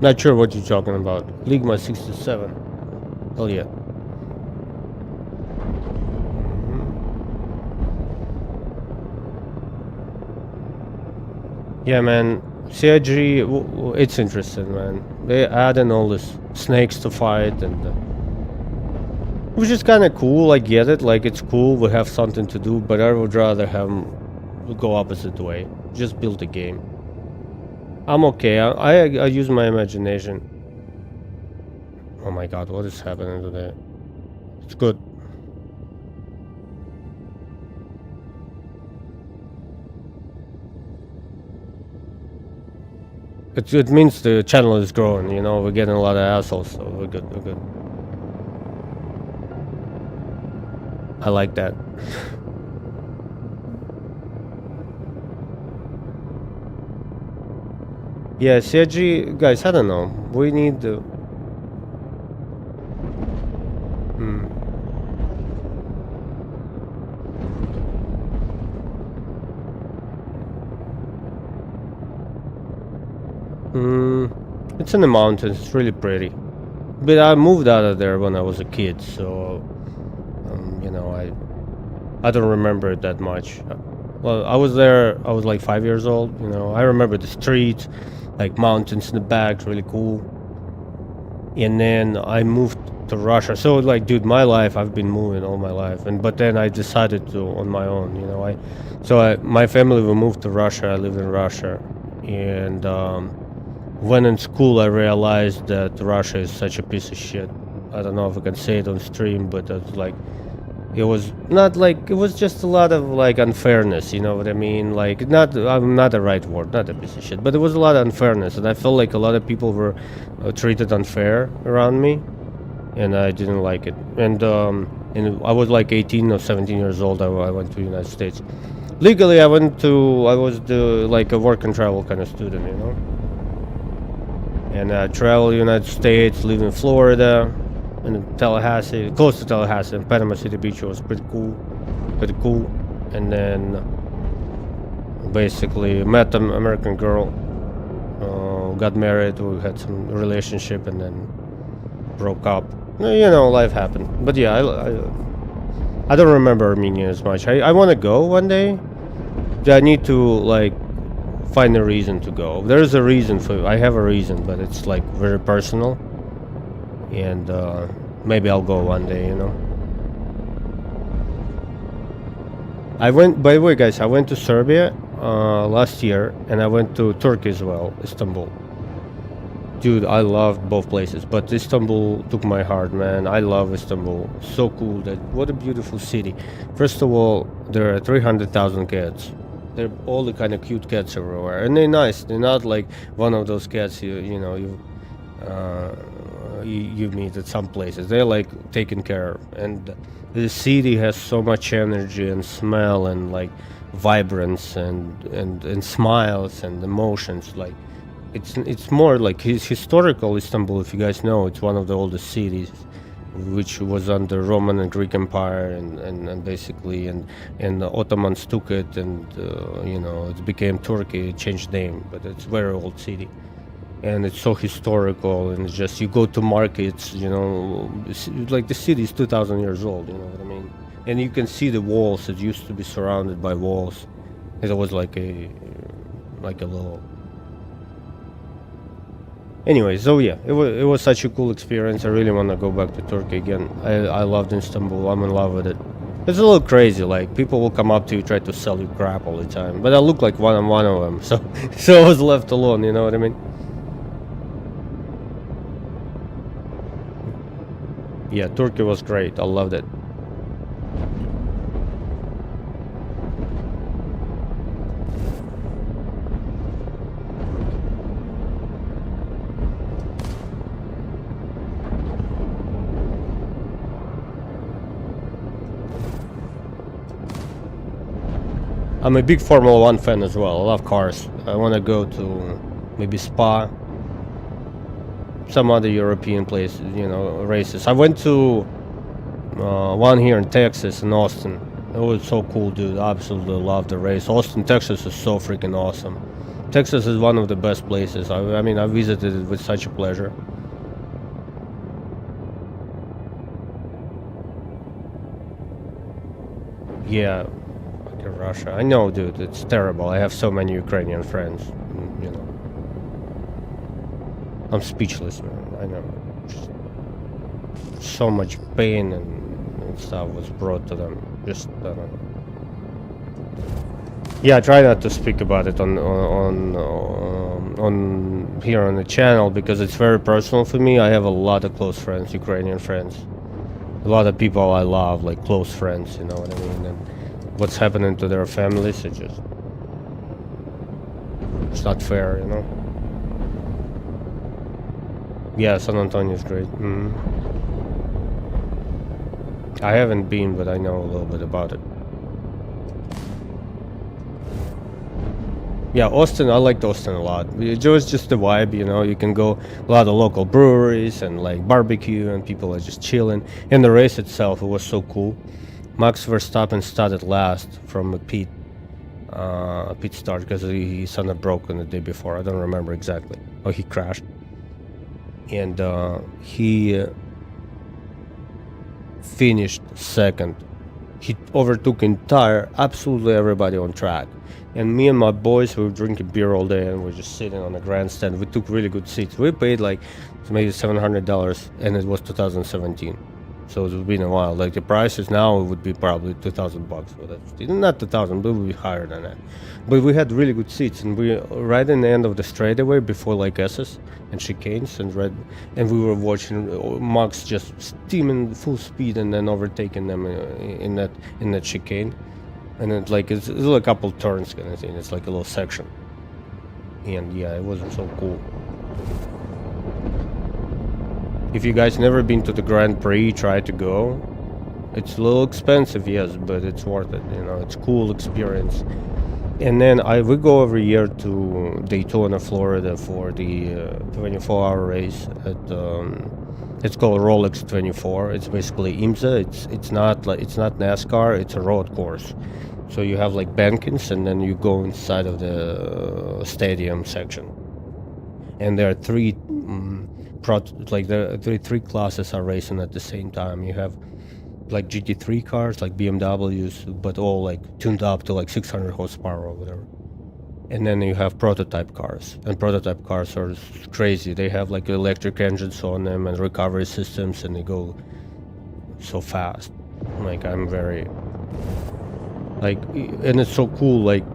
Not sure what you're talking about. Ligma 67. Hell yeah. Yeah, man. CIG, it's interesting, man. They adding all these snakes to fight, and which is kind of cool. I get it. Like, it's cool. We have something to do, but I would rather have them go opposite way. Just build a game. I'm okay. I use my imagination. Oh my god, what is happening today? It's good. It means the channel is growing, we're getting a lot of assholes, so we're good, we're good. I like that. Yeah, CIG, guys, I don't know. We need the... It's in the mountains, it's really pretty. But I moved out of there when I was a kid, so... I don't remember it that much. Well, I was there, I was like 5 years old, I remember the streets, like mountains in the back, really cool. And then I moved to Russia. So, like, dude, my life, I've been moving all my life. But then I decided to on my own, my family, we moved to Russia. I lived in Russia. And when in school I realized that Russia is such a piece of shit. I don't know if I can say it on stream, but it's like, it was not like, it was just a lot of like unfairness, you know what I mean? Like, not, I'm not the right word, not a piece of shit, but there was a lot of unfairness, and I felt like a lot of people were treated unfair around me, and I didn't like it. And I was like 18 or 17 years old. I went to the United States. Legally, I was like a work and travel kind of student, you know. And I traveled United States, live in Florida, in Tallahassee, close to Tallahassee, and Panama City Beach was pretty cool. And then basically met an American girl, got married, we had some relationship, and then broke up. You know, life happened. But yeah, I don't remember Armenia as much. I want to go one day. I need to like find a reason to go. There's a reason I have a reason, but it's like very personal. And maybe I'll go one day, you know. By the way, guys, I went to Serbia last year, and I went to Turkey as well, Istanbul. Dude, I loved both places, but Istanbul took my heart, man. I love Istanbul. So cool. What a beautiful city. First of all, there are 300,000 cats. They're all the kind of cute cats everywhere, and they're nice. They're not like one of those cats you meet at some places. They're like taken care of, and the city has so much energy and smell and like vibrance and smiles and emotions. Like it's more like historical Istanbul. If you guys know, it's one of the oldest cities, which was under Roman and Greek Empire, and basically and the Ottomans took it, and you know, it became Turkey. It changed name, but it's very old city. And it's so historical, and it's just, you go to markets, you know, like the city is 2,000 years old, you know what I mean? And you can see the walls. It used to be surrounded by walls. It was like a little. Anyway, so yeah, it was such a cool experience. I really want to go back to Turkey again. I loved Istanbul. I'm in love with it. It's a little crazy. Like, people will come up to you, try to sell you crap all the time. But I look like one of them, so I was left alone. You know what I mean? Yeah, Turkey was great. I loved it. I'm a big Formula 1 fan as well. I love cars. I want to go to maybe Spa, some other European places, you know, races. I went to one here in Texas, in Austin. It was so cool, dude. I absolutely loved the race. Austin, Texas is so freaking awesome. Texas is one of the best places. I mean, I visited it with such a pleasure. Yeah, like Russia. I know, dude, it's terrible. I have so many Ukrainian friends, you know. I'm speechless, man. I know. Just so much pain and stuff was brought to them. Just, I don't know. Yeah, I try not to speak about it on here on the channel, because it's very personal for me. I have a lot of close friends, Ukrainian friends. A lot of people I love, like close friends, you know what I mean? And what's happening to their families, it's not fair, you know? Yeah, San Antonio is great. I haven't been, but I know a little bit about it. Yeah, Austin, I liked Austin a lot. It was just the vibe, you know. You can go a lot of local breweries and like barbecue, and people are just chilling. And the race itself, it was so cool. Max Verstappen started last from a pit start, because he sounded broken the day before. I don't remember exactly. Oh, he crashed. And he finished second. He overtook absolutely everybody on track. And me and my boys, we were drinking beer all day, and we were just sitting on the grandstand. We took really good seats. We paid like maybe $700, and it was 2017. So it's been a while. Like the prices now would be probably $2,000 for that. Not 2,000, but it would be higher than that. But we had really good seats, and we right in the end of the straightaway before like S's and chicanes and we were watching Max just steaming full speed and then overtaking them in that chicane, and it's like it's a couple turns kind of thing. It's like a little section, and yeah, it wasn't so cool. If you guys never been to the Grand Prix, try to go. It's a little expensive, yes, but it's worth it. You know, it's a cool experience. And then we go every year to Daytona, Florida for the 24-hour race at it's called Rolex 24. It's basically IMSA. It's not NASCAR. It's a road course. So you have like bankings, and then you go inside of the stadium section. And there are three three classes are racing at the same time. You have like GT3 cars, like BMWs, but all like tuned up to like 600 horsepower or whatever. And then you have prototype cars, and prototype cars are crazy. They have like electric engines on them and recovery systems, and they go so fast. Like I'm very like, and it's so cool. Like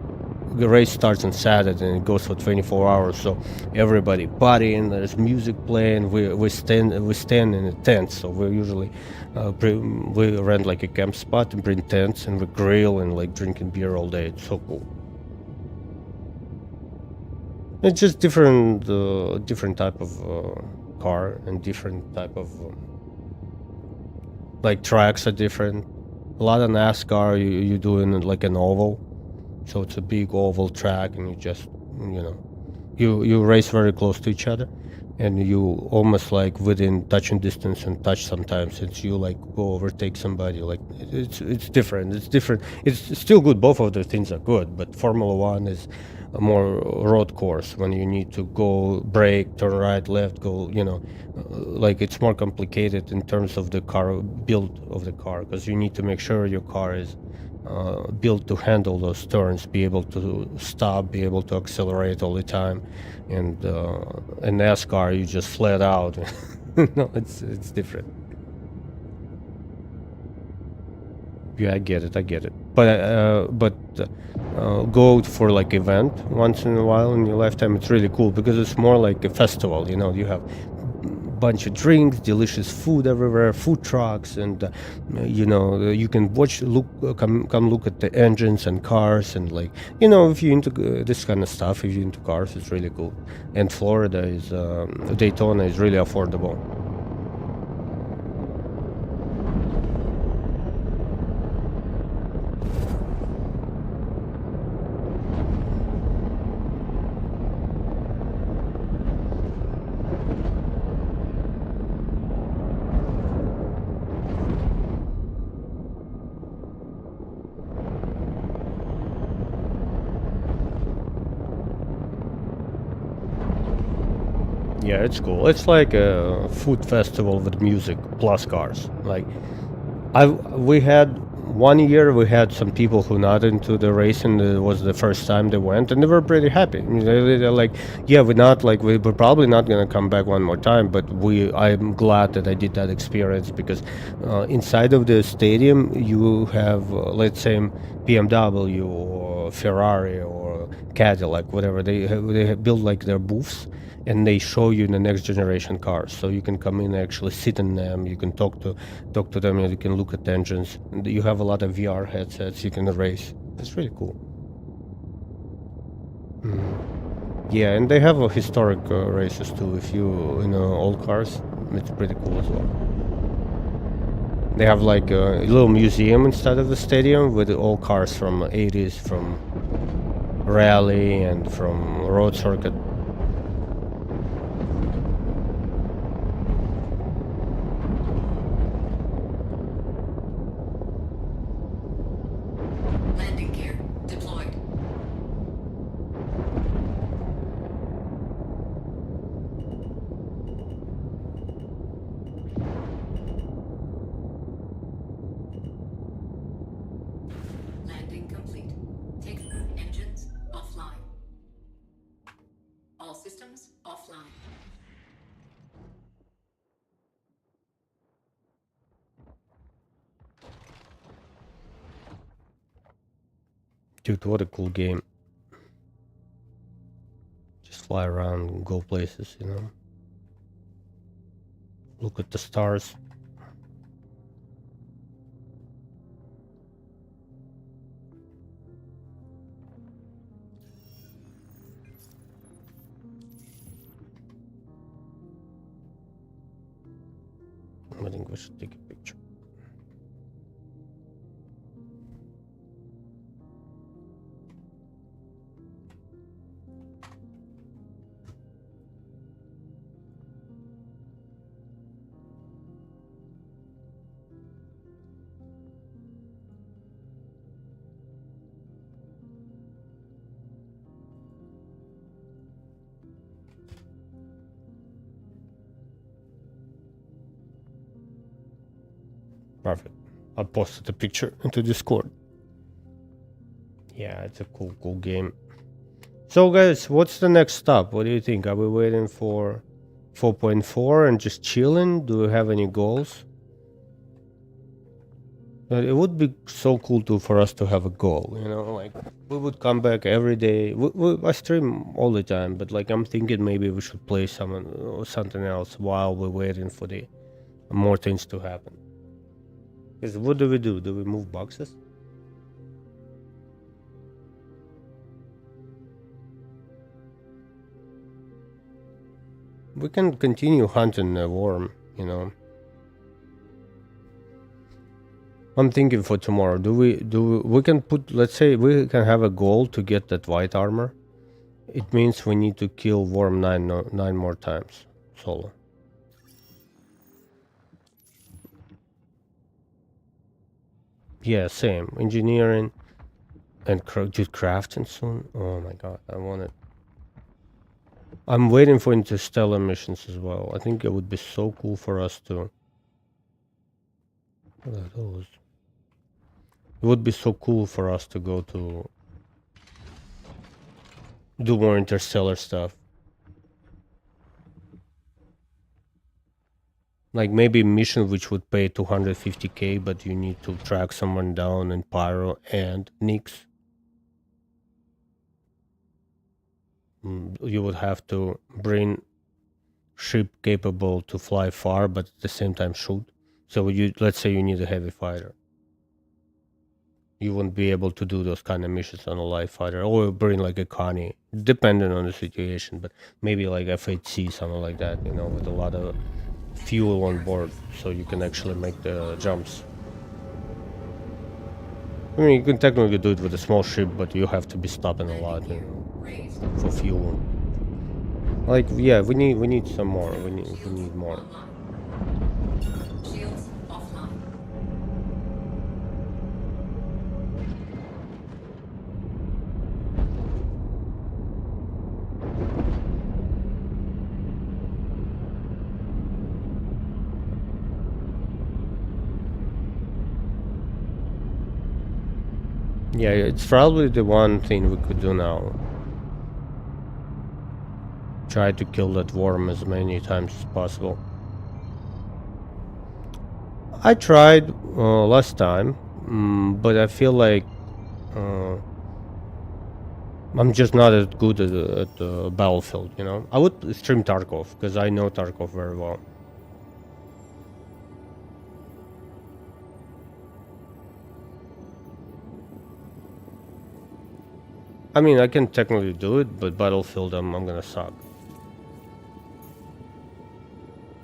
the race starts on Saturday and it goes for 24 hours. So everybody partying. There's music playing. We stand in a tent. So we usually we rent like a camp spot and bring tents, and we grill and like drinking beer all day. It's so cool. It's just different type of car, and different type of like tracks are different. A lot of NASCAR you do in like an oval, so it's a big oval track, and you just you race very close to each other, and you almost like within touching distance and touch sometimes, since you like go overtake somebody. Like it's different. It's still good. Both of the things are good, but Formula One is a more road course when you need to go brake, turn right, left, go, like it's more complicated in terms of the car build of the car, because you need to make sure your car is built to handle those turns, be able to stop, be able to accelerate all the time. And in NASCAR you just flat out. No, it's different. Yeah, I get it. But go for like event once in a while in your lifetime. It's really cool because it's more like a festival. You have bunch of drinks, delicious food everywhere, food trucks, and you can come look at the engines and cars, and like if you're into this kind of stuff, if you're into cars, it's really cool. And Florida is Daytona is really affordable. Yeah, it's cool. It's like a food festival with music plus cars. Like, we had 1 year we had some people who not into the racing. It was the first time they went, and they were pretty happy. I mean, they're like, yeah, we're probably not gonna come back one more time, but I'm glad that I did that experience, because inside of the stadium you have let's say BMW or Ferrari or Cadillac, whatever. They have built like their booths, and they show you the next generation cars, so you can come in and actually sit in them. You can talk to them, and you can look at the engines. And you have a lot of VR headsets. You can race. It's really cool. Yeah, and they have historic races too. If you old cars, it's pretty cool as well. They have like a little museum inside of the stadium with all cars from 80s, from rally and from road circuit. Landing gear deployed. Landing complete. Take engines offline. Dude, what a cool game. Just fly around and go places, you know. Look at the stars. I think we should take a picture. Perfect. I posted the picture into Discord. Yeah, it's a cool game. So guys, what's the next stop? What do you think? Are we waiting for 4.4 and just chilling? Do we have any goals? It would be so cool for us to have a goal, you know, like we would come back every day. I stream all the time, but like I'm thinking maybe we should play something else while we're waiting for the more things to happen. Because what do we do? Do we move boxes? We can continue hunting a worm, you know. I'm thinking for tomorrow. We can put, let's say we can have a goal to get that white armor. It means we need to kill worm 9 more times solo. Yeah, same. Engineering and just crafting soon. Oh my god, I want it. I'm waiting for interstellar missions as well. I think it would be so cool for us to. What are those? It would be so cool for us to go to do more interstellar stuff. Like maybe a mission which would pay 250k, but you need to track someone down in Pyro and Nyx. You would have to bring ship capable to fly far, but at the same time shoot. So let's say you need a heavy fighter. You wouldn't be able to do those kind of missions on a light fighter, or bring like a Connie, depending on the situation, but maybe like F8C, something like that, you know, with a lot of fuel on board, so you can actually make the jumps. I mean, you can technically do it with a small ship, but you have to be stopping a lot, you know, for fuel. Like, yeah, we need some more. We need more. Shields offline. Yeah, it's probably the one thing we could do now. Try to kill that worm as many times as possible. I tried last time, but I feel like I'm just not as good at the battlefield, you know? I would stream Tarkov, because I know Tarkov very well. I mean, I can technically do it, but Battlefield, I'm gonna suck.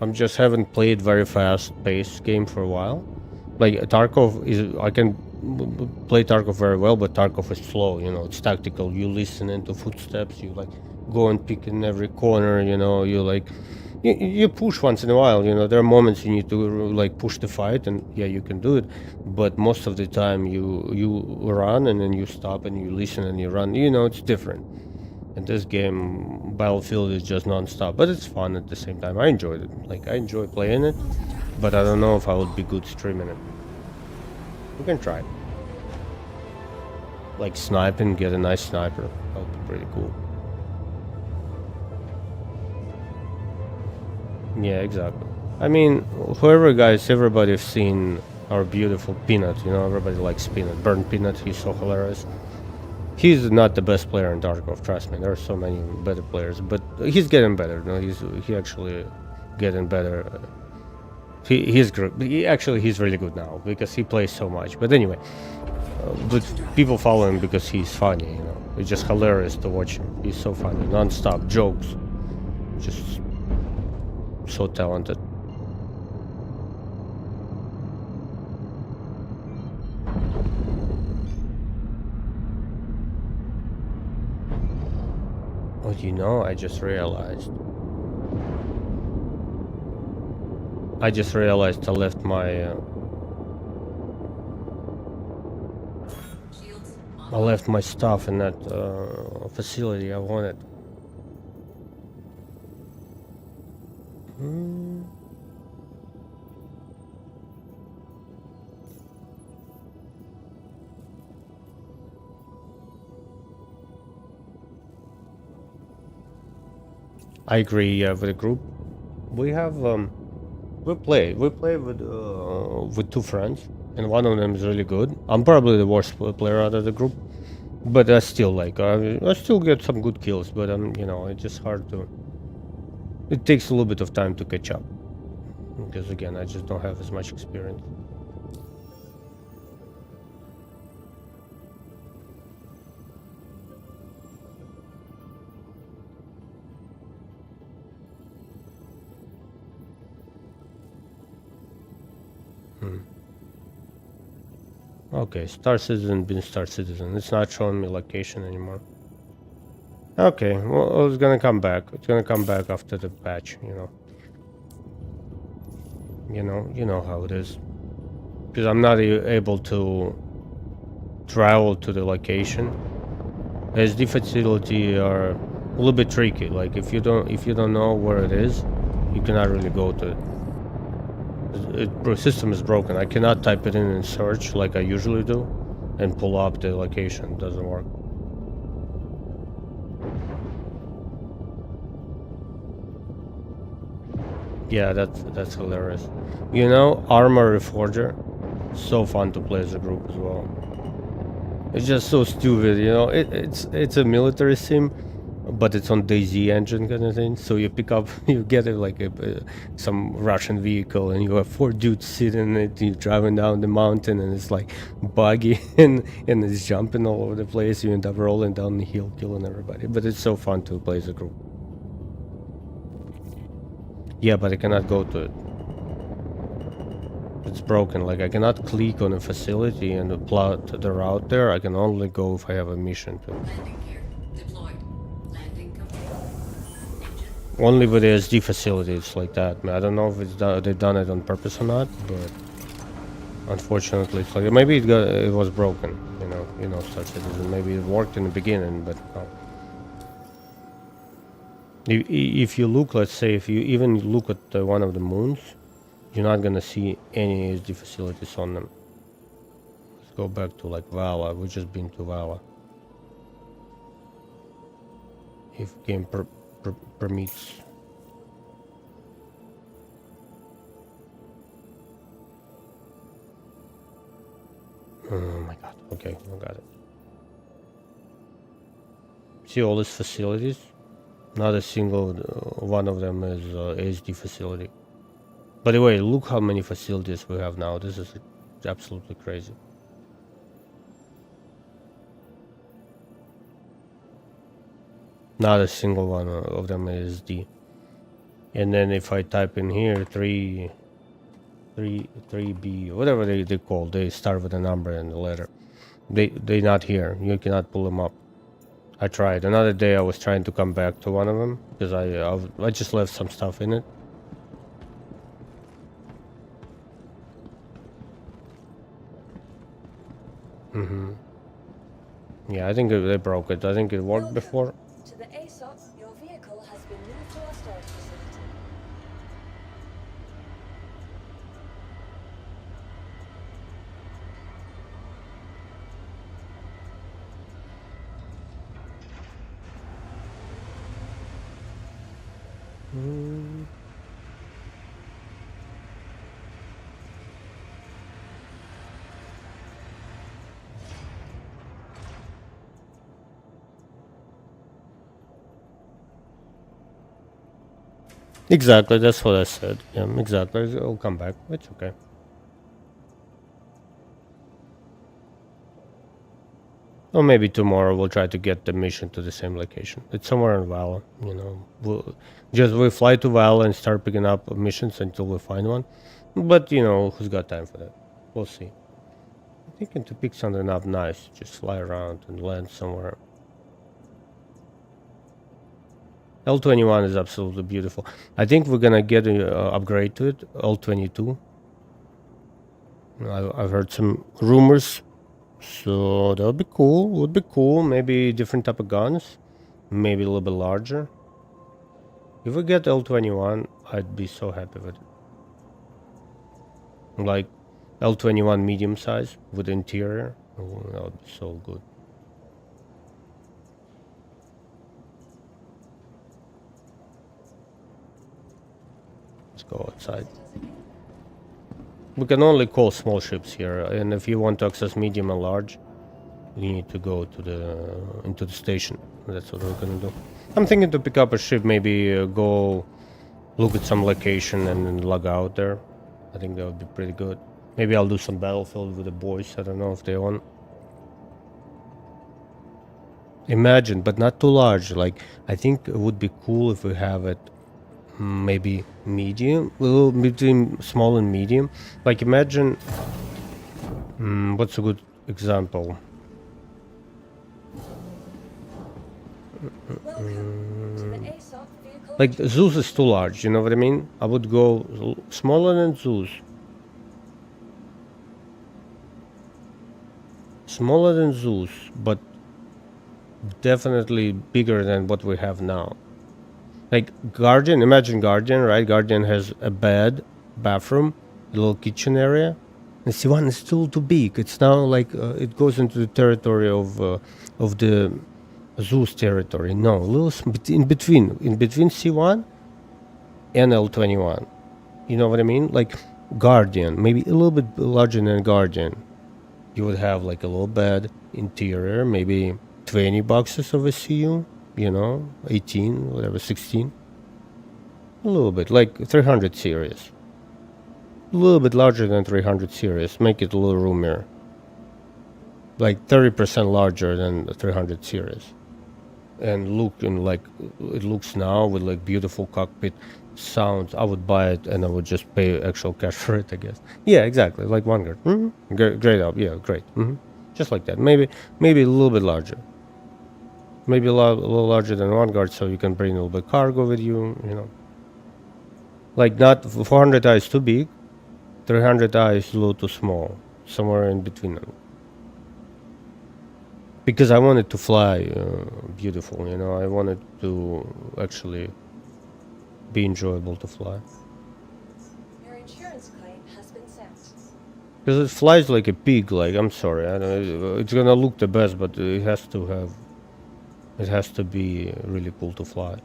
I just haven't played very fast-paced game for a while. Like, Tarkov is... I can play Tarkov very well, but Tarkov is slow, you know, it's tactical. You listen into footsteps, you, like, go and pick in every corner, you know, you, like... You push once in a while, you know, there are moments you need to, like, push the fight, and yeah, you can do it, but most of the time you run, and then you stop, and you listen, and you run, you know, it's different. In this game, Battlefield is just non-stop, but it's fun at the same time. I enjoyed it, like, I enjoy playing it, but I don't know if I would be good streaming it. We can try. Like, sniping, get a nice sniper, that would be pretty cool. Yeah, exactly. I mean, everybody's seen our beautiful Peanut, you know, everybody likes Peanut. Burnt Peanut, he's so hilarious. He's not the best player in Tarkov, trust me. There are so many better players, but he's getting better. No, he actually getting better. He's good. He's really good now because he plays so much. But anyway, but people follow him because he's funny. You know, it's just hilarious to watch him. He's so funny, non-stop jokes, just so talented. Oh, you know, I just realized I left my Shields I left my stuff in that facility I wanted. I agree with the group. We have we play with two friends, and one of them is really good. I'm probably the worst player out of the group, but I still like I still get some good kills. But you know, it's just hard to. It takes a little bit of time to catch up because again, I just don't have as much experience. Okay, Star Citizen been Star Citizen. It's not showing me location anymore. Okay, well, it's gonna come back. It's gonna come back after the patch, you know. You know how it is. Because I'm not able to travel to the location. ASD facility are a little bit tricky. Like if you don't know where it is, you cannot really go to it. The system is broken. I cannot type it in search like I usually do and pull up the location. It doesn't work. Yeah, that's hilarious. You know, Armor Reforger, so fun to play as a group as well. It's just so stupid, you know. It's a military sim, but it's on DayZ engine kind of thing. So you pick up, you get it like some Russian vehicle, and you have 4 dudes sitting in it. You're driving down the mountain, and it's like buggy, and it's jumping all over the place. You end up rolling down the hill, killing everybody. But it's so fun to play as a group. Yeah, but I cannot go to it. It's broken. Like I cannot click on a facility and plot the route there. I can only go if I have a mission to. landing gear deployed. Landing complete. Engine Only with the ASD facility, it's like that. I don't know if they've done it on purpose or not, but unfortunately, it's like maybe it was broken. You know, Star Citizen. Maybe it worked in the beginning, but no. If you look, let's say, if you even look at one of the moons, you're not gonna see any ASD facilities on them. Let's go back to like Vala. We've just been to Vala. If game permits. Oh my god. Okay, I got it. See all these facilities? Not a single one of them is ASD facility. By the way, look how many facilities we have now. This is absolutely crazy. Not a single one of them is ASD. And then if I type in here 3B, whatever they call, they start with a number and a letter. They not here. You cannot pull them up. I tried. Another day I was trying to come back to one of them because I just left some stuff in it. Yeah, I think they broke it. I think it worked before. To the ASOP, your vehicle has been moved to our storage facility. Exactly, that's what I said. Yeah, exactly. I'll come back. It's okay. Or maybe tomorrow we'll try to get the mission to the same location. It's somewhere in Vala, you know. We fly to Vala and start picking up missions until we find one. But, you know, who's got time for that? We'll see. I'm thinking to pick something up nice. Just fly around and land somewhere. L21 is absolutely beautiful. I think we're gonna get an upgrade to it, L22. I've heard some rumors. So that would be cool. Would be cool. Maybe different type of guns. Maybe a little bit larger. If we get L21, I'd be so happy with it. Like L21 medium size with interior. Oh, that would be so good. Let's go outside. We can only call small ships here, and if you want to access medium and large, you need to go to into the station. That's what we're gonna do. I'm thinking to pick up a ship, maybe go look at some location and then log out there. I think that would be pretty good. Maybe I'll do some battlefield with the boys. I don't know if they want. Imagine, but not too large. Like, I think it would be cool if we have it maybe medium, a little between small and medium. Like, imagine, what's a good example? Welcome to the ASOC vehicle. Like, Zeus is too large, you know what I mean? I would go smaller than Zeus. Smaller than Zeus, but definitely bigger than what we have now. Like Guardian, imagine Guardian, right? Guardian has a bed, bathroom, a little kitchen area. And C1 is still too big. It's now like it goes into the territory of the Zeus territory. No, a little in between C1 and L21. You know what I mean? Like Guardian, maybe a little bit larger than Guardian. You would have like a little bed, interior, maybe 20 boxes of ACU, you know, 18, whatever, 16. A little bit, like 300 series. A little bit larger than 300 series, make it a little roomier. Like 30% larger than the 300 series. And looking like it looks now with like beautiful cockpit sounds. I would buy it and I would just pay actual cash for it, I guess. Yeah, exactly, like Vanguard. Great up, yeah, great. Just like that. Maybe a little bit larger. Maybe a little larger than Vanguard, so you can bring a little bit cargo with you, you know. Like not 400i is too big, 300i is a little too small, somewhere in between them. Because I wanted to fly beautiful, you know. I wanted to actually be enjoyable to fly. Your insurance claim has been sent. Because it flies like a pig. Like, I'm sorry, I don't, it's gonna look the best, but it has to be really cool to fly.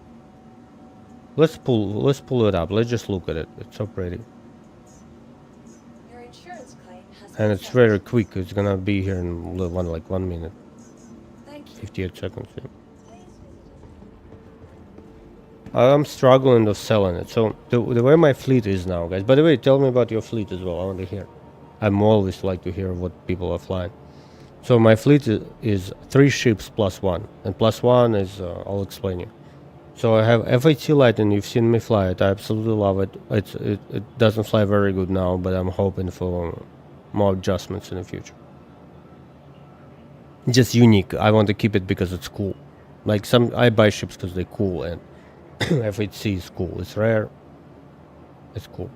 Let's pull it up. Let's just look at it. It's so pretty. Your insurance claim has And been it's sent. very quick. It's gonna be here in like 1 minute, Thank you. 58 seconds. Yeah. Please visit I'm struggling of selling it. So the way my fleet is now, guys. By the way, tell me about your fleet as well. I want to hear. I'm always like to hear what people are flying. So my fleet is 3 ships plus 1, and plus 1 is I'll explain you. So I have FAT Lightning. You've seen me fly it. I absolutely love it. It doesn't fly very good now, but I'm hoping for more adjustments in the future. Just unique. I want to keep it because it's cool. Like I buy ships because they're cool, and FHC is cool. It's rare. It's cool,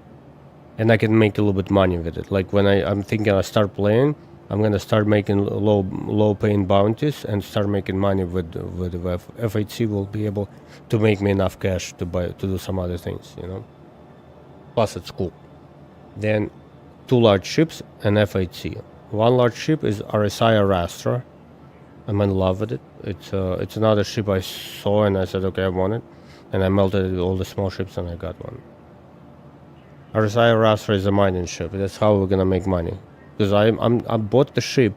and I can make a little bit money with it. Like when I'm thinking I start playing, I'm gonna start making low paying bounties and start making money with FHC. Will be able to make me enough cash to do some other things, you know. Plus it's cool. Then 2 large ships and FHC. 1 large ship is RSI Arastra. I'm in love with it. It's another ship I saw and I said, okay, I want it. And I melted all the small ships and I got one. RSI Arastra is a mining ship. That's how we're gonna make money. Because I bought the ship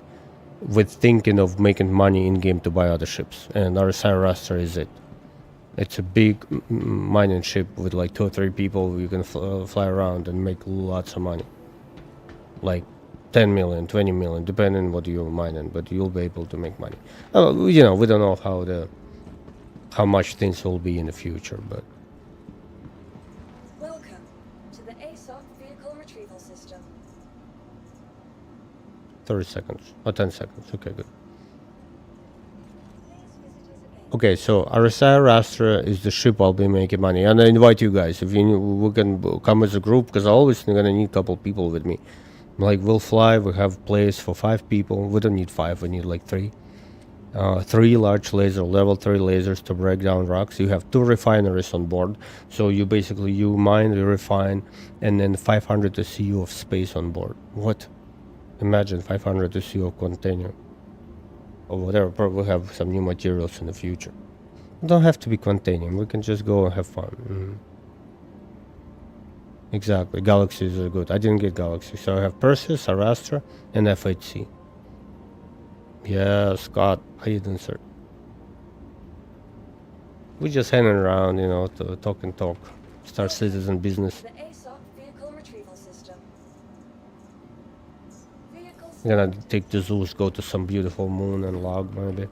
with thinking of making money in game to buy other ships. And RSI Arastra is it. It's a big mining ship with like 2 or 3 people. You can fly around and make lots of money. Like 10 million, 20 million, depending on what you're mining, but you'll be able to make money. You know, we don't know how much things will be in the future, but Welcome to the ASOC vehicle retrieval system. 30 seconds or 10 seconds. Okay, good. Please visit us again. Okay, so RSI Rastra is the ship I'll be making money, and I invite you guys if we can come as a group, because I always gonna need a couple people with me. Like we'll fly, we have place for 5 people. We don't need 5, we need like 3. 3 large laser, level 3 lasers to break down rocks. You have 2 refineries on board, so you basically you mine, you refine, and then 500 TCU of space on board. What? Imagine 500 TCU of container or whatever. Probably have some new materials in the future. Don't have to be containing. We can just go and have fun. Exactly. Galaxies are good. I didn't get galaxies, so I have Perseus, Arastra, and FHC. Yeah, Scott, how you doing, sir? We just hanging around, you know, to talk and talk. Star Citizen business. The ASOC vehicle retrieval system. Vehicles. I'm gonna take the Zeus, go to some beautiful moon and log maybe.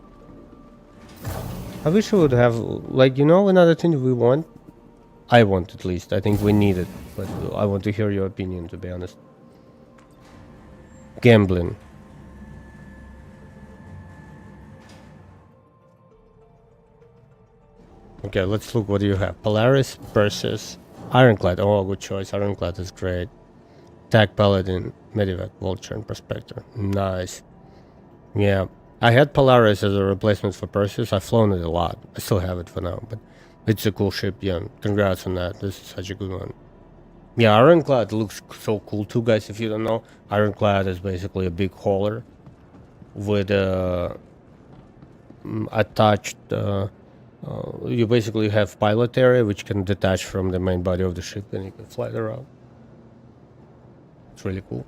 I wish we would have, like, you know, another thing we want. I want, at least. I think we need it, but I want to hear your opinion, to be honest. Gambling. Okay, let's look what you have. Polaris, Perseus, Ironclad. Oh, good choice. Ironclad is great. Tag Paladin, Medivac, Vulture, and Prospector. Nice. Yeah. I had Polaris as a replacement for Perseus. I've flown it a lot. I still have it for now, but it's a cool ship. Yeah, congrats on that. This is such a good one. Yeah, Ironclad looks so cool too, guys. If you don't know, Ironclad is basically a big hauler with attached. You basically have pilot area which can detach from the main body of the ship, and you can fly it around. It's really cool.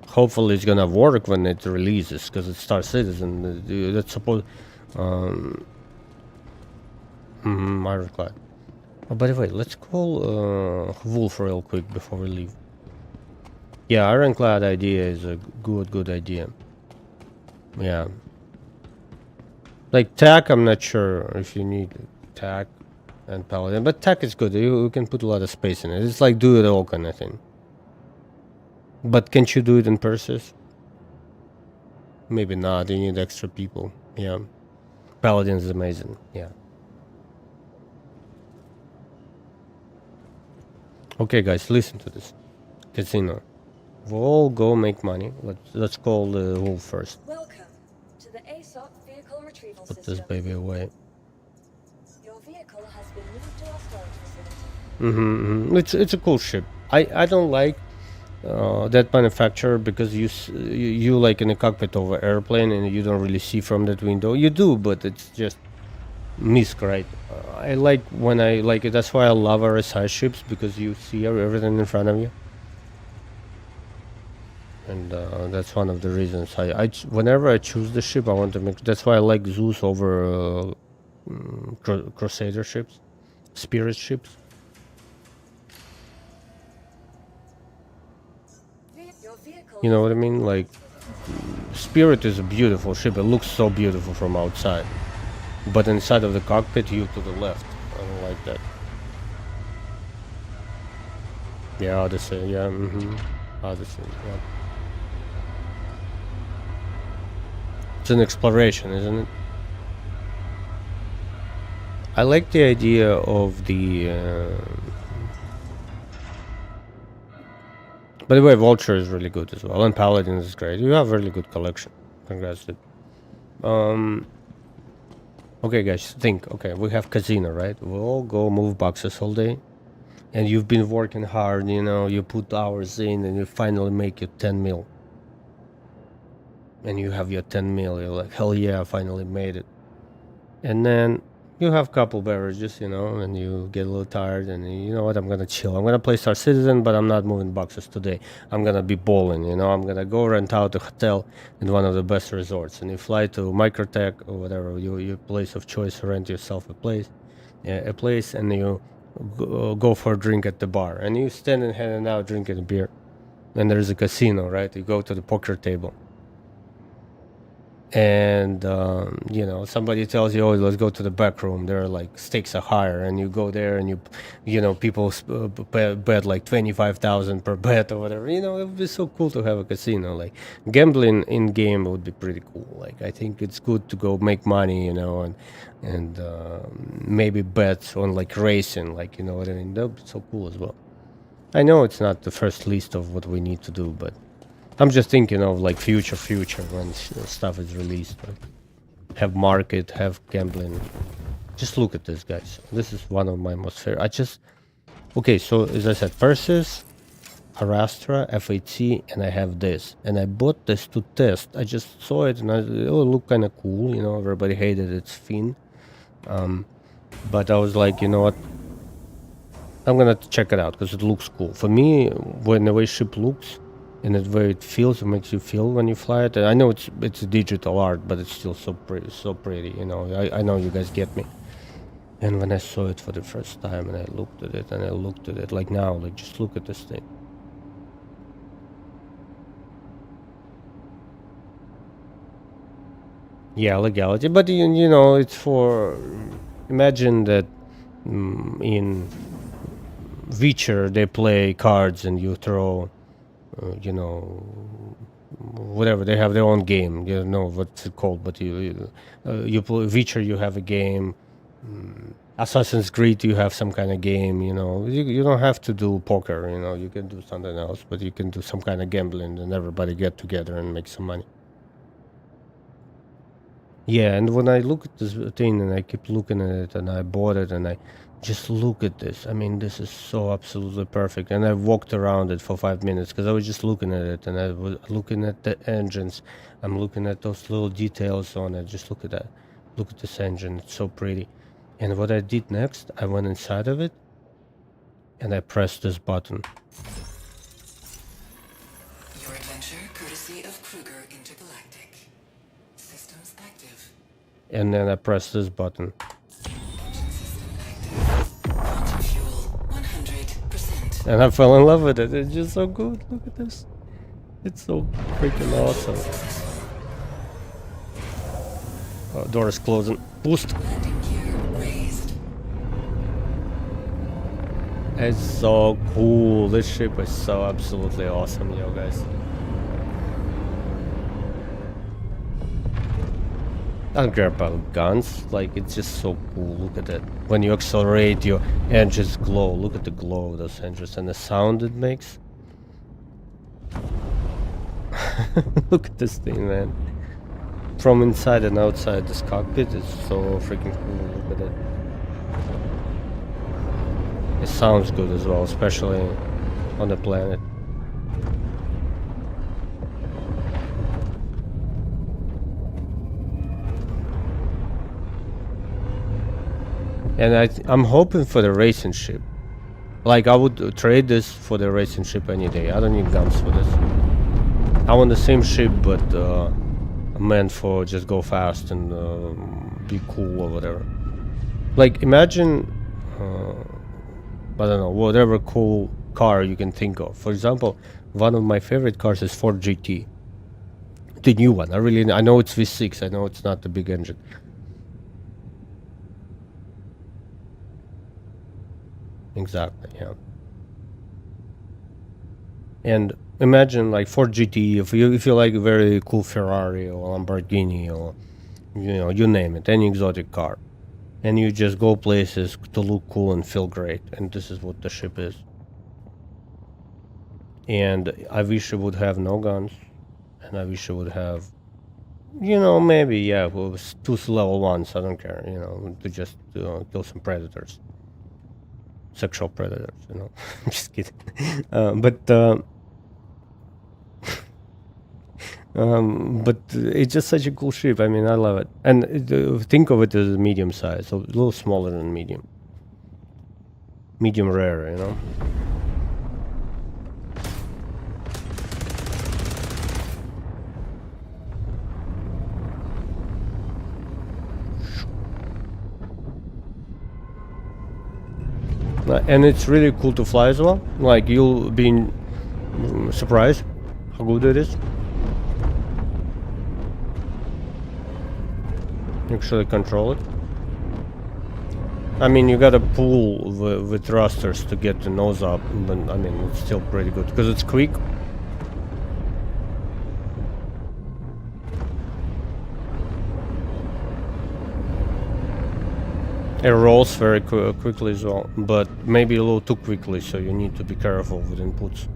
Hopefully it's gonna work when it releases, because it's Star Citizen. That's supposed. Ironclad. Oh, by the way, let's call Wolf real quick before we leave. Yeah, Ironclad idea is a good idea. Yeah. Like TAC, I'm not sure if you need TAC and Paladin, but TAC is good. You can put a lot of space in it. It's like do it all kind of thing. But can't you do it in Perseus? Maybe not. You need extra people. Yeah. Paladin is amazing. Yeah. Okay, guys, listen to this. Casino. We'll all go make money. Let's call the Wolf first. Welcome to the ASOC vehicle retrieval Put system. this baby away. Your vehicle has been moved to our storage facility. It's a cool ship. I don't like that manufacturer because you like in the cockpit of an airplane and you don't really see from that window. You do, but it's just misc, right? I like when I like it. That's why I love RSI ships, because you see everything in front of you. And that's one of the reasons whenever I choose the ship, I want to make. That's why I like Zeus over Crusader ships, Spirit ships. Your vehicle. You know what I mean? Like Spirit is a beautiful ship. It looks so beautiful from outside, but inside of the cockpit, you to the left. I don't like that. Yeah, Odyssey. Yeah, Odyssey. Yeah. It's an exploration, isn't it? I like the idea of the. By the way, Vulture is really good as well, and Paladin is great. You have a really good collection. Congrats, dude. Okay, guys, think. Okay, we have casino, right? We'll all go move boxes all day, and you've been working hard. You know, you put hours in, and you finally make your 10 mil. And you have your 10 mil. You're like, hell yeah, I finally made it. And then, You have a couple beverages, you know, and you get a little tired, and you know what? I'm gonna chill. I'm gonna play Star Citizen, but I'm not moving boxes today. I'm gonna be bowling, you know. I'm gonna go rent out a hotel in one of the best resorts, and you fly to Microtech or whatever your place of choice. Rent yourself a place, and you go for a drink at the bar, and you standing hanging out drinking a beer, and there's a casino, right? You go to the poker table. And you know, somebody tells you, oh, let's go to the back room, there are like stakes are higher, and you go there, and you know, people bet like 25,000 per bet or whatever. You know, it would be so cool to have a casino. Like gambling in game would be pretty cool. Like I think it's good to go make money, you know, and maybe bet on like racing, like, you know what I mean. That would be so cool as well. I know it's not the first list of what we need to do, but I'm just thinking of like future when stuff is released. Like, have market, have gambling. Just look at this, guys. This is one of my most favorite. Okay, so as I said, Persis, Arastra, FAT, and I have this. And I bought this to test. I just saw it and it looked kind of cool, you know. Everybody hated its fin. But I was like, you know what? I'm gonna check it out because it looks cool. For me, when the way ship looks, and the way it feels, it makes you feel when you fly it. And I know it's digital art, but it's still so pretty. You know, I know you guys get me. And when I saw it for the first time, and I looked at it, like now, like just look at this thing. Yeah, legality, but you know, it's for. Imagine that in Witcher they play cards and you throw. You know, whatever, they have their own game. You know what's it called, but you play Witcher, you have a game. Assassin's Creed, you have some kind of game. You know, you don't have to do poker. You know, you can do something else, but you can do some kind of gambling, and everybody get together and make some money. Yeah, and when I look at this thing, and I keep looking at it, and I bought it, and I just look at this. I mean, this is so absolutely perfect. And I walked around it for 5 minutes because I was just looking at it, and I was looking at the engines. I'm looking at those little details on it. Just look at that. Look at this engine. It's so pretty. And what I did next, I went inside of it, and I pressed this button. Your adventure, courtesy of Kruger Intergalactic. Systems active. And then I pressed this button. And I fell in love with it. It's just so good. Look at this. It's so freaking awesome. Oh, door is closing. Boost. It's so cool. This ship is so absolutely awesome, yo, guys. I don't care about guns, like it's just so cool. Look at that. When you accelerate, your engines glow. Look at the glow of those engines and the sound it makes. Look at this thing, man. From inside and outside this cockpit is so freaking cool. Look at it. It sounds good as well, especially on the planet. And I'm hoping for the racing ship. Like, I would trade this for the racing ship any day. I don't need guns for this. I want the same ship, but meant for just go fast and be cool or whatever. Like, imagine, I don't know, whatever cool car you can think of. For example, one of my favorite cars is Ford GT. The new one. I know it's V6. I know it's not the big engine. Exactly, yeah. And imagine like Ford GT, if you like a very cool Ferrari or Lamborghini or you name it, any exotic car, and you just go places to look cool and feel great, and this is what the ship is. And I wish it would have no guns, and I wish it would have, maybe it was 2 level 1s. I don't care, to just kill some predators. Sexual predators, just kidding. But But it's just such a cool ship. I mean, I love it. And think of it as a medium size, so a little smaller than medium. Medium rare, you know. And it's really cool to fly as well. Like, you'll be surprised how good it is. Actually control it. I mean, you gotta pull the thrusters to get the nose up, but I mean, it's still pretty good because it's quick. It rolls very quickly as well, but maybe a little too quickly, so you need to be careful with inputs.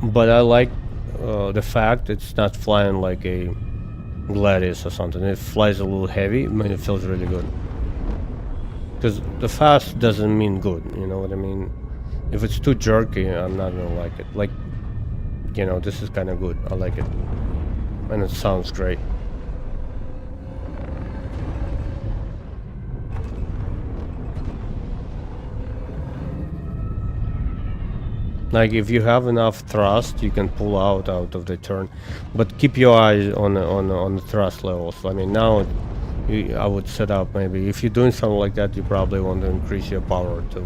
But I like the fact it's not flying like a Gladius or something. It flies a little heavy, but it feels really good. Because the fast doesn't mean good, you know what I mean? If it's too jerky, I'm not gonna like it. Like, you know, this is kind of good. I like it. And it sounds great. Like, if you have enough thrust, you can pull out of the turn, but keep your eyes on the thrust levels. I mean, now I would set up maybe if you're doing something like that, you probably want to increase your power to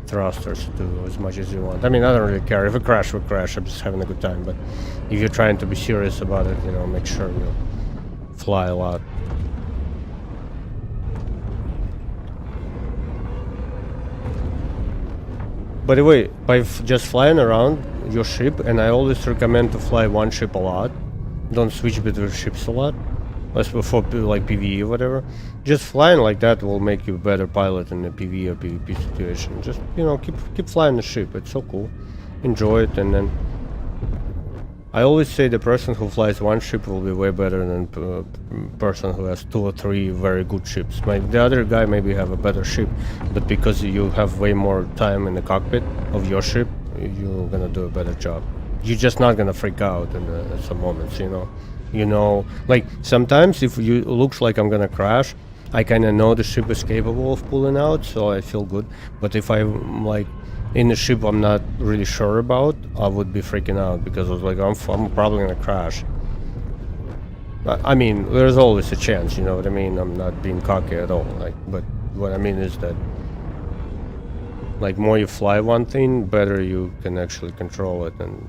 thrusters to as much as you want. I mean, I don't really care if it crash, we crash. I'm just having a good time. But if you're trying to be serious about it, you know, make sure you fly a lot. By the way, by just flying around your ship, and I always recommend to fly one ship a lot. Don't switch between ships a lot, unless for like PvE or whatever. Just flying like that will make you a better pilot in a PvE or PvP situation. Just, you know, keep flying the ship. It's so cool. Enjoy it, and then I always say the person who flies one ship will be way better than person who has 2 or 3 very good ships. The other guy maybe have a better ship, but because you have way more time in the cockpit of your ship, you're gonna do a better job. You're just not gonna freak out in some moments, you know. You know, like sometimes if it looks like I'm gonna crash, I kind of know the ship is capable of pulling out, so I feel good. But if I'm like in a ship I'm not really sure about, I would be freaking out because I was like, I'm probably gonna crash. I mean, there's always a chance, you know what I mean? I'm not being cocky at all. Like, but what I mean is that, like, more you fly one thing, better you can actually control it. And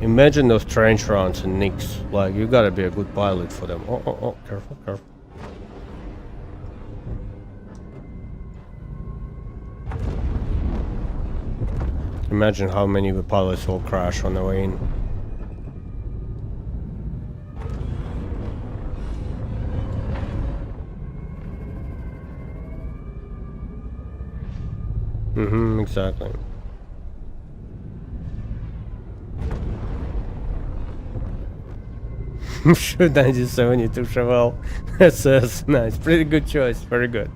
imagine those trench runs and nicks. Like, you gotta be a good pilot for them. Oh, careful, careful. Imagine how many of the pilots will crash on the way in. Exactly. Sure, 1972 Chevelle. That's nice. Pretty good choice. Very good.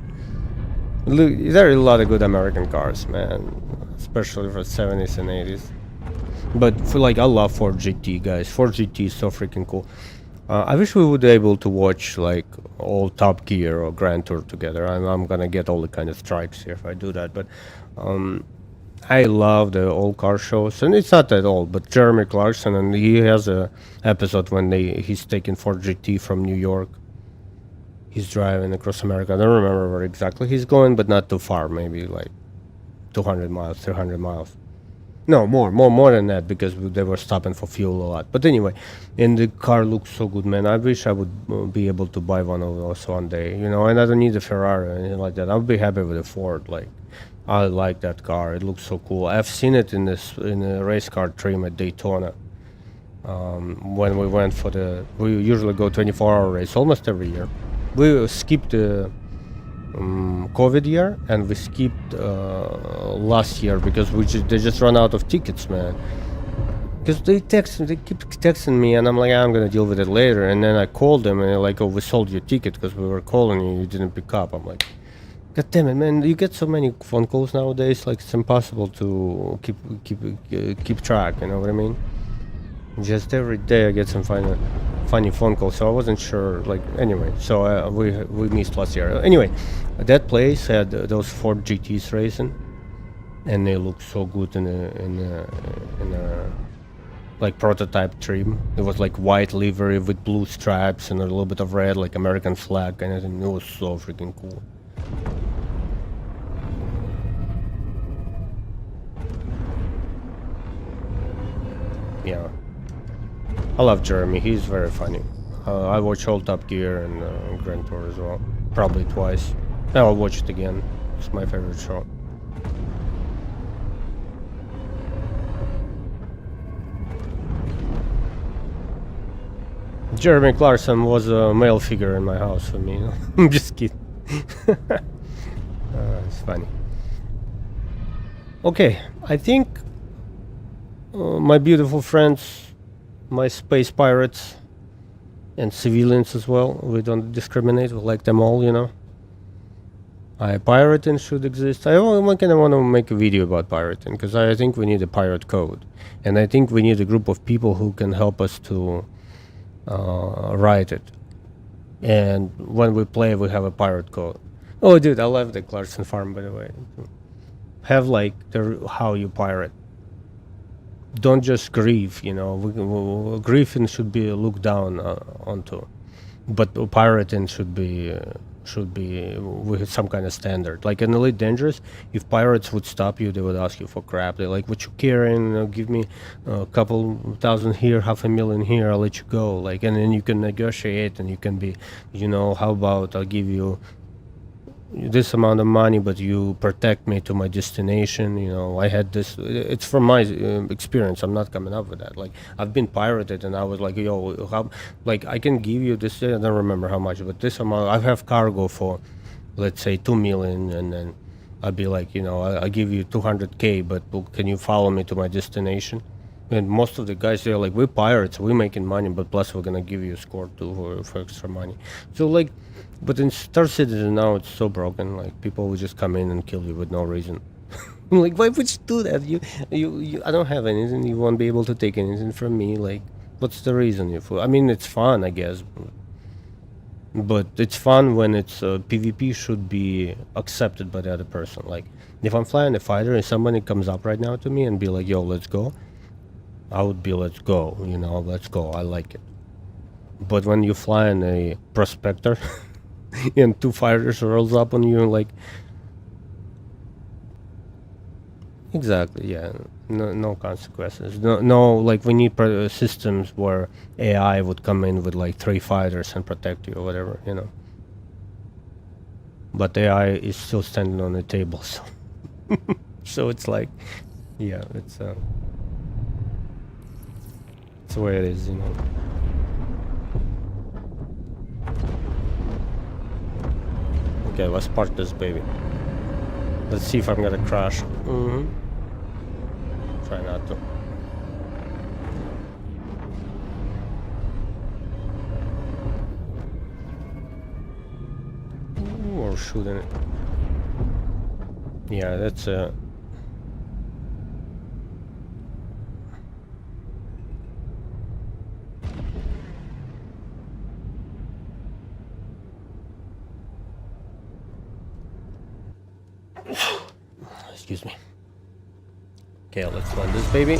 Look, there are a lot of good American cars, man. Especially for 70s and 80s. But for like, I love Ford GT, guys. Ford GT is so freaking cool. I wish we would be able to watch like all Top Gear or Grand Tour together. I'm gonna get all the kind of strikes here if I do that. But I love the old car shows, and it's not that old. But Jeremy Clarkson, and he has a episode when he's taking Ford GT from New York. He's driving across America. I don't remember where exactly he's going, but not too far. Maybe like 200 miles, 300 miles. No, more than that, because they were stopping for fuel a lot. But anyway, and the car looks so good, man. I wish I would be able to buy one of those one day, you know. And I don't need a Ferrari or anything like that. I would be happy with a Ford. Like, I like that car. It looks so cool. I've seen it in a race car trim at Daytona. When we went we usually go 24-hour race almost every year. We skipped the COVID year, and we skipped last year because they just run out of tickets, man. Because they keep texting me, and I'm like, I'm gonna deal with it later. And then I called them, and they're like, oh, we sold your ticket because we were calling you, you didn't pick up. I'm like, God damn it, man! You get so many phone calls nowadays. Like it's impossible to keep track. You know what I mean? Just every day I get some funny phone calls. So I wasn't sure. Like anyway, so we missed last year. Anyway, that place had those Ford GTs racing, and they look so good in a like prototype trim. It was like white livery with blue stripes and a little bit of red, like American flag kind of thing. It was so freaking cool. Yeah, I love Jeremy. He's very funny. I watch all Top Gear and Grand Tour as well, probably twice. I'll watch it again. It's my favorite show. Jeremy Clarkson was a male figure in my house for me. I'm just kidding. It's funny. Okay, I think my beautiful friends, my space pirates, and civilians as well, we don't discriminate, we like them all, you know. Pirating should exist. I kind of want to make a video about pirating, because I think we need a pirate code. And I think we need a group of people who can help us to write it. And when we play, we have a pirate code. Oh, dude, I love the Clarkson farm, by the way. Have like how you pirate. Don't just grief, you know. Griefing should be looked down onto, but pirating should be with some kind of standard. Like in Elite Dangerous, if pirates would stop you, they would ask you for crap. They're like, "What you carrying? Give me a couple thousand here, $500,000 here. I'll let you go." Like, and then you can negotiate, and you can be, you know, how about I'll give you this amount of money, but you protect me to my destination. You know, I had this. It's from my experience. I'm not coming up with that. Like, I've been pirated, and I was like, yo, how? Like, I can give you this. I don't remember how much, but this amount. I have cargo for, let's say, 2 million, and then I'd be like, you know, I give you 200K, but can you follow me to my destination? And most of the guys, they're like, we're pirates, we're making money, but plus we're gonna give you a score too for extra money. So like, but in Star Citizen now it's so broken. Like people will just come in and kill you with no reason. Like, why would you do that? You. I don't have anything. You won't be able to take anything from me. Like, what's the reason? I mean, it's fun, I guess. But it's fun when it's PvP should be accepted by the other person. Like, if I'm flying a fighter and somebody comes up right now to me and be like, "Yo, let's go," I would be, let's go, you know, let's go, I like it. But when you fly in a prospector and 2 fighters rolls up on you, like, exactly, yeah, no consequences. No, like, we need systems where AI would come in with like 3 fighters and protect you or whatever, you know. But AI is still standing on the table, so so it's like, yeah, it's the way it is, you know. Okay, let's park this baby. Let's see if I'm gonna crash. Try not to. Ooh, or shooting it. Yeah, that's excuse me. Okay, let's run this baby.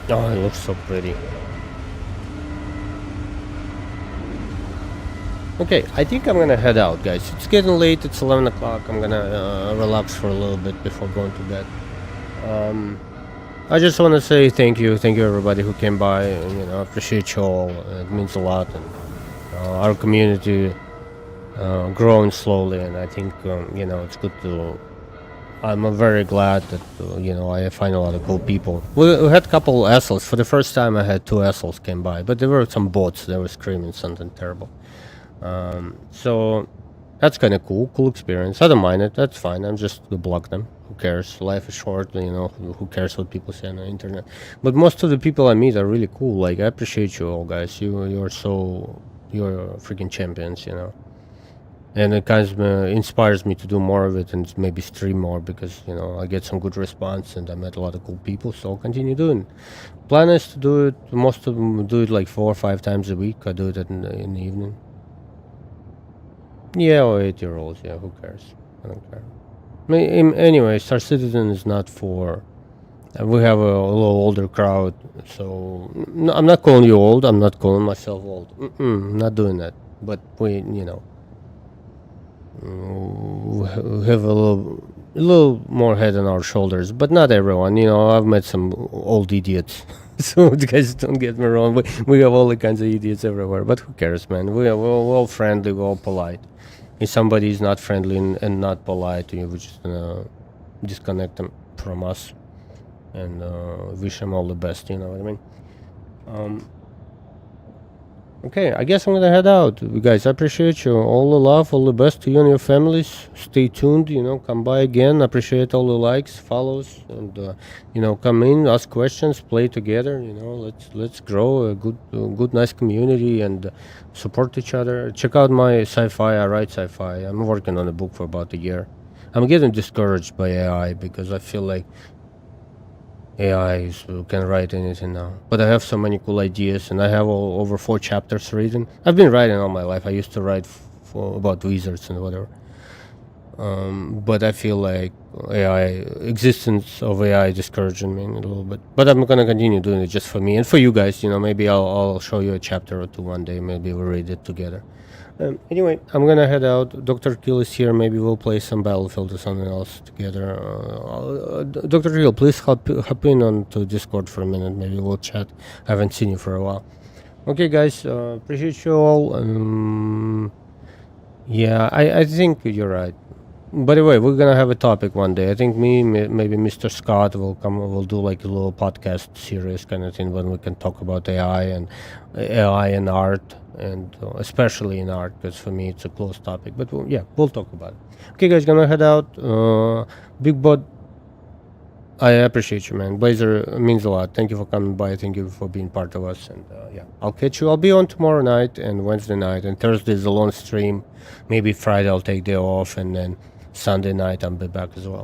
Oh, it looks so pretty. Okay, I think I'm gonna head out, guys. It's getting late, it's 11 o'clock. I'm gonna relax for a little bit before going to bed. I just want to say thank you everybody who came by, and, you know, I appreciate you all. It means a lot, and our community growing slowly, and I think you know, it's good to. I'm very glad that you know, I find a lot of cool people. We had a couple assholes. For the first time, I had 2 assholes came by, but there were some bots. They were screaming something terrible. So that's kind of cool experience. I don't mind it. That's fine. I'm just to block them. Who cares? Life is short. You know, who cares what people say on the internet? But most of the people I meet are really cool. Like, I appreciate you all, guys. You are so you're freaking champions, you know. And it kind of inspires me to do more of it and maybe stream more because, you know, I get some good response and I met a lot of cool people, so I'll continue doing. Plan is to do it. Most of them do it like 4 or 5 times a week. I do it in the evening. Yeah, or 8-year-olds. Yeah, who cares? I don't care. Anyway, Star Citizen is not for. We have a little older crowd, so I'm not calling you old. I'm not calling myself old. I'm not doing that. But we, you know, we have a little more head on our shoulders. But not everyone. You know, I've met some old idiots. So guys, don't get me wrong. We have all the kinds of idiots everywhere. But who cares, man? We're all friendly. We're all polite. If somebody is not friendly and not polite, we're just gonna disconnect them from us and wish them all the best. You know what I mean? Okay, I guess I'm gonna head out. You guys, I appreciate you. All the love, all the best to you and your families. Stay tuned. You know, come by again. I appreciate all the likes, follows, and you know, come in, ask questions, play together. You know, let's grow a good, nice community and support each other. Check out my sci-fi. I write sci-fi. I'm working on a book for about a year. I'm getting discouraged by AI because I feel like AI can write anything now. But I have so many cool ideas, and I have over 4 chapters written. I've been writing all my life. I used to write about wizards and whatever. But I feel like existence of AI discouraging me a little bit. But I'm gonna continue doing it just for me and for you guys. You know, maybe I'll show you a chapter or 2 one day. Maybe we'll read it together. Anyway, I'm gonna head out. Dr. Kill is here. Maybe we'll play some Battlefield or something else together. Dr. Kill, please hop in onto Discord for a minute. Maybe we'll chat. I haven't seen you for a while. Okay, guys. Appreciate you all. Yeah, I think you're right. By the way, we're gonna have a topic one day. I think maybe Mr. Scott will come. We'll do like a little podcast series kind of thing when we can talk about AI and art, and especially in art, because for me it's a close topic. But we'll talk about it. Okay, guys, gonna head out. Big Bot, I appreciate you, man. Blazer means a lot. Thank you for coming by. Thank you for being part of us. And I'll catch you. I'll be on tomorrow night and Wednesday night, and Thursday is a long stream. Maybe Friday I'll take day off, and then Sunday night I'll be back as well.